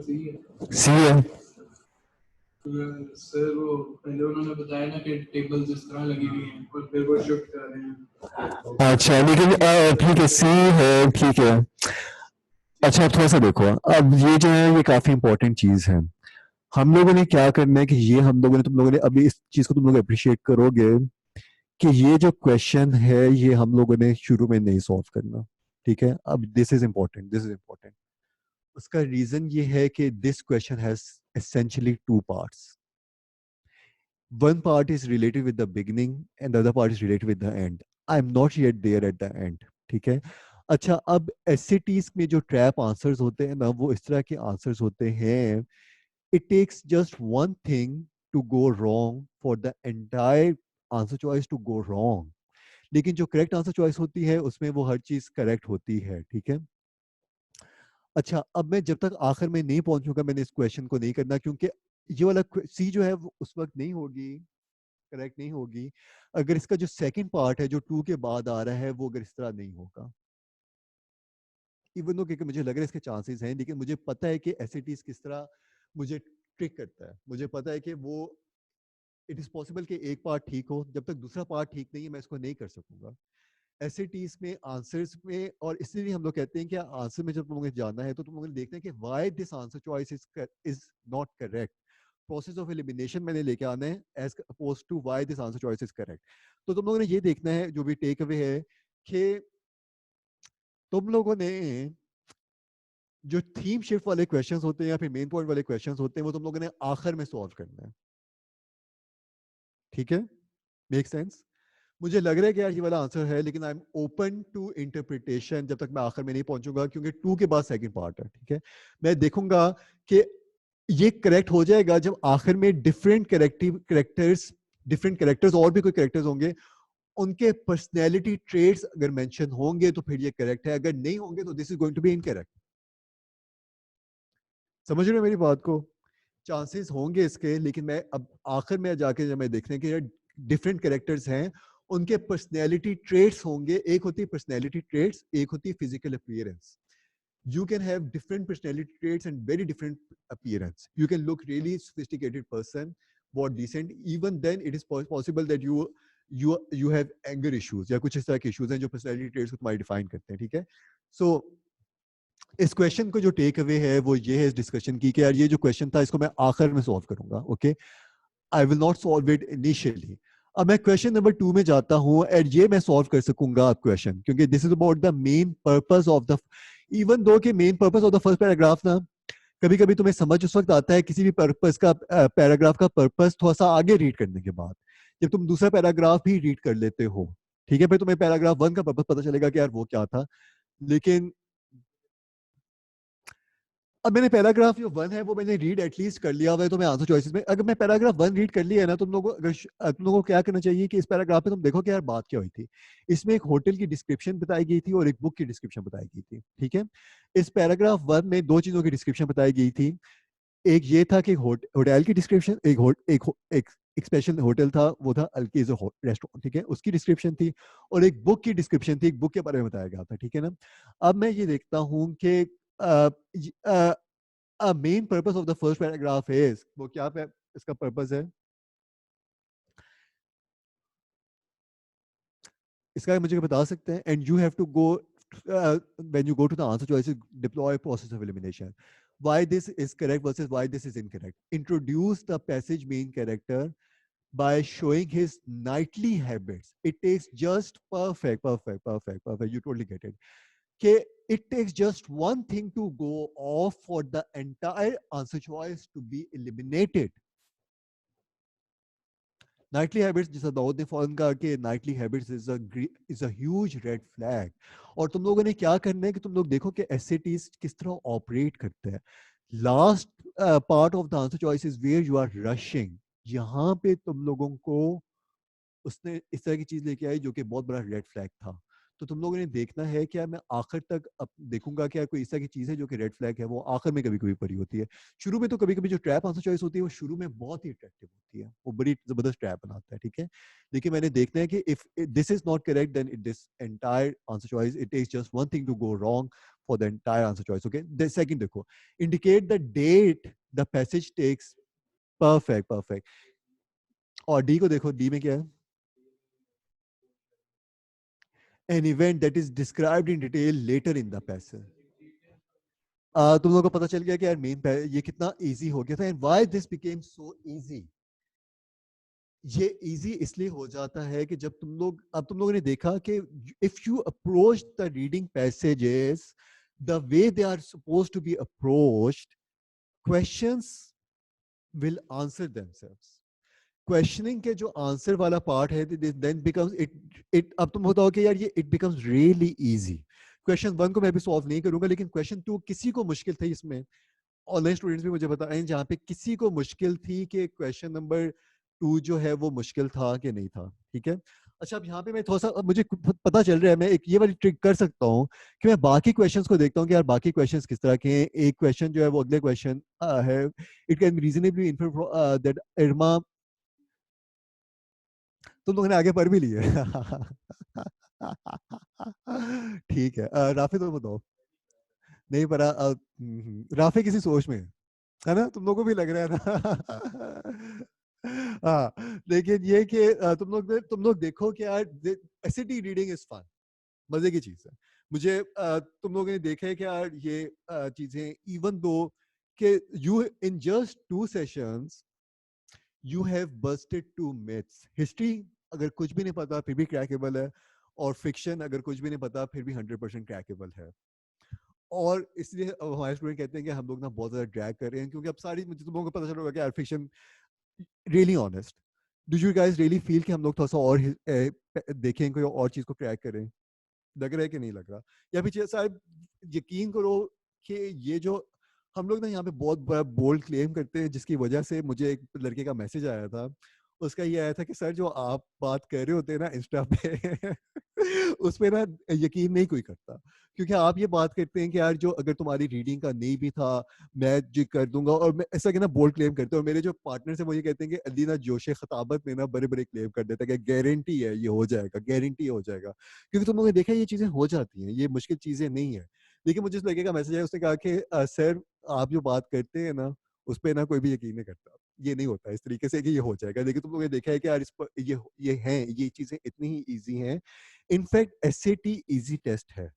सी है सर, वो पहले उन्होंने बताया ना कि टेबल्स इस तरह लगी हुई हैं और फिर वो शिफ्ट कर रहे हैं। अच्छा, लेकिन ठीक है, सी है, ठीक है। अच्छा, अब थोड़ा सा देखो, अब ये जो है ये काफी इंपॉर्टेंट चीज है। हम लोगों ने क्या करना है कि ये हम लोगों ने, तुम लोगों ने अभी इस चीज को तुम लोग अप्रिशिएट करोगे कि ये जो क्वेश्चन है ये हम लोगों ने शुरू में नहीं सॉल्व करना, ठीक है। अब this is important, this is important. उसका रीजन ये है कि this question has essentially two parts. One part is related with the beginning and the other part is related with the end. I am not yet there at the end, ठीक है। अच्छा, अब एसएटीज में जो trap answers होते हैं ना, वो इस तरह के आंसर्स होते हैं, it takes just one thing to go wrong for the entire answer choice to go wrong. लेकिन जो करेक्ट आंसर चॉइस होती है उसमें वो हर चीज करेक्ट होती है, ठीक है। अच्छा, अब मैं जब तक आखिर में नहीं पहुंचूंगा मैंने इस क्वेश्चन को नहीं करना, क्योंकि ये वाला सी जो है वो उस वक्त नहीं होगी, करेक्ट नहीं होगी, अगर इसका जो सेकंड पार्ट है जो टू के बाद आ रहा है वो अगर इस तरह नहीं होगा। इवन दो क्योंकि मुझे लग रहा है इसके चांसेस हैं, लेकिन मुझे पता है कि एसएटीज किस तरह मुझे ट्रिक करता है। मुझे पता है कि वो इट इज पॉसिबल कि एक पार्ट ठीक हो, जब तक दूसरा पार्ट ठीक नहीं है मैं इसको नहीं कर सकूंगा। एसएटीज में आंसर्स में, और इसलिए हम लोग कहते हैं कि आंसर में जब तुम लोगों ने जाना है तो तुम लोगों ने देखना है कि why this answer choice is not correct. Process of elimination मैंने लेके आना है as opposed to why this answer choice is correct. तो तुम लोगों ने ये देखना है, जो भी टेक अवे है, कि तुम लोगों ने जो थीम शिफ्ट वाले क्वेश्चंस होते हैं या फिर मेन पॉइंट वाले क्वेश्चंस होते हैं वो तुम लोगों ने आखिर में सॉल्व करना है, ठीक है। Make sense? मुझे लग रहा है कि यार ये वाला आंसर है, लेकिन I am open to interpretation जब तक मैं आखिर में नहीं पहुंचूंगा, क्योंकि टू के बाद सेकंड पार्ट है, ठीक है। मैं देखूंगा कि ये करेक्ट हो जाएगा जब आखिर में डिफरेंट कैरेक्टर्स और भी कोई कैरेक्टर्स होंगे, उनके पर्सनैलिटी ट्रेड्स अगर मेंशन होंगे तो फिर ये करेक्ट है, अगर नहीं होंगे तो this is going to be incorrect. समझ रहे हो मेरी बात को? चांसेस होंगे इसके, लेकिन मैं अब आखिर में जाके जब मैं देखने के डिफरेंट कैरेक्टर्स हैं, उनके पर्सनैलिटी ट्रेट्स होंगे। एक होती है पर्सनैलिटी ट्रेट्स, एक होती है physical appearance. You can have different personality traits and very different appearance. You can look really sophisticated person, बहुत decent. Even then, it is possible that you have anger issues या कुछ इस तरह के issues हैं जो personality traits को तुम्हारी define करते हैं, ठीक है? So इस क्वेश्चन को जो टेक अवे है वो ये है इस डिस्कशन की, कि यार ये जो क्वेश्चन था इसको मैं आखिर में सॉल्व करूंगा, okay. I will not solve it initially. अब मैं क्वेश्चन नंबर 2 में जाता हूं, एंड ये मैं सॉल्व कर सकूंगा अब क्वेश्चन, क्योंकि this is about the main purpose of the, even though के main purpose of the first paragraph ना, कभी कभी तुम्हें समझ उस वक्त आता है किसी भी पर्पस का, पैराग्राफ का पर्पस थोड़ा सा आगे रीड करने के बाद, जब तुम दूसरा पैराग्राफ भी रीड कर लेते हो, ठीक है, फिर तुम्हें पैराग्राफ 1 का पर्पस पता चलेगा कि यार वो क्या था। लेकिन अब मैंने पैराग्राफ जो 1 है वो मैंने रीड एटलीस्ट कर लिया हुआ है, तो मैं आंसर चॉइसेस में, अगर मैं पैराग्राफ 1 रीड कर लिया है ना, तुम लोगों को अगर तुम लोगों को क्या करना चाहिए कि इस पैराग्राफ में तुम देखो कि यार बात क्या हुई थी। इसमें एक होटल की डिस्क्रिप्शन बताई गई थी और एक बुक की डिस्क्रिप्शन बताई गई थी, ठीक है। इस पैराग्राफ 1 में दो चीजों की डिस्क्रिप्शन बताई गई थी। एक ये था कि होटल की डिस्क्रिप्शन, एक स्पेशल होटल था, वो था अल्कीज रेस्टोरेंट, ठीक है, उसकी डिस्क्रिप्शन थी। और एक बुक की डिस्क्रिप्शन थी, एक बुक के बारे में बताया गया था, ठीक है ना। अब मैं ये देखता हूँ कि main purpose of the first paragraph is, वो क्या इसका पर्पस है, इसका मुझे बता सकते हैं? And you have to go, when you go to the answer choices, deploy process of elimination, why this is correct versus why this is incorrect. Introduce the passage main character by showing his nightly habits. It takes just perfect, you totally get it. Okay, it takes just one thing to go off for the entire answer choice to be eliminated. Knightley habits, जैसा दाऊद ने फौरन कहा कि Knightley habits is a huge red flag. और तुम लोगों ने क्या करना है कि तुम लोग देखो कि एसएटीज किस तरह ऑपरेट करते हैं। Last part of the answer choice is where you are rushing. यहाँ पे तुम लोगों को उसने इस तरह की चीज लेके आई जो कि बहुत बड़ा रेड फ्लैग था। तो तुम लोगों ने देखना है कि मैं आखिर तक अब देखूंगा कि कोई इस तरह की चीज है जो कि रेड फ्लैग है, वो आखिर में कभी कभी पड़ी होती है। शुरू में तो कभी कभी जो ट्रैप आंसर चॉइस होती है वो शुरू में बहुत ही अट्रैक्टिव होती है, वो बड़ी जबरदस्त ट्रैप बनाता है, ठीक है। लेकिन मैंने देखना है कि if this is not correct then this entire answer choice, it takes just one thing to go wrong for the entire answer choice, okay. Second देखो, indicate the date the passage takes, perfect. और D को देखो, D में क्या है, an event that is described in detail later in the passage. तुम लोगों को पता चल गया कि यार मेन ये कितना इजी हो गया था, and why this became so easy. ये इजी इसलिए हो जाता है कि जब तुम लोगों ने देखा कि if you approach the reading passages the way they are supposed to be approached, questions will answer themselves. Questioning के जो आंसर वाला पार्ट है, देन बिकम्स इट अब तुम बताओ कि यार ये it becomes really easy. Question 1 को मैं भी सॉल्व नहीं करूंगा, लेकिन क्वेश्चन 2 किसी को मुश्किल थी इसमें, ऑनलाइन स्टूडेंट्स भी मुझे बता रहे हैं जहाँ पे किसी को मुश्किल थी कि क्वेश्चन नंबर 2 जो है वो मुश्किल था कि नहीं था, ठीक है। अच्छा, अब यहाँ पे मैं थोड़ा सा, अब मुझे पता चल रहा है, मैं एक ये वाली ट्रिक कर सकता हूँ कि मैं बाकी क्वेश्चंस को देखता हूँ कि यार बाकी क्वेश्चंस किस तरह के हैं। एक क्वेश्चन जो है वो अगले क्वेश्चन है, it can reasonably infer that Irma, तुम लोगों ने आगे पढ़ भी लिए। ठीक है, राफी तुम बताओ। नहीं पढ़ा, राफी किसी सोच में है ना, तुम लोगों को भी लग रहा है ना। हाँ, लेकिन ये कि तुम लोग देखो कि यार एसिटी रीडिंग इज फन, मजे की चीज है। मुझे तुम लोगों ने देखा है कि यार ये चीजें, इवन दो कि you in just 2 sessions you have Busted 2 myths। History अगर कुछ भी नहीं पता फिर भी क्रैकेबल है, और फिक्शन अगर कुछ भी नहीं पता फिर भी 100% क्रैकेबल है। और इसलिए अब हमारे स्टूडेंट कहते हैं कि हम लोग ना बहुत ज्यादा ड्रैग कर रहे हैं, क्योंकि अब सारी, मुझे तुम लोगों को पता चल रहा होगा कि यार fiction, really honest, do you guys really feel कि हम लोग थोड़ा सा और देखें, कोई और चीज को क्रैक करें? लग रहा है कि नहीं लग रहा? या फिर साहब यकीन करो कि ये जो हम लोग ना यहाँ पे बहुत बड़ा बोल्ड क्लेम करते हैं, जिसकी वजह से मुझे एक लड़के का मैसेज आया था, उसका ये आया था कि सर जो आप बात कर रहे होते हैं ना इंस्टा पे, उस पे ना यकीन नहीं कोई करता, क्योंकि आप ये बात करते हैं कि यार जो अगर तुम्हारी रीडिंग का नहीं भी था मैं जो कर दूंगा, और मैं ऐसा कि ना बोल्ड क्लेम करते हैं, और मेरे जो पार्टनर है वो ये कहते हैं कि अलीना जोशे खताबत में ना बड़े बड़े क्लेम कर देता है कि गारंटी है ये हो जाएगा, गारंटी हो जाएगा, क्योंकि तुम लोगों ने देखा ये चीजें हो जाती हैं, ये मुश्किल चीजें नहीं है। लेकिन मुझे उस लड़के का मैसेज आया, उसने कहा कि सर आप जो बात करते हैं ना उस पर ना कोई भी यकीन नहीं करता, ये नहीं होता इस तरीके से कि ये हो जाएगा। लेकिन तुम लोगों ने देखा है कि यार इस पर ये हैं, ये चीजें इतनी ही ईजी हैं। इनफैक्ट एसएटी इजी टेस्ट है,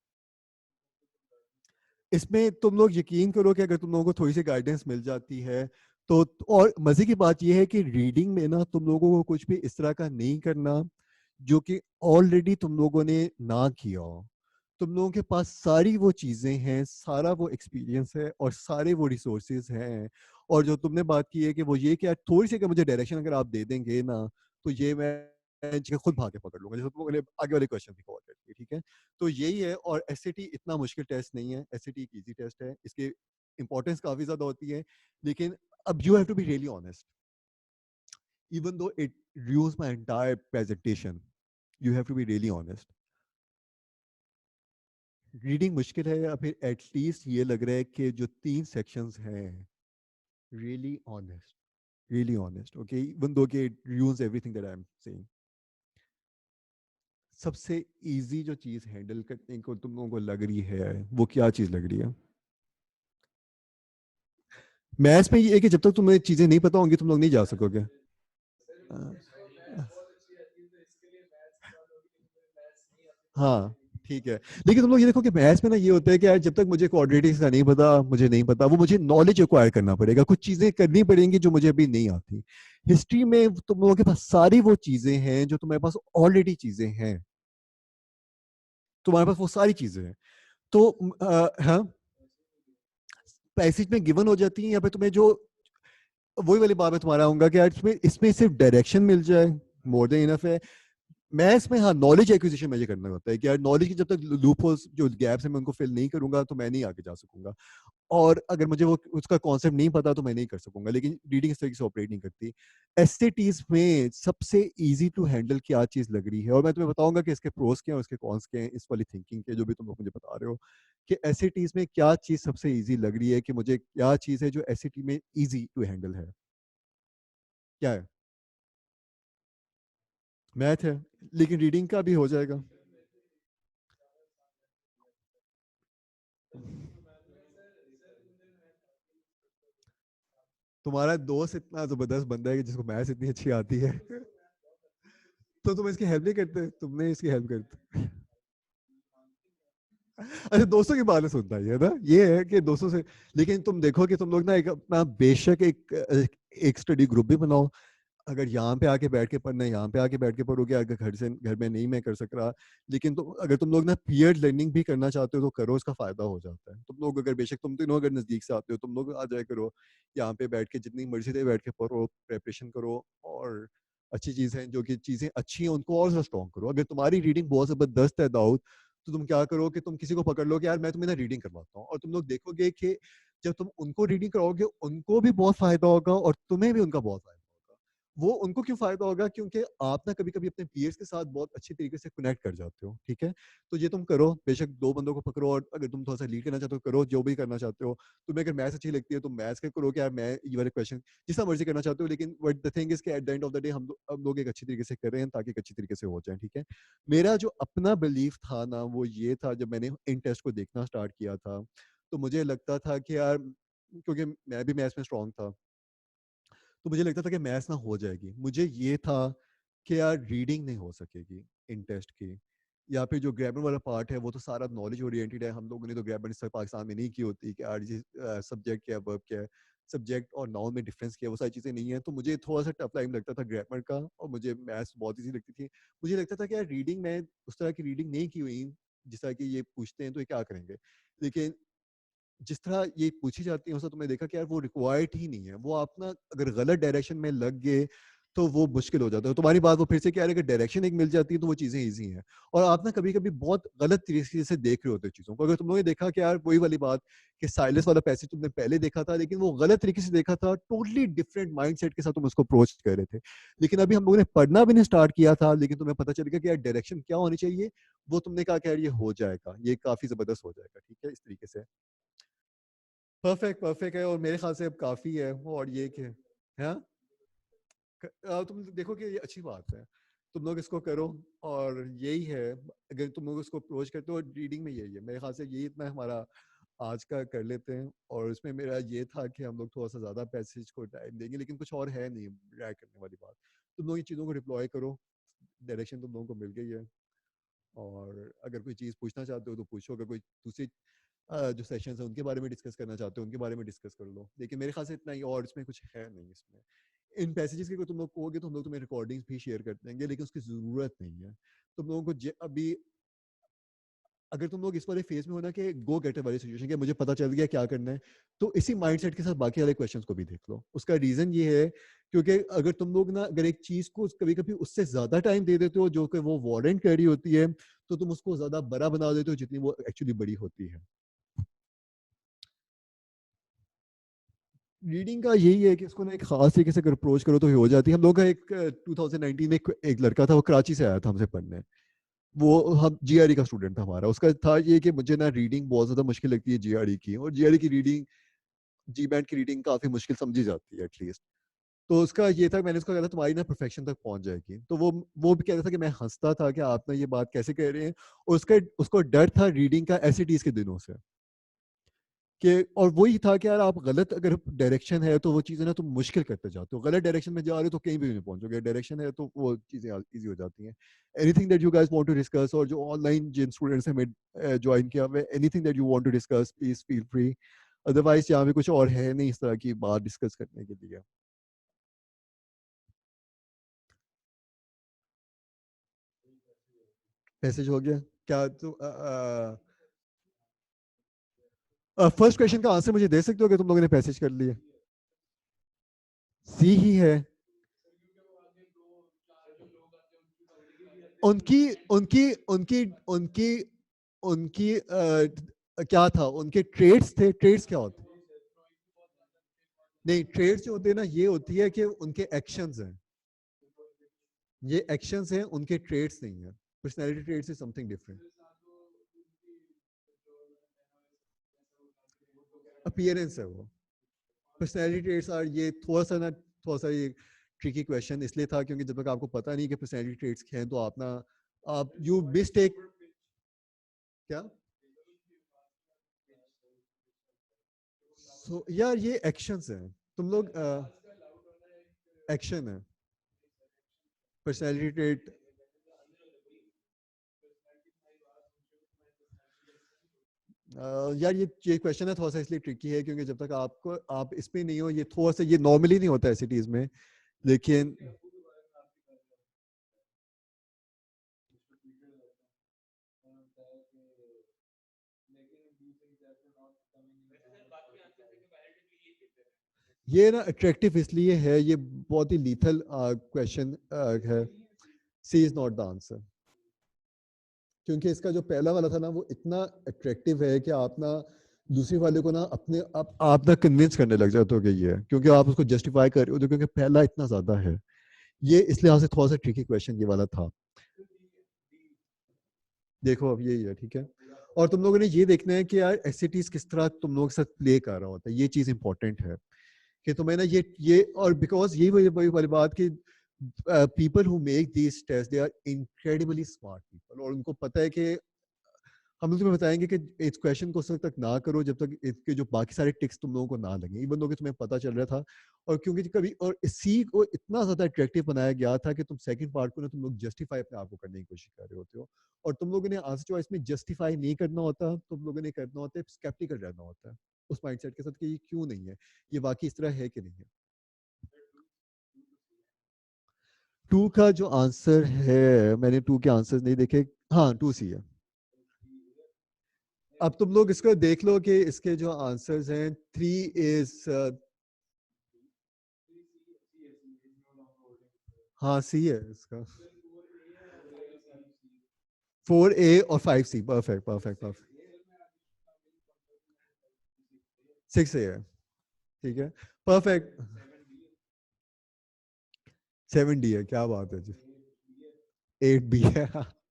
इसमें तुम लोग यकीन करो कि अगर तुम लोगों को थोड़ी सी गाइडेंस मिल जाती है तो। और मजे की बात यह है कि रीडिंग में ना तुम लोगों को कुछ भी इस तरह का नहीं करना जो कि ऑलरेडी तुम लोगों ने ना किया हो। तुम लोगों के पास सारी वो चीजें हैं, सारा वो एक्सपीरियंस है और सारे वो रिसोर्सेज हैं। और जो तुमने बात की है कि वो ये कि यार थोड़ी सी अगर मुझे डायरेक्शन अगर आप दे देंगे ना, तो ये मैं जगह खुद भाग के पकड़ लूंगा, जैसे तुम लोगों ने आगे वाले क्वेश्चन भी कवर कर दिए, ठीक है। तो यही है, और एसएटी इतना मुश्किल टेस्ट नहीं है, एसएटी एक इजी टेस्ट है, इसके इंपॉर्टेंस काफी ज्यादा होती है। लेकिन अब you have to be really honest, even though it ruins my entire presentation, you have to be really honest. Reading मुश्किल है, या फिर एटलीस्ट ये लग रहा है कि जो 3 सेक्शंस हैं, really honest, really honest, okay, even though कि it ruins everything that I'm saying. सबसे इजी जो चीज हैंडल करने को तुम लोगों को लग रही है वो क्या चीज लग रही है? मैथ्स में ये है कि जब तक तुम्हें चीजें नहीं पता होंगी तुम लोग नहीं जा सकोगे। हाँ, ठीक है। लेकिन तुम लोग ये देखो कि मैथ्स में ना ये होता है कि यार जब तक मुझे कोऑर्डिनेट्स का नहीं पता, मुझे नहीं पता, वो मुझे नॉलेज एक्वायर करना पड़ेगा, कुछ चीजें करनी पड़ेंगी जो मुझे अभी नहीं आती। हिस्ट्री में तुम लोगों के पास सारी वो चीजें हैं जो तुम्हारे पास ऑलरेडी चीजें हैं, तुम्हारे पास वो सारी चीजें हैं। तो हाँ, पैसेज में गिवन हो जाती है, या फिर तुम्हें जो वही वाली बात में तुम्हारा आऊंगा कि यार इसमें इसमें सिर्फ डायरेक्शन मिल जाए, मोर देन इनफ है। मैथ्स में हाँ, नॉलेज एक्विजिशन मुझे करना होता है कि यार नॉलेज की जब तक लूप होल्स जो गैप्स है मैं उनको फिल नहीं करूंगा तो मैं नहीं आगे जा सकूंगा। और अगर मुझे वो उसका कॉन्सेप्ट नहीं पता तो मैं नहीं कर सकूंगा। लेकिन रीडिंग इस तरीके से ऑपरेट नहीं करती। एसएटीज में सबसे इजी टू हैंडल क्या चीज लग रही है, और मैं तुम्हें बताऊंगा कि इसके प्रोस क्या है, उसके कॉन्स क्या हैं, इस वाली थिंकिंग के जो भी तुम लोग मुझे बता रहे हो कि एसएटीज में क्या चीज सबसे इजी लग रही है, कि मुझे क्या चीज है जो एसएटी में इजी टू हैंडल है, क्या है? मैथ है, लेकिन रीडिंग का भी हो जाएगा। तुम्हारा दोस्त इतना जबरदस्त बंदा है कि जिसको मैथ्स इतनी अच्छी आती है। तो तुम इसकी हेल्प नहीं करते, तुमने इसकी हेल्प करते। अच्छा, दोस्तों की बात नहीं सुनता ये ना, ये है कि दोस्तों से। लेकिन तुम देखो कि तुम लोग ना एक अपना बेशक एक स्टडी ग्रुप भी बनाओ। अगर यहाँ पे आके बैठ के पढ़ना है, यहाँ पे आके बैठ के पढ़ोगे, अगर घर में नहीं मैं कर सक रहा। लेकिन तो अगर तुम लोग ना पीयर लर्निंग भी करना चाहते हो तो करो, इसका फायदा हो जाता है। तुम लोग अगर बेशक तुम तीनों अगर नजदीक से आते हो तुम लोग आ जाए करो, यहाँ पे बैठ के जितनी मर्जी देर बैठ के पढ़ो, प्रेपरेशन करो। और अच्छी चीज़ है, जो कि चीज़ें अच्छी हैं उनको और स्ट्रॉन्ग करो। अगर तुम्हारी रीडिंग बहुत ज़बरदस्त है दाऊद, तो तुम क्या करो कि तुम किसी को पकड़ लो कि यार मैं तुम्हें ना रीडिंग करवाता हूँ, और तुम लोग देखोगे कि जब तुम उनको रीडिंग कराओगे उनको भी बहुत फायदा होगा और तुम्हें भी उनका बहुत फायदा होगा। वो उनको क्यों फायदा होगा, क्योंकि आप ना कभी कभी अपने पीयर्स के साथ बहुत अच्छी तरीके से कनेक्ट कर जाते हो, ठीक है। तो ये तुम करो, बेशक 2 बंदों को पकड़ो, और अगर तुम थोड़ा सा लीड करना चाहते हो करो, जो भी करना चाहते हो। तुम्हें अगर मैथ्स अच्छी लगती है तो मैथ्स के करो कि यार मैं ये वाले क्वेश्चन जितना मर्जी करना चाहते हो, लेकिन बट द थिंग इज कि at the end of the day हम लोग एक अच्छी तरीके से कर रहे हैं ताकि एक अच्छी तरीके से हो जाए, ठीक है। मेरा जो अपना बिलीफ था ना वो ये था, जब मैंने इन टेस्ट को देखना स्टार्ट किया था तो मुझे लगता था कि यार, क्योंकि मैं भी मैथ्स में स्ट्रांग था, तो मुझे लगता था कि मैथ्स ना हो जाएगी। मुझे ये था कि यार रीडिंग नहीं हो सकेगी इन टेस्ट की, या फिर जो ग्रामर वाला पार्ट है वो तो सारा नॉलेज ओरिएंटेड है। हम लोगों ने तो ग्रामर इस पाकिस्तान में नहीं की होती कि यार ये सब्जेक्ट क्या है, वर्ब क्या है, सब्जेक्ट और नाउन में डिफरेंस क्या है, वो सारी चीज़ें नहीं है। तो मुझे थोड़ा सा टफ टाइम लगता था ग्रामर का, और मुझे मैथ्स बहुत ईजी लगती थी। मुझे लगता था कि यार रीडिंग, मैं उस तरह की रीडिंग नहीं की हुई, जिस तरह की ये पूछते हैं तो ये क्या करेंगे। लेकिन जिस तरह ये पूछी जाती है उससे तुमने देखा कि यार वो रिक्वायर्ड ही नहीं है। वो आप ना अगर गलत डायरेक्शन में लग गए तो वो मुश्किल हो जाता है। तुम्हारी बात वो फिर से क्या है, अगर डायरेक्शन एक मिल जाती है तो वो चीज़ें ईजी हैं। और आप ना कभी कभी बहुत गलत तरीके से देख रहे होते हो चीज़ों को। अगर तुम लोगों ने देखा कि यार वही वाली बात कि साइलेंस वाला पैसेज तुमने पहले देखा था लेकिन वो गलत तरीके से देखा था, टोटली डिफरेंट माइंडसेट के साथ तुम उसको अप्रोच कर रहे थे। लेकिन अभी हम लोगों ने पढ़ना भी नहीं स्टार्ट किया था, लेकिन तुम्हें पता चलेगा कि यार डायरेक्शन क्या होनी चाहिए, वो तुमने कहा कि यार ये हो जाएगा, ये काफ़ी ज़बरदस्त हो जाएगा, ठीक है, इस तरीके से। परफेक्ट परफेक्ट है, और मेरे ख्याल से अब काफ़ी है। और ये कि हाँ, तुम देखो कि ये अच्छी बात है, तुम लोग इसको करो। और यही है, अगर तुम लोग इसको अप्रोच करते हो रीडिंग में, यही है मेरे ख्याल से, यही इतना हमारा आज का कर लेते हैं। और इसमें मेरा ये था कि हम लोग थोड़ा सा ज़्यादा पैसेज को टाइम देंगे, लेकिन कुछ और है नहीं राय करने वाली बात। तुम लोग इन चीज़ों को डिप्लॉय करो, डायरेक्शन तुम लोगों को मिल गई है। और अगर कोई चीज़ पूछना चाहते हो तो पूछो, अगर कोई दूसरी जो सेशंस हैं उनके बारे में डिस्कस करना चाहते हो उनके बारे में डिस्कस कर लो। लेकिन मेरे ख्याल से इतना ही, और इसमें कुछ है नहीं इसमें। इन पैसेजेस की कोई तुम लोग कहोगे तो हम लोग तुम्हें रिकॉर्डिंग्स भी शेयर कर देंगे, लेकिन उसकी ज़रूरत नहीं है। तुम लोगों को अभी अगर तुम लोग इस वाले फेज में हो ना कि गो गेटर वाली सिचुएशन, कि मुझे पता चल गया क्या करना है, तो इसी माइंडसेट के साथ बाकी वाले क्वेश्चंस को भी देख लो। उसका रीजन ये है क्योंकि अगर तुम लोग ना अगर एक चीज को कभी कभी उससे ज्यादा टाइम दे देते हो जो कि वो वारंट कर रही होती है, तो तुम उसको ज्यादा बड़ा बना देते हो जितनी वो एक्चुअली बड़ी होती है। रीडिंग का यही है कि इसको ना एक खास तरीके से अगर अप्रोच करो तो हो जाती है। हम लोग का एक 2019 में एक लड़का था, वो कराची से आया था हमसे पढ़ने। वो हम जीआरई का स्टूडेंट था हमारा। उसका था ये कि मुझे ना रीडिंग बहुत ज़्यादा मुश्किल लगती है जीआरई की, और जीआरई की रीडिंग, जी बैंड की रीडिंग काफ़ी मुश्किल समझी जाती है एटलीस्ट। तो उसका ये था, मैंने उसको कहा था तुम्हारी ना परफेक्शन तक पहुंच जाएगी। तो वो भी कहता था कि मैं हंसता था कि आप ना ये बात कैसे कह रहे हैं। और उसका उसको डर था रीडिंग का एसएटीज के दिनों से, कि और वही था कि यार आप गलत अगर डायरेक्शन है तो वो चीज़ें ना तुम मुश्किल करते जाते हो। गलत डायरेक्शन में जा रहे हो तो कहीं भी नहीं पहुंचोगे, डायरेक्शन है तो वो चीज़ें इजी हो जाती हैं। Anything that you guys want to discuss, और जो ऑनलाइन जिन स्टूडेंट्स हमें ज्वाइन किया हुआ है, anything that you want to discuss please feel free. Otherwise यहाँ पे कुछ और है नहीं इस तरह की बात डिस्कस करने के लिए। मैसेज हो गया क्या? तो फर्स्ट क्वेश्चन का आंसर मुझे दे सकते हो कि तुम लोगों ने मैसेज कर लिए? सी ही है। उनकी उनकी उनकी उनकी उनकी क्या था, उनके ट्रेड्स थे। ट्रेड्स क्या होते हैं? नहीं, ट्रेड्स जो होते हैं ना, ये होती है कि उनके एक्शंस हैं। ये एक्शंस हैं, उनके ट्रेड्स नहीं है। Personality trades is something different. Appearance है वो। पर्सनैलिटी ट्रेड्स आर, ये थोड़ा सा ना, थोड़ा सा ये ट्रिकी क्वेश्चन इसलिए था क्योंकि जब तक आपको पता नहीं कि पर्सनैलिटी ट्रेड्स क्या हैं तो आप ना, आप यू मिस्टेक। क्या? यार ये एक्शंस हैं। तुम लोग एक्शन है पर्सनैलिटी ट्रेट। यार ये क्वेश्चन है थोड़ा सा इसलिए ट्रिकी है क्योंकि जब तक आपको आप इसमें नहीं हो, ये थोड़ा सा ये नॉर्मली नहीं होता है सिटीज में। लेकिन ये ना अट्रैक्टिव इसलिए है, ये बहुत ही लीथल क्वेश्चन है। सी इज नॉट द आंसर। क्योंकि इसका जो पहला वाला था ना वो इतना अट्रैक्टिव है कि आप ना दूसरे वाले को ना अपने आप ना कन्विंस करने लग जाते हो कि ये है, क्योंकि आप उसको जस्टिफाई कर रहे हो, तो क्योंकि पहला इतना ज्यादा है। ये इस लिहाज से थोड़ा सा ट्रिकी क्वेश्चन ये वाला था। देखो अब यही है, ठीक है। और तुम लोगों ने ये देखना है कि यार एससीटीज किस तरह तुम लोगों के साथ प्ले कर रहा होता है, ये चीज इंपॉर्टेंट है कि तुम्हें ना ये और बिकॉज यही वही वही वाली बात कि people who make these test they are incredibly smart people, और उनको पता है कि हम लोग तुम्हें बताएंगे कि इस क्वेश्चन को उस वक्त तक ना करो जब तक इसके जो बाकी सारे टिक्स तुम लोगों को ना लगे, इवन दो कि तुम्हें पता चल रहा था। और क्योंकि कभी और इसी को इतना ज्यादा अट्रैक्टिव बनाया गया था कि तुम सेकंड पार्ट को ना तुम लोग जस्टिफाई अपने आप को करने की कोशिश कर रहे होते हो, और तुम लोगों ने आंसर चॉइस में जस्टिफाई नहीं करना होता, तुम लोगों ने करना होता है स्केप्टिकल रहना होता है उस माइंडसेट के साथ कि ये क्यों नहीं है, ये वाकई इस तरह है कि नहीं है। टू का जो आंसर है, मैंने टू के आंसर नहीं देखे। हाँ, टू सी है। अब तुम लोग इसको देख लो कि इसके जो आंसर्स हैं, थ्री इज हाँ सी है इसका। फोर ए और five C, perfect perfect perfect. Six A है, ठीक है, परफेक्ट। सेवन डी है, क्या बात है जी। एट बी है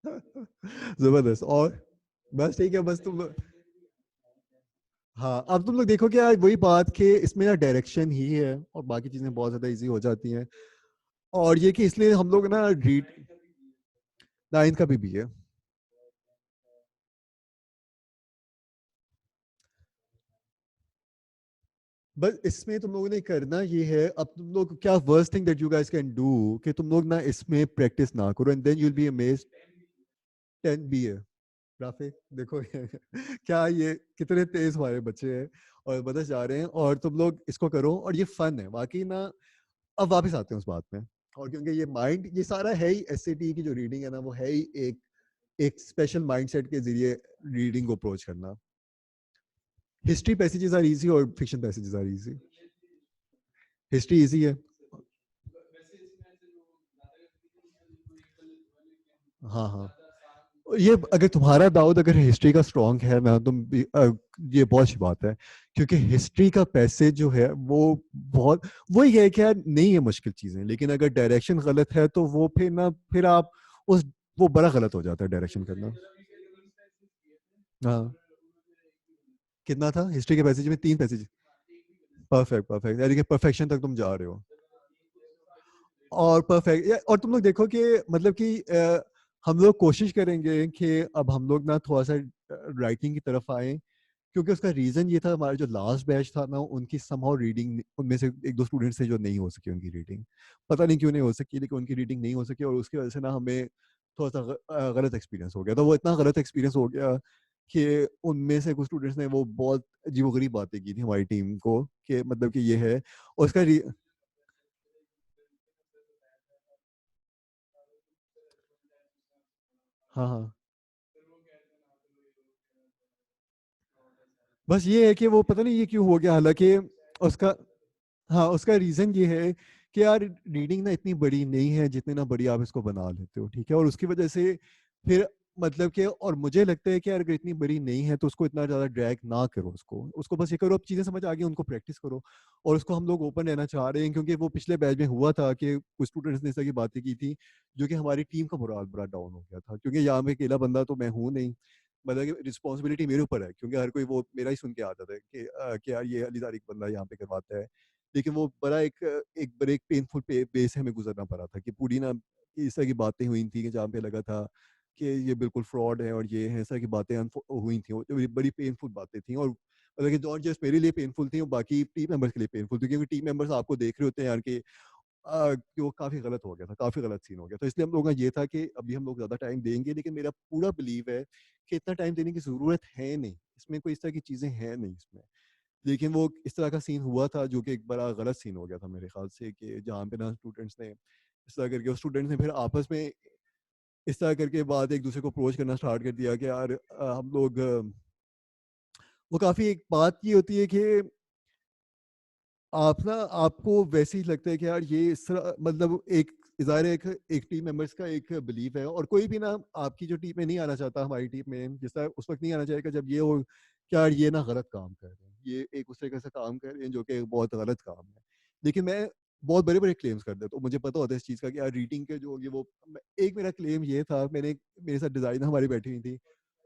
जबरदस्त। और बस ठीक है, बस तुम लोग, हाँ अब तुम लोग देखो कि यार वही बात कि इसमें ना डायरेक्शन ही है और बाकी चीजें बहुत ज्यादा इजी हो जाती हैं। और ये कि इसलिए हम लोग ना रीड, नाइन्थ का भी है। बस इसमें तुम लोगों ने करना ये है, अब तुम लोग क्या worst thing that you guys can do कि तुम लोग ना इसमें प्रैक्टिस ना करो and then you will be amazed. 10 B है। राफे देखो क्या ये कितने तेज हमारे बच्चे हैं और बदल जा रहे हैं, और तुम लोग इसको करो और ये फन है वाकई ना। अब वापस आते हैं उस बात में, और क्योंकि ये माइंड ये सारा है ही एसएटी की जो रीडिंग है ना, वो है ही एक एक स्पेशल माइंडसेट के जरिए रीडिंग को अप्रोच करना। हिस्ट्री पैसेजेस आर इजी और fiction passages are easy. History easy है। हाँ हाँ, ये अगर तुम्हारा दाऊद अगर हिस्ट्री का स्ट्रांग है ना, ये बहुत अच्छी बात है, क्योंकि हिस्ट्री का पैसेज जो है वो बहुत वही है कि यार नहीं है मुश्किल चीजें, लेकिन अगर डायरेक्शन गलत है तो वो फिर ना फिर आप उस वो बड़ा गलत हो जाता है डायरेक्शन करना। हाँ, कितना था हिस्ट्री के पैसेज में? तीन पैसेज। परफेक्ट परफेक्ट, यानी कि परफेक्शन तक तुम जा रहे हो। और परफेक्ट, और तुम लोग देखो कि मतलब कि हम लोग कोशिश करेंगे कि अब हम लोग ना थोड़ा सा राइटिंग की तरफ आए, क्योंकि उसका रीजन ये था हमारा जो लास्ट बैच था ना उनकी समहाउ रीडिंग, उनमें से एक दो स्टूडेंट्स थे जो नहीं हो सकी उनकी रीडिंग, पता नहीं क्यों नहीं हो सकी, लेकिन उनकी रीडिंग नहीं हो सकी और उसकी वजह से ना हमें थोड़ा सा गलत एक्सपीरियंस हो गया, तो वो इतना गलत एक्सपीरियंस हो गया कि उनमें से कुछ स्टूडेंट्स ने वो बहुत अजीबोगरीब बातें की थी हमारी टीम को, कि मतलब कि ये है। और उसका हाँ हाँ, बस ये है कि वो पता नहीं ये क्यों हो गया, हालांकि उसका, हाँ उसका रीजन ये है कि यार रीडिंग ना इतनी बड़ी नहीं है जितने ना बड़ी आप इसको बना लेते हो, ठीक है, और उसकी वजह से फिर मतलब कि, और मुझे लगता है कि यार अगर इतनी बड़ी नहीं है तो उसको इतना ज्यादा ड्रैग ना करो, उसको उसको बस ये करो, अब चीजें समझ आ गई उनको प्रैक्टिस करो। और उसको हम लोग ओपन रहना चाह रहे हैं, क्योंकि वो पिछले बैच में हुआ था कि कुछ स्टूडेंट्स ने इस तरह की बातें की थी, जो कि हमारी टीम का मोराल बड़ा डाउन हो गया था, क्योंकि यहाँ में अकेला बंदा तो मैं हूँ नहीं, मतलब कि रिस्पॉन्सिबिलिटी मेरे ऊपर है, क्योंकि हर कोई वो मेरा ही सुन के आता है कि यार ये अली तारिक बंदा यहाँ पे करवाता है। लेकिन वो बड़ा एक बड़े एक पेनफुल बेस से हमें गुजरना पड़ा था कि पूरी ना इस तरह की बातें हुई थी कि जहाँ पे लगा था कि ये बिल्कुल फ्रॉड है और ये है, इस तरह की बातें हुई थी, वो बड़ी पेनफुल बातें थी, और मतलब कि नॉट जस्ट मेरे लिए पेनफुल थी, और बाकी टीम मेंबर्स के लिए पेनफुल थी, क्योंकि टीम मेंबर्स आपको देख रहे होते हैं यार कि वो काफी गलत हो गया था, काफी गलत सीन हो गया, तो इसलिए हम लोगों का ये था कि अभी हम लोग ज्यादा टाइम देंगे, लेकिन मेरा पूरा बिलीव है कि इतना टाइम देने की जरूरत है नहीं, इसमें कोई इस तरह की चीजें हैं नहीं इसमें। लेकिन वो इस तरह का सीन हुआ था जो कि एक बड़ा गलत सीन हो गया था मेरे ख्याल से, कि जहाँ पे ना स्टूडेंट्स ने इस तरह करके, स्टूडेंट्स ने फिर आपस में इस तरह करके बाद एक दूसरे को अप्रोच करना स्टार्ट कर दिया कि यार हम लोग वो काफी एक बात की होती है कि आप ना आपको वैसे ही लगता है कि यार ये इस तरह मतलब एक इज़ाहिर है एक टीम मेंबर्स का एक बिलीफ है, और कोई भी ना आपकी जो टीम में नहीं आना चाहता, हमारी टीम में जिस तरह उस वक्त नहीं आना चाहेगा जब ये हो कि यार ये ना गलत काम कर रहे हैं, ये एक उस तरीके से काम कर रहे हैं जो कि बहुत गलत काम है। लेकिन मैं बहुत बड़े बड़े क्लेम्स कर देता हूँ, मुझे पता होता है इस चीज़ का कि यार रीडिंग के जो होगी वो एक मेरा क्लेम ये था, मैंने मेरे साथ डिज़ाइनर हमारी बैठी हुई थी,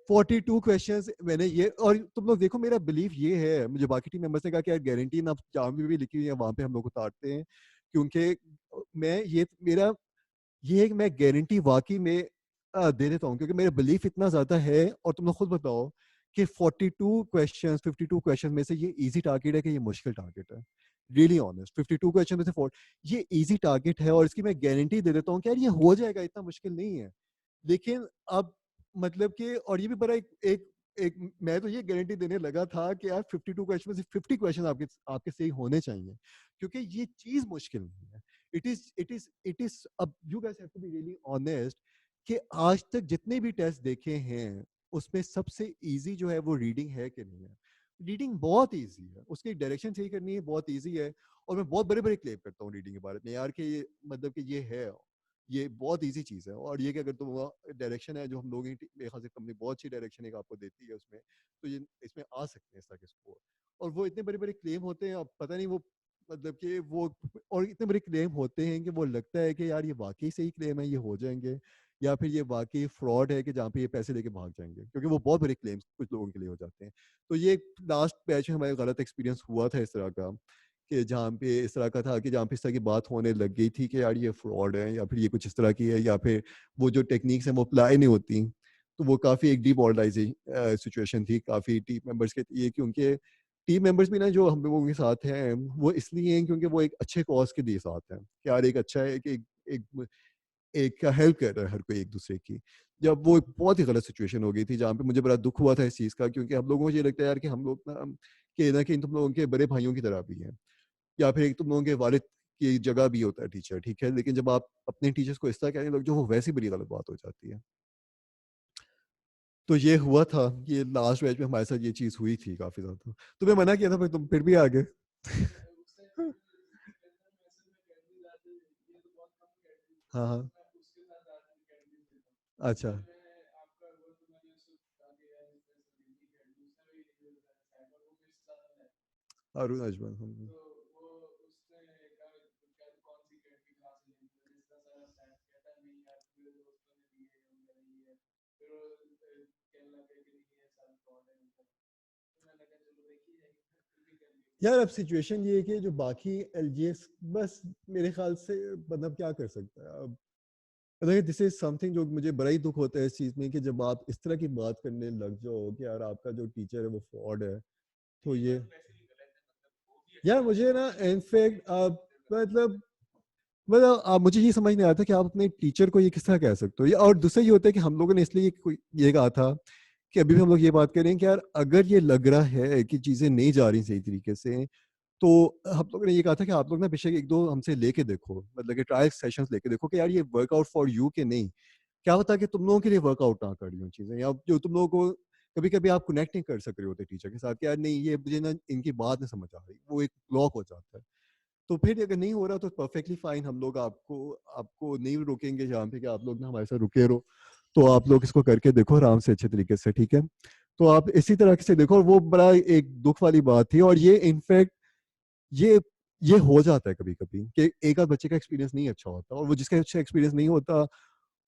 42 क्वेश्चंस मैंने ये, और तुम लोग देखो मेरा बिलीव ये है, मुझे बाकी टीम मेंबर्स ने कहा कि यार गारंटी ना जहाँ भी लिखी हुई है वहाँ पे हम लोग उतारते हैं, क्योंकि मैं ये मेरा ये है कि मैं गारंटी वाकई में दे देता हूँ, क्योंकि मेरा बिलीफ इतना ज़्यादा है। और तुम लोग खुद बताओ कि 42 क्वेश्चंस 52 क्वेश्चन में से ये इजी टारगेट है कि ये मुश्किल टारगेट है? रियली ऑनेस्ट 52 क्वेश्चन में से 4 ये इजी टारगेट है, और इसकी मैं गारंटी दे देता हूँ कि यार ये हो जाएगा, इतना मुश्किल नहीं है। लेकिन अब मतलब कि, और ये भी बड़ा एक मैं तो ये गारंटी देने लगा था कि यार 52 क्वेश्चन में से 50 क्वेश्चन आपके आपके सही होने चाहिए, क्योंकि ये चीज मुश्किल नहीं है। इट इज अब you guys have to be really honest कि आज तक जितने भी टेस्ट देखे हैं उसमें सबसे इजी जो है वो रीडिंग है कि नहीं है? रीडिंग बहुत इजी है, उसकी डायरेक्शन सही करनी है, बहुत इजी है। और मैं बहुत बड़े बड़े क्लेम करता हूँ रीडिंग के बारे में यार कि ये मतलब कि ये बहुत इजी चीज़ है। और ये कि अगर तुम डायरेक्शन है जो हम लोग मेरे ख्याल से कंपनी बहुत अच्छी डायरेक्शन एक आपको देती है उसमें, तो ये इसमें आ सकते हैं इस तरह के स्कोर। और वो इतने बड़े बड़े क्लेम होते हैं, अब पता नहीं वो मतलब कि वो, और इतने बड़े क्लेम होते हैं कि वो लगता है कि यार ये वाकई सही क्लेम है, ये हो जाएंगे, या फिर ये वाकई फ्रॉड है कि जहाँ पे ये पैसे लेके भाग जाएंगे, क्योंकि वो बहुत बड़े क्लेम्स कुछ लोगों के लिए हो जाते हैं। तो ये लास्ट बैच में हमारा गलत एक्सपीरियंस हुआ था इस तरह का, कि जहाँ पे इस तरह का था कि जहाँ पे इस तरह की बात होने लग गई थी कि यार ये फ्रॉड है, या फिर ये कुछ इस तरह की है, या फिर वो जो टेक्निक्स हैं वो अप्लाई नहीं होती। तो वो काफ़ी एक डिमोरलाइजिंग सिचुएशन थी काफ़ी टीम मेंबर्स के लिए, कि उनके टीम मेंबर्स भी ना जो हम लोगों के साथ हैं वो इसलिए हैं क्योंकि वो एक अच्छे कॉज के लिए साथ हैं, कि यार एक अच्छा है कि एक एक हेल्प कर रहा है हर कोई एक दूसरे की। जब वो एक बहुत ही गलत सिचुएशन हो गई थी जहाँ पे मुझे बड़ा दुख हुआ था इस चीज़ का, क्योंकि हम लोगों को ये लगता है यार कि हम लोग ना कहीं ना कहीं तुम लोगों के बड़े भाइयों की तरह भी हैं, या फिर एक तुम लोगों के वालिद की जगह भी होता है टीचर, ठीक है? लेकिन जब आप अपने टीचर्स को इस तरह कहने लग जाओ वो वैसी बड़ी गलत बात हो जाती है। तो ये हुआ था, ये लास्ट बैच में हमारे साथ ये चीज़ हुई थी काफ़ी ज़्यादा। तुम्हें मना किया था पर तुम फिर भी आ गए। हाँ, हाँ। अच्छा। अरुण अजमल। यार अब सिचुएशन ये है कि जो बाकी एलजीएस बस मेरे ख्याल से मतलब क्या कर सकता है अब, मतलब दिस इज समथिंग जो मुझे बड़ा ही दुख होता है इस चीज़ में, कि जब आप इस तरह की बात करने लग जाओ कि यार आपका जो टीचर है वो फ्रॉड है, तो ये यार मुझे ना इनफैक्ट आप मतलब आप मुझे ये समझ नहीं आता कि आप अपने टीचर को ये किस तरह कह सकते हो। ये और दूसरा ये होता है कि हम लोगों ने इसलिए ये कहा था कि अभी भी हम लोग ये बात कर रहे हैं कि यार अगर ये लग रहा है कि चीज़ें नहीं जा रही सही तरीके से, तो हम लोगों ने ये कहा था कि आप लोग ना बेशक एक दो हमसे लेके देखो, मतलब कि ट्रायल सेशंस लेके देखो कि यार ये वर्कआउट फॉर यू के नहीं, क्या होता है कि तुम लोगों के लिए वर्कआउट ना कर रही हो चीज़ें, या जो तुम लोगों को कभी कभी आप कनेक्ट नहीं कर सक रहे होते टीचर के साथ कि यार नहीं ये मुझे ना इनकी बात नहीं समझ आ रही, वो एक ब्लॉक हो जाता है। तो फिर अगर नहीं हो रहा तो परफेक्टली फाइन, हम लोग आपको आपको नहीं रोकेंगे जहाँ पे कि आप लोग ना हमारे साथ रुके रहो, तो आप लोग इसको करके देखो आराम से अच्छे तरीके से, ठीक है? तो आप इसी तरह से देखो, और वो बड़ा एक दुख वाली बात थी। और ये इनफैक्ट ये ये हो जाता है कभी कभी कि एक आध बच्चे का एक्सपीरियंस नहीं अच्छा होता, और वो जिसका अच्छा एक्सपीरियंस नहीं होता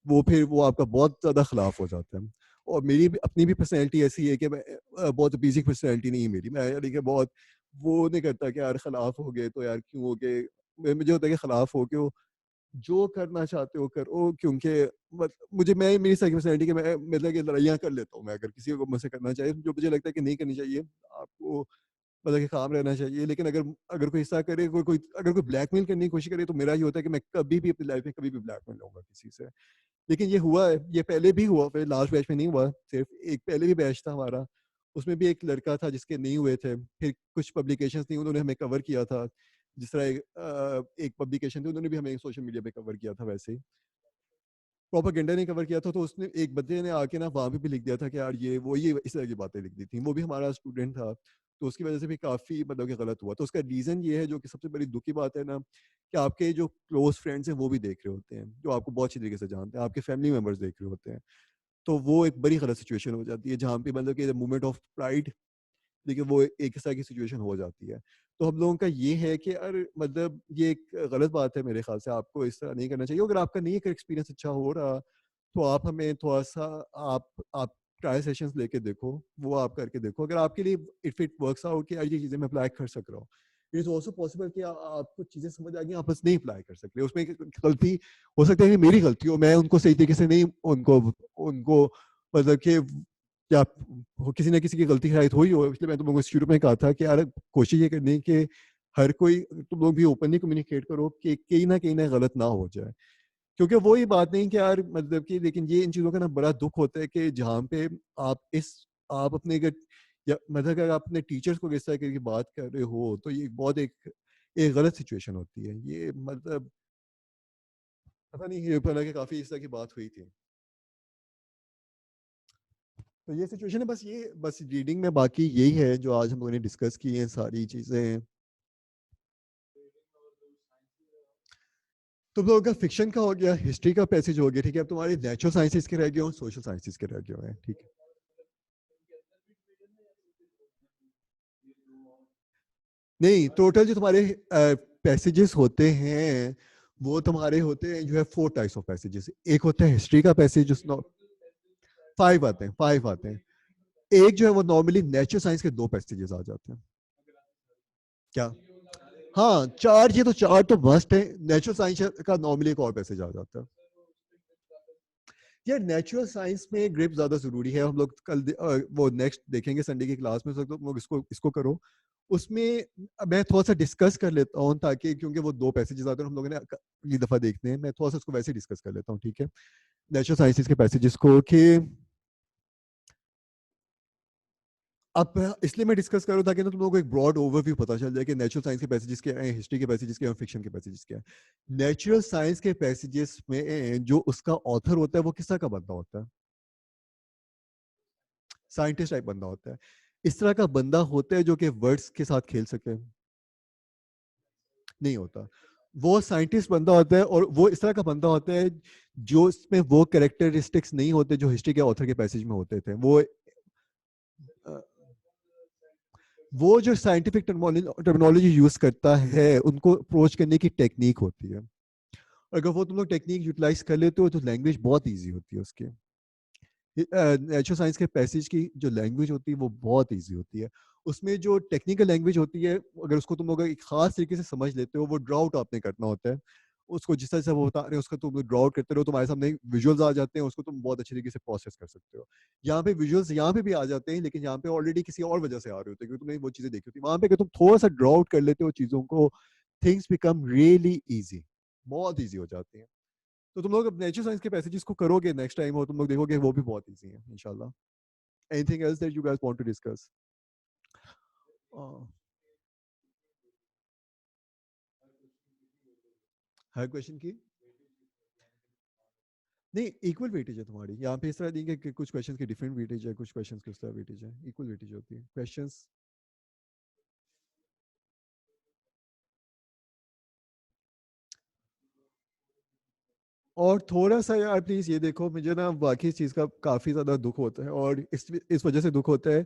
वो फिर वो आपका बहुत ज़्यादा खिलाफ हो जाता है। और मेरी भी अपनी भी पर्सनैलिटी ऐसी है कि मैं बहुत बेसिक पर्सनैलिटी नहीं है मेरी, मैं यानी कि बहुत वो नहीं करता कि यार खिलाफ हो गए तो यार क्यों हो गए, मुझे होता है कि खिलाफ हो क्यों, जो करना चाहते हो करो, क्योंकि मुझे मैं मेरी सही पर्सनैलिटी कि मैं मतलब कि लड़ाइयाँ कर लेता हूँ मैं, अगर किसी को मुझसे करना चाहिए जो मुझे लगता है कि नहीं करनी चाहिए आपको, मतलब कि काम रहना चाहिए। लेकिन अगर अगर कोई हिस्सा करे, कोई अगर कोई ब्लैकमेल करने की कोशिश करे, तो मेरा ये होता है कि मैं कभी भी अपनी लाइफ में कभी भी ब्लैकमेल नहीं होगा किसी से। लेकिन ये हुआ है, ये पहले भी हुआ, पहले लास्ट बैच में नहीं हुआ, सिर्फ एक पहले भी बैच था हमारा, उसमें भी एक लड़का था जिसके नहीं हुए थे, फिर कुछ पब्लिकेशंस थी उन्होंने हमें कवर किया था, जिस तरह एक पब्लिकेशन थी उन्होंने भी हमें सोशल मीडिया पे कवर किया था, वैसे ही प्रोपागेंडा ने कवर किया था। तो उसने एक बंदे ने आके ना वहाँ पे भी लिख दिया था कि यार ये वो ये इस तरह की बातें लिख दी थी, वो भी हमारा स्टूडेंट था। तो उसकी वजह से भी काफ़ी मतलब कि गलत हुआ। तो उसका रीज़न ये है, जो कि सबसे बड़ी दुख की बात है ना, कि आपके जो क्लोज़ फ्रेंड्स हैं वो भी देख रहे होते हैं, जो आपको बहुत अच्छी तरीके से जानते हैं, आपके फैमिली मेंबर्स देख रहे होते हैं। तो वो एक बड़ी गलत सिचुएशन हो जाती है, जहाँ पे मतलब कि मोमेंट ऑफ प्राइड, देखिए वो एक इस तरह की सिचुएशन हो जाती है। तो हम लोगों का ये है कि यार मतलब ये एक गलत बात है मेरे ख़्याल से, आपको इस तरह नहीं करना चाहिए। अगर आपका नहीं एक एक्सपीरियंस अच्छा हो रहा, तो आप हमें थोड़ा-सा आप ट्रायल सेशंस लेके देखो, वो आप करके देखो। अगर आपके लिए इफ इट वर्क्स आउट कि यार ये चीज़ें मैं अप्लाई कर सक रहा हूँ, इट इज़ आल्सो पॉसिबल कि आपको चीज़ें समझ आ गई, आप बस नहीं अप्लाई कर सकते। उसमें एक गलती हो सकता है कि मेरी गलती हो, मैं उनको सही तरीके से नहीं उनको उनको मतलब कि क्या किसी न किसी की गलती शायद हुई हो, इसलिए मैं तुम लोगों को शुरू में कहा था कि यार कोशिश ये करनी है कि हर कोई, तुम लोग भी ओपनली कम्युनिकेट करो कि कहीं ना गलत ना हो जाए। क्योंकि वो ही बात नहीं कि यार मतलब कि, लेकिन ये इन चीज़ों का ना बड़ा दुख होता है कि जहाँ पे आप इस आप अपने अगर या मतलब अगर आप अपने टीचर्स को इस तरह की बात कर रहे हो, तो ये बहुत एक गलत सिचुएशन होती है। ये मतलब पता नहीं, ये पता कि काफ़ी इस तरह की बात हुई थी। तो ये सिचुएशन है, बस रीडिंग में बाकी यही है जो आज हम लोगों ने डिस्कस की हैं सारी चीज़ें। तुम लोगों का फिक्शन का हो गया, हिस्ट्री का पैसेज हो गया, ठीक है। अब तुम्हारे नेचुरल साइंसेज के रह गए हो, सोशल साइंसेज के रह गए हो हैं, ठीक है। नहीं, टोटल जो तुम्हारे पैसेजेस होते हैं, वो तुम्हारे होते हैं, जो है 4 टाइप्स ऑफ पैसेजेस। एक होता है हिस्ट्री का पैसेज, 5 आते हैं, 5 आते हैं। एक जो है वो नॉर्मली नेचुरल साइंस के 2 पैसेजेस आ जाते हैं। क्या? हाँ, 4, ये तो 4 तो मस्ट है। नेचुरल साइंस का नॉर्मली एक और पैसेज आ जाता है। यार नेचुरल साइंस में ग्रिप ज्यादा जरूरी है। हम लोग कल वो नेक्स्ट देखेंगे संडे की क्लास में, तो तुम लोग इसको इसको करो। उसमें मैं थोड़ा सा डिस्कस कर लेता हूँ, ताकि क्योंकि वो 2 पैसेजेस आते हैं, हम लोगों ने अगली दफा देखते हैं, मैं थोड़ा सा उसको वैसे डिस्कस कर लेता हूँ, ठीक है। नेचुरल साइंसेज के पैसेजेस को कि अब इसलिए मैं डिस्कस करूँ ताकि ना तुम लोगों को एक ब्रॉड ओवरव्यू पता चल जाए कि नेचुरल साइंस के पैसेजेस क्या हैं, हिस्ट्री के पैसेजेस क्या हैं, फिक्शन के पैसेजेस क्या हैं। नेचुरल साइंस के पैसेजेस में जो उसका ऑथर होता है, वो किस तरह का बंदा होता है? साइंटिस्ट टाइप बंदा होता है। इस तरह का बंदा होता है जो कि वर्ड्स के साथ खेल सके? नहीं होता। वो साइंटिस्ट बंदा होता है, और वो इस तरह का बंदा होता है जो इसमें वो कैरेक्टरिस्टिक्स नहीं होते जो हिस्ट्री के ऑथर के पैसेज में होते थे। वो जो साइंटिफिक टर्मिनोलॉजी यूज करता है, उनको अप्रोच करने की टेक्निक होती है। अगर वो तुम लोग टेक्निक यूटिलाइज कर लेते हो, तो लैंग्वेज बहुत ईजी होती है उसकी। नेचुरल साइंस के पैसेज की जो लैंग्वेज होती है वो बहुत इजी होती है। उसमें जो टेक्निकल लैंग्वेज होती है, अगर उसको तुम लोग एक खास तरीके से समझ लेते हो, वो ड्राउट आपने करना होता है। उसको जिस तरह से वो बता रहे हैं, उसका तुम ड्राउट करते रहो, तुम्हारे सामने विजुअल्स आ जाते हैं, उसको तुम बहुत अच्छी तरीके से प्रोसेस कर सकते हो। यहाँ पे विजुअल्स यहाँ पे भी आ जाते हैं, लेकिन यहाँ पे ऑलरेडी किसी और वजह से आ रहे होते हैं, क्योंकि तुमने वो चीजें देखी होती है। वहां पे अगर तुम थोड़ा सा ड्राउट कर लेते हो चीजों को, थिंग्स बिकम रियली ईजी, बहुत ईजी हो जाती हैं। तो तुम लोग नेचुरल साइंस के पैसेजेस को करोगे नेक्स्ट टाइम, और तुम लोग देखोगे वो भी बहुत ईजी है इंशाल्लाह। Anything else that you guys want to discuss? Uh, her question की नहीं, इक्वल वेटेज है तुम्हारी। यहाँ पे इस तरह देंगे कि कुछ क्वेश्चंस की डिफरेंट वेटेज है, कुछ क्वेश्चंस की उस तरह वेटेज है, इक्वल वेटेज होती है क्वेश्चंस। और थोड़ा सा यार प्लीज ये देखो, मुझे ना बाकी इस चीज़ का काफ़ी ज़्यादा दुख होता है, और इस वजह से दुख होता है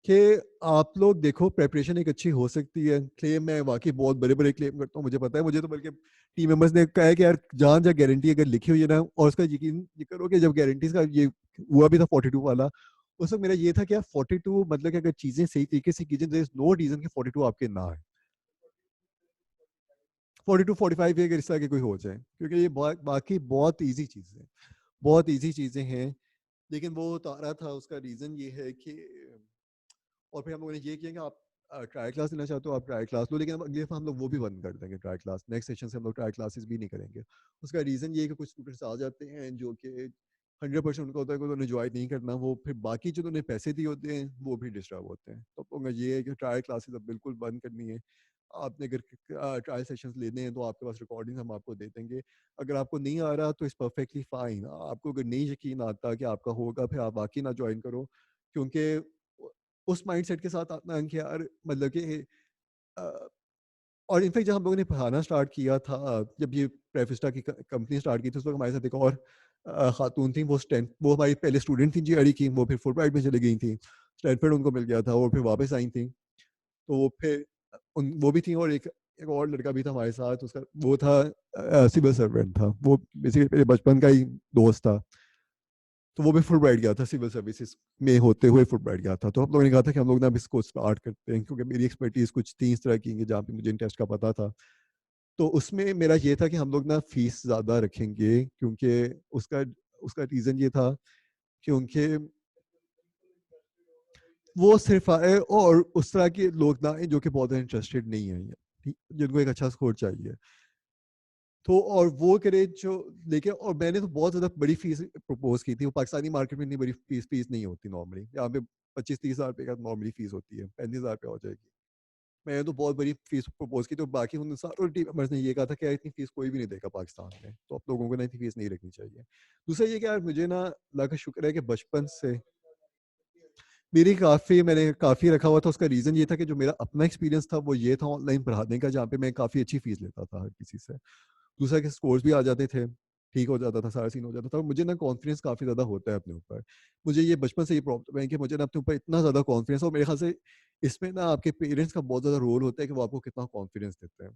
कि आप लोग देखो, प्रेपरेशन एक अच्छी हो सकती है। क्लेम मैं वाकई बहुत बड़े बड़े क्लेम करता हूँ, मुझे पता है। मुझे तो बल्कि टीम मेंबर्स ने कहा है कि यार जहाँ जहाँ गारंटी अगर लिखी हुई है ना, और उसका यकीन ये करो कि जब गारंटीज का ये हुआ भी था 42 वाला, उस वक्त मेरा ये था कि यार 42 मतलब कि अगर चीज़ें सही तरीके से की जाए, देयर इज नो रीजन कि 42 आपके ना है। 42 45 अगर इस तरह की कोई हो जाए, क्योंकि ये बाकी बहुत ईजी चीज़ है, बहुत ईजी चीज़ें हैं। लेकिन वो उतारा था, उसका रीज़न ये है कि, और फिर हम लोगों ने ये किया कि आप ट्राई क्लास लेना चाहते हो, आप ट्राई क्लास लो, लेकिन अब अगले दफा हम लोग वो भी बंद कर देंगे। ट्राई क्लास नेक्स्ट सेशन से हम लोग ट्राई क्लासेस भी नहीं करेंगे। उसका रीज़न ये है कि कुछ स्टूडेंट्स आ जाते हैं जो कि 100% उनका होता है कि उन्होंने ज्वाइन नहीं करना, वो फिर बाकी जो उन्होंने पैसे दिए होते हैं वो भी डिस्टर्ब होते हैं। तो उनका ये है कि ट्राई क्लासेस अब बिल्कुल बंद करनी है। आपने अगर ट्रायल सेशंस लेने हैं, तो आपके पास रिकॉर्डिंग हम आपको दे देंगे। अगर आपको नहीं आ रहा तो इट्स परफेक्टली फाइन। आपको अगर नहीं यकीन आता कि आपका होगा, फिर आप बाकी ना ज्वाइन करो, क्योंकि उस माइंडसेट के साथ आना कि यार मतलब कि अ, और इनफैक्ट जब हम लोगों ने पढ़ाना स्टार्ट किया था, जब ये प्रेफिस्टा की कंपनी स्टार्ट की थी, उस वक्त हमारे साथ एक और खातून थी, वो वो हमारी पहले स्टूडेंट थी जीआरई की, वो फिर फुल में चली गई थी, स्टैनफोर्ड उनको मिल गया था, और फिर वापस आई थी। तो वो फिर वो भी थी, और एक एक और लड़का भी था हमारे साथ, उसका वो था सिविल सर्वेंट था, वो बेसिकली मेरे बचपन का ही दोस्त था। तो वो भी फुल ब्राइट गया था, सिविल सर्विसेज में होते हुए फुल ब्राइट गया था। तो हम लोगों ने कहा था कि हम लोग ना अब इसको स्टार्ट करते हैं, क्योंकि मेरी एक्सपर्टीज कुछ थी इस तरह की जहाँ पे मुझे इंटरेस्ट का पता था। तो उसमें मेरा ये था कि हम लोग ना फीस ज़्यादा रखेंगे, क्योंकि उसका उसका रीज़न ये था क्योंकि वो सिर्फ आए और उस तरह के लोग ना आए जो कि बहुत इंटरेस्टेड नहीं है, जिनको एक अच्छा स्कोर चाहिए। तो और वो करे जो लेके, और मैंने तो बहुत ज़्यादा बड़ी फीस प्रपोज की थी। वो पाकिस्तानी मार्केट में इतनी बड़ी फीस नहीं होती नॉर्मली, यहाँ पे 25-30 हज़ार रुपये का नॉर्मली फीस होती है, 35 हज़ार रुपये हो जाएगी। मैंने तो बहुत बड़ी फीस प्रपोज की, तो बाकी उन सारों टीम मेंबर्स ने ये कहा था कि यार इतनी फीस कोई भी नहीं देगा पाकिस्तान में, तो आप लोगों को ना इतनी फीस नहीं रखनी चाहिए। दूसरा ये कि यार मुझे ना अल्लाह का शुक्र है कि बचपन से मेरी मैंने काफ़ी रखा हुआ था। उसका रीज़न ये था कि जो मेरा अपना एक्सपीरियंस था वो ये था ऑनलाइन पढ़ाने का, जहाँ पे मैं काफ़ी अच्छी फीस लेता था हर किसी से। दूसरा के स्कोर्स भी आ जाते थे, ठीक हो जाता था, सारा सीन हो जाता था, और मुझे ना कॉन्फिडेंस काफ़ी ज़्यादा होता है अपने ऊपर। मुझे ये बचपन से ये प्रॉब्लम है कि मुझे ना अपने ऊपर इतना ज़्यादा कॉन्फिडेंस, और मेरे ख्याल से इसमें ना आपके पेरेंट्स का बहुत ज़्यादा रोल होता है कि वो आपको कितना कॉन्फिडेंस देते हैं।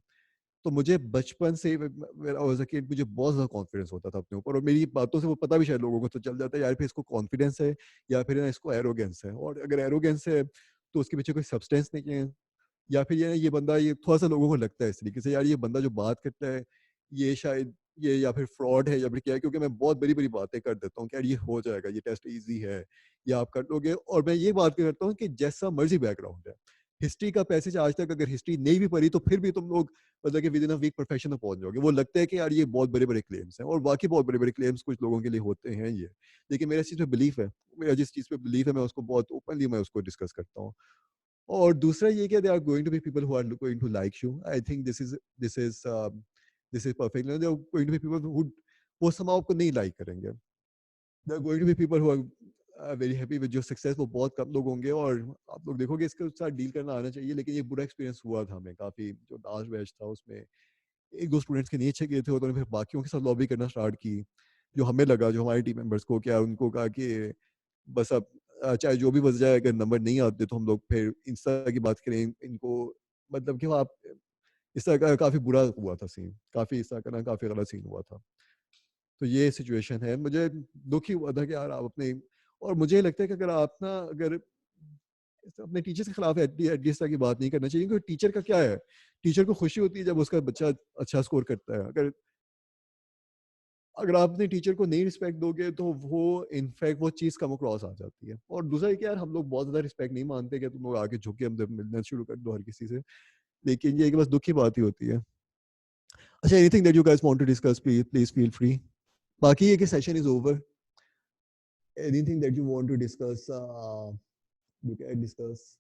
तो मुझे बचपन से एज अ किड मुझे बहुत ज़्यादा कॉन्फिडेंस होता था अपने ऊपर, और मेरी बातों से वो पता भी शायद लोगों को तो चल जाता है यार फिर इसको कॉन्फिडेंस है या फिर ना इसको एरोगेंस है। और अगर एरोगेंस है तो उसके पीछे कोई सब्सटेंस नहीं है, या फिर ये बंदा, ये थोड़ा-सा लोगों को लगता है इस तरीके से, यार ये बंदा जो बात करता है, ये शायद ये या फिर फ्रॉड है या फिर क्या है, क्योंकि मैं बहुत बड़ी-बड़ी बातें कर देता हूँ कि यार ये हो जाएगा, ये टेस्ट ईज़ी है, या आप कर लोगे। और मैं ये बात करता हूँ कि जैसा मर्ज़ी बैकग्राउंड है, हिस्ट्री का पैसेज आज तक अगर हिस्ट्री नहीं भी पढ़ी तो फिर भी तुम लोग मतलब कि विदिन अ वीक प्रोफेशन में पहुँच जाओगे। वो लगता है कि यार ये बहुत बड़े-बड़े क्लेम्स हैं, और वाक़ई बहुत बड़े-बड़े क्लेम्स कुछ लोगों के लिए होते हैं ये। लेकिन मेरा इस चीज़ पे बिलीफ है। मेरा जिस चीज़ पे बिलीफ है मैं उसको बहुत ओपनली मैं उसको डिस्कस करता हूँ। और दूसरा ये कि there are going to be people who are going to like you. I think this is perfect. You know, there are going to be people who वो somehow आपको नहीं like करेंगे. There are going to be people who are very happy with your success. वो बहुत कम लोग होंगे, और आप लोग देखोगे इसके साथ डील करना आना चाहिए। लेकिन ये बुरा एक्सपीरियंस हुआ था हमें काफ़ी, जो लास्ट बैच था उसमें एक दो स्टूडेंट्स के नहीं अच्छे गए थे, और उन्होंने फिर बाकियों के साथ लॉबी करना स्टार्ट की, जो हमें लगा, जो हमारे टीम मेंबर्स को, क्या उनको कहा कि बस अब चाहे जो भी बच जाए, अगर नंबर नहीं आते तो हम लोग फिर इस तरह की बात करें इनको, मतलब कि वो आप इस तरह का काफ़ी बुरा हुआ था सीन, काफ़ी इस तरह का ना काफ़ी गलत सीन हुआ था। तो ये सिचुएशन है, मुझे दुख ही हुआ था कि यार आप अपने, और मुझे लगता है कि अगर आप ना अगर अपने टीचर के खिलाफ एटलीस्ट की बात नहीं करना चाहिए, क्योंकि टीचर का क्या है, टीचर को खुशी होती है जब उसका बच्चा अच्छा स्कोर करता है। अगर अगर आप अपने टीचर को नहीं रिस्पेक्ट दोगे तो वो इनफैक्ट वो चीज़ कम अक्रॉस आ जाती है। और दूसरा है कि यार हम लोग बहुत ज़्यादा रिस्पेक्ट नहीं मानते कि तुम लोग आगे झुक के हमसे मिलना शुरू कर दो हर किसी से। लेकिन ये कि बस दुख की बात ही होती है। अच्छा, anything that you guys want to discuss, please please feel free. बाकी ये कि session is over. Anything that you want to discuss, you can discuss.